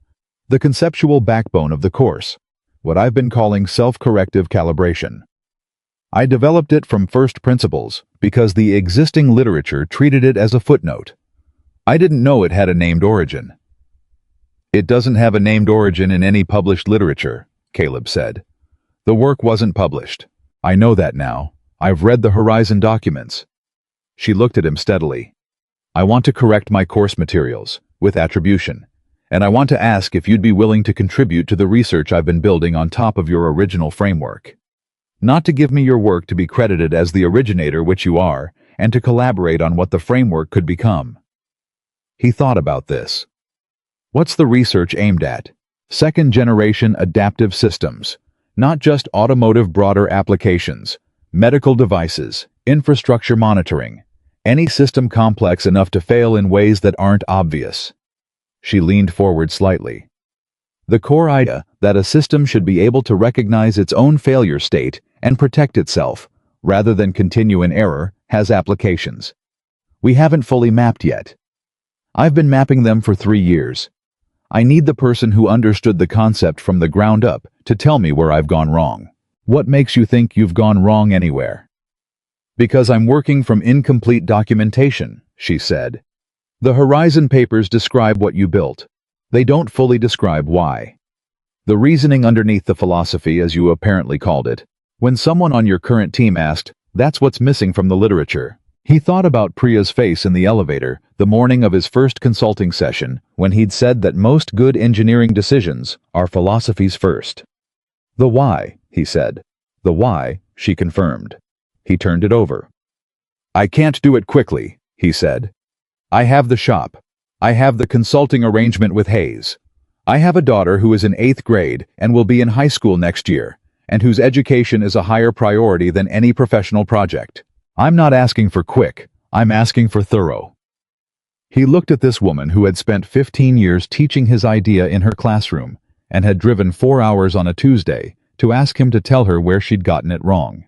The conceptual backbone of the course, what I've been calling self-corrective calibration. I developed it from first principles because the existing literature treated it as a footnote. I didn't know it had a named origin. It doesn't have a named origin in any published literature, Caleb said. The work wasn't published. I know that now. I've read the Horizon documents. She looked at him steadily. I want to correct my course materials, with attribution, and I want to ask if you'd be willing to contribute to the research I've been building on top of your original framework. Not to give me your work to be credited as the originator, which you are, and to collaborate on what the framework could become. He thought about this. What's the research aimed at? Second-generation adaptive systems. Not just automotive broader applications, medical devices, infrastructure monitoring, any system complex enough to fail in ways that aren't obvious. She leaned forward slightly. The core idea that a system should be able to recognize its own failure state and protect itself, rather than continue in error, has applications. We haven't fully mapped yet. I've been mapping them for 3 years. I need the person who understood the concept from the ground up to tell me where I've gone wrong. What makes you think you've gone wrong anywhere? Because I'm working from incomplete documentation, she said. The Horizon papers describe what you built. They don't fully describe why. The reasoning underneath the philosophy, as you apparently called it. When someone on your current team asked, that's what's missing from the literature. He thought about Priya's face in the elevator the morning of his first consulting session when he'd said that most good engineering decisions are philosophies first. The why, he said. The why, she confirmed. He turned it over. I can't do it quickly, he said. I have the shop. I have the consulting arrangement with Hayes. I have a daughter who is in 8th grade and will be in high school next year, and whose education is a higher priority than any professional project. I'm not asking for quick, I'm asking for thorough. He looked at this woman who had spent 15 years teaching his idea in her classroom and had driven 4 hours on a Tuesday to ask him to tell her where she'd gotten it wrong.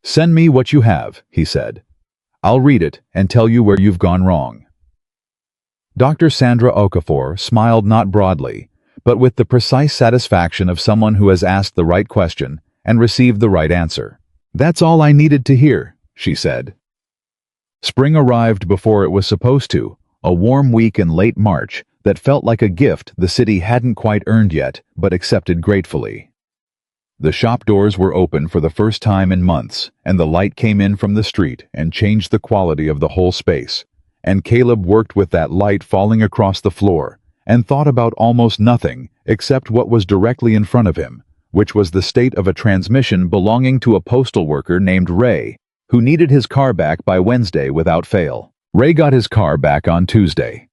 Send me what you have, he said. I'll read it and tell you where you've gone wrong. Dr. Sandra Okafor smiled not broadly, but with the precise satisfaction of someone who has asked the right question and received the right answer. That's all I needed to hear, she said. Spring arrived before it was supposed to, a warm week in late March that felt like a gift the city hadn't quite earned yet, but accepted gratefully. The shop doors were open for the first time in months, and the light came in from the street and changed the quality of the whole space. And Caleb worked with that light falling across the floor and thought about almost nothing except what was directly in front of him, which was the state of a transmission belonging to a postal worker named Ray, who needed his car back by Wednesday without fail. Ray got his car back on Tuesday.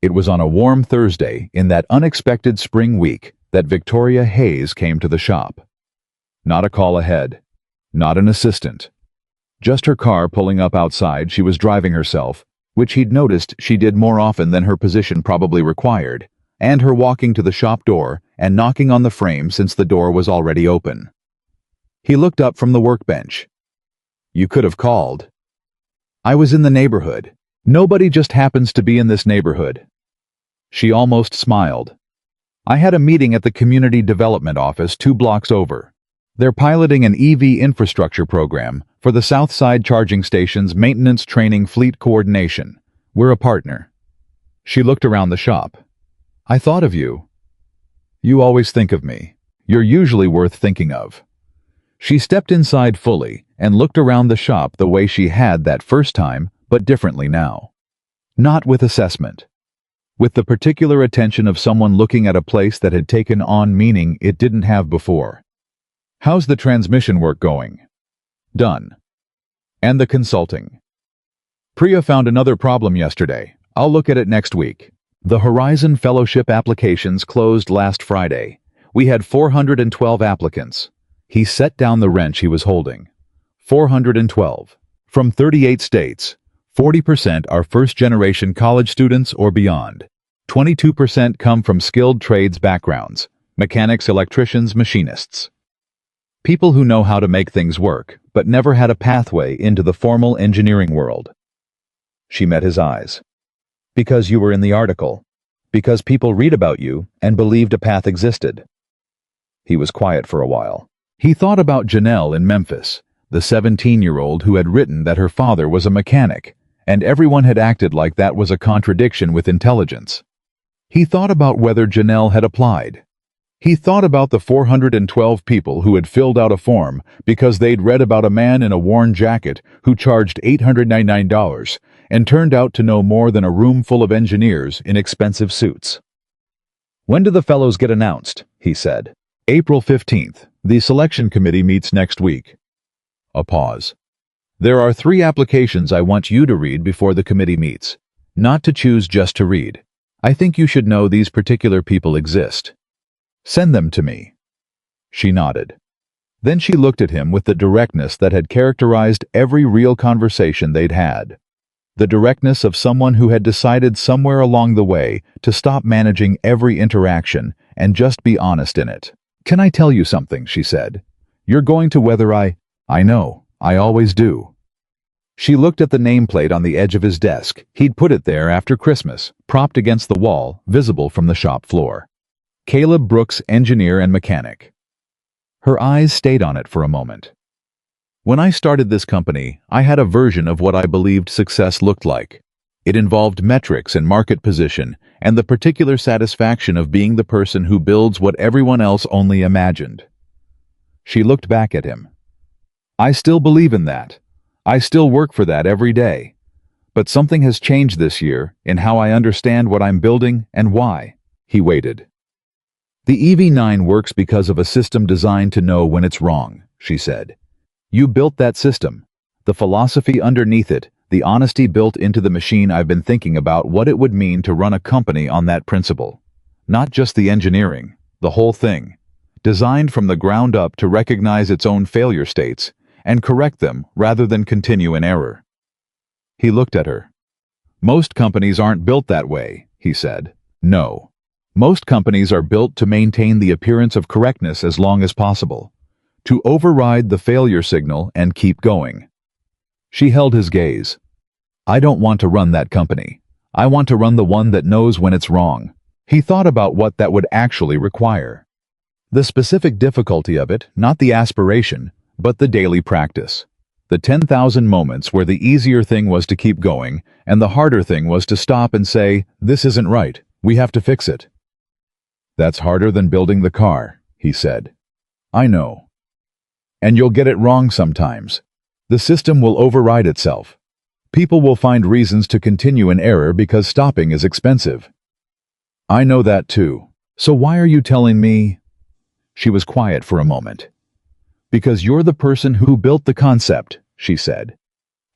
It was on a warm Thursday in that unexpected spring week that Victoria Hayes came to the shop. Not a call ahead, not an assistant. Just her car pulling up outside. She was driving herself, which he'd noticed she did more often than her position probably required, and her walking to the shop door and knocking on the frame since the door was already open. He looked up from the workbench. "You could have called." "I was in the neighborhood. Nobody just happens to be in this neighborhood." She almost smiled. "I had a meeting at the community development office 2 blocks over. They're piloting an EV infrastructure program for the Southside charging station's maintenance training fleet coordination. We're a partner." She looked around the shop. "I thought of you." "You always think of me. You're usually worth thinking of." She stepped inside fully and looked around the shop the way she had that first time, but differently now. Not with assessment. With the particular attention of someone looking at a place that had taken on meaning it didn't have before. "How's the transmission work going?" "Done." "And the consulting?" "Priya found another problem yesterday. I'll look at it next week." The Horizon Fellowship applications closed last Friday. We had 412 applicants. He set down the wrench he was holding. 412. From 38 states. 40% are first-generation college students or beyond. 22% come from skilled trades backgrounds, mechanics, electricians, machinists. People who know how to make things work, but never had a pathway into the formal engineering world. She met his eyes. "Because you were in the article. Because people read about you and believed a path existed." He was quiet for a while. He thought about Janelle in Memphis, the 17-year-old who had written that her father was a mechanic, and everyone had acted like that was a contradiction with intelligence. He thought about whether Janelle had applied. He thought about the 412 people who had filled out a form because they'd read about a man in a worn jacket who charged $899 and turned out to know more than a room full of engineers in expensive suits. "When do the fellows get announced?" he said. "April 15th. The selection committee meets next week." A pause. "There are 3 applications I want you to read before the committee meets. Not to choose, just to read. I think you should know these particular people exist. Send them to me." She nodded. Then she looked at him with the directness that had characterized every real conversation they'd had. The directness of someone who had decided somewhere along the way to stop managing every interaction and just be honest in it. "Can I tell you something?" she said. "You're going to whether I know, I always do." She looked at the nameplate on the edge of his desk. He'd put it there after Christmas, propped against the wall, visible from the shop floor. Caleb Brooks, engineer and mechanic. Her eyes stayed on it for a moment. "When I started this company, I had a version of what I believed success looked like. It involved metrics and market position, and the particular satisfaction of being the person who builds what everyone else only imagined." She looked back at him. "I still believe in that. I still work for that every day. But something has changed this year in how I understand what I'm building and why." He waited. "The EV9 works because of a system designed to know when it's wrong," she said. "You built that system. The philosophy underneath it, the honesty built into the machine. I've been thinking about what it would mean to run a company on that principle. Not just the engineering, the whole thing. Designed from the ground up to recognize its own failure states and correct them rather than continue in error." He looked at her. "Most companies aren't built that way," he said. "No. Most companies are built to maintain the appearance of correctness as long as possible. To override the failure signal and keep going." She held his gaze. "I don't want to run that company. I want to run the one that knows when it's wrong." He thought about what that would actually require. The specific difficulty of it, not the aspiration, but the daily practice. The 10,000 moments where the easier thing was to keep going, and the harder thing was to stop and say, "This isn't right. We have to fix it." "That's harder than building the car," he said. "I know. And you'll get it wrong sometimes. The system will override itself. People will find reasons to continue in error because stopping is expensive." "I know that too. So why are you telling me?" She was quiet for a moment. "Because you're the person who built the concept," she said.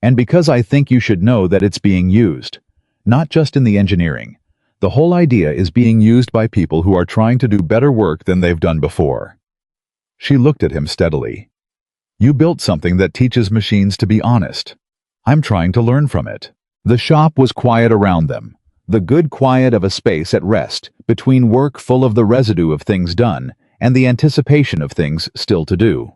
"And because I think you should know that it's being used. Not just in the engineering. The whole idea is being used by people who are trying to do better work than they've done before. She looked at him steadily. You built something that teaches machines to be honest. I'm trying to learn from it. The shop was quiet around them, the good quiet of a space at rest, between work full of the residue of things done and the anticipation of things still to do.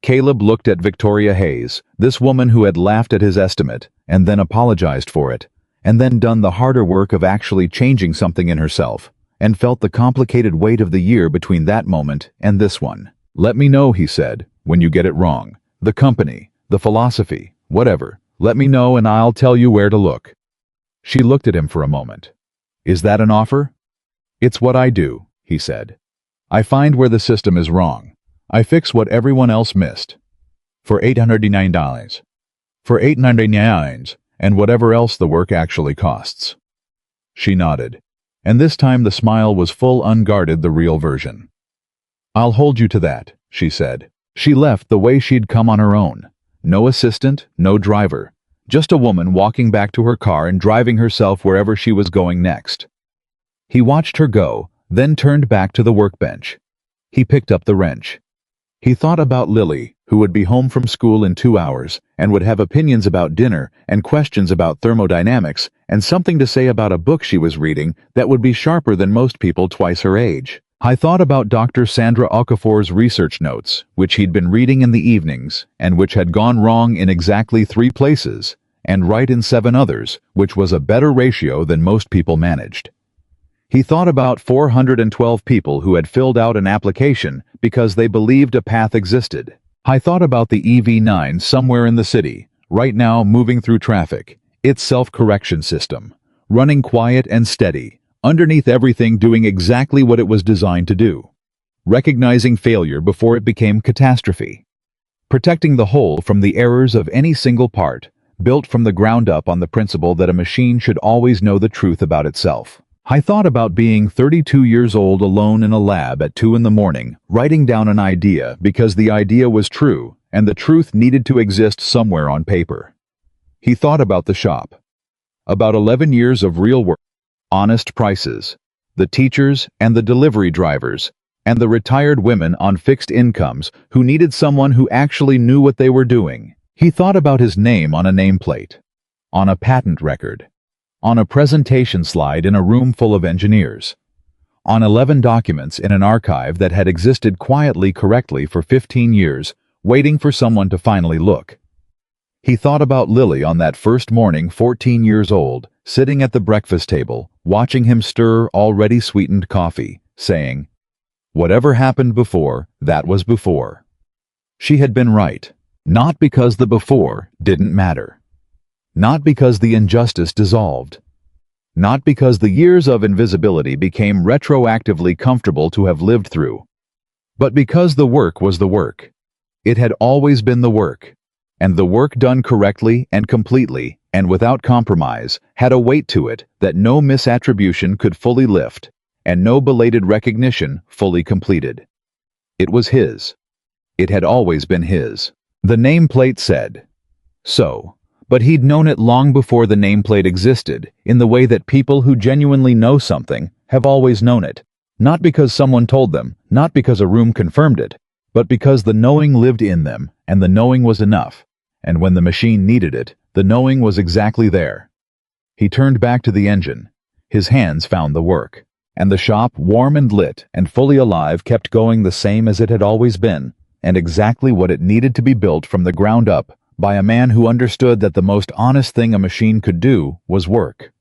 Caleb looked at Victoria Hayes, this woman who had laughed at his estimate and then apologized for it, and then done the harder work of actually changing something in herself, and felt the complicated weight of the year between that moment and this one. Let me know, he said, when you get it wrong. The company, the philosophy, whatever. Let me know and I'll tell you where to look. She looked at him for a moment. Is that an offer? It's what I do, he said. I find where the system is wrong. I fix what everyone else missed. For $899. For $899, and whatever else the work actually costs. She nodded, and this time the smile was full unguarded, the real version. I'll hold you to that, she said. She left the way she'd come on her own. No assistant, no driver. Just a woman walking back to her car and driving herself wherever she was going next. He watched her go, then turned back to the workbench. He picked up the wrench. He thought about Lily, who would be home from school in 2 hours, and would have opinions about dinner and questions about thermodynamics and something to say about a book she was reading that would be sharper than most people twice her age. I thought about Dr. Sandra Okafor's research notes, which he'd been reading in the evenings, and which had gone wrong in exactly 3 places, and right in 7 others, which was a better ratio than most people managed. He thought about 412 people who had filled out an application because they believed a path existed. I thought about the EV9 somewhere in the city, right now moving through traffic, its self-correction system, running quiet and steady, underneath everything doing exactly what it was designed to do, recognizing failure before it became catastrophe, protecting the whole from the errors of any single part, built from the ground up on the principle that a machine should always know the truth about itself. I thought about being 32 years old alone in a lab at 2 in the morning, writing down an idea because the idea was true and the truth needed to exist somewhere on paper. He thought about the shop. About 11 years of real work, honest prices, the teachers and the delivery drivers, and the retired women on fixed incomes who needed someone who actually knew what they were doing. He thought about his name on a nameplate, on a patent record, on a presentation slide in a room full of engineers, on 11 documents in an archive that had existed quietly correctly for 15 years, waiting for someone to finally look. He thought about Lily on that first morning, 14 years old, sitting at the breakfast table, watching him stir already sweetened coffee, saying, "Whatever happened before, that was before." She had been right, not because the before didn't matter. Not because the injustice dissolved. Not because the years of invisibility became retroactively comfortable to have lived through. But because the work was the work. It had always been the work. And the work done correctly and completely and without compromise had a weight to it that no misattribution could fully lift, and no belated recognition fully completed. It was his. It had always been his. The nameplate said so. But he'd known it long before the nameplate existed, in the way that people who genuinely know something have always known it. Not because someone told them, not because a room confirmed it, but because the knowing lived in them, and the knowing was enough. And when the machine needed it, the knowing was exactly there. He turned back to the engine. His hands found the work. And the shop, warm and lit and fully alive, kept going the same as it had always been, and exactly what it needed to be built from the ground up, by a man who understood that the most honest thing a machine could do was work.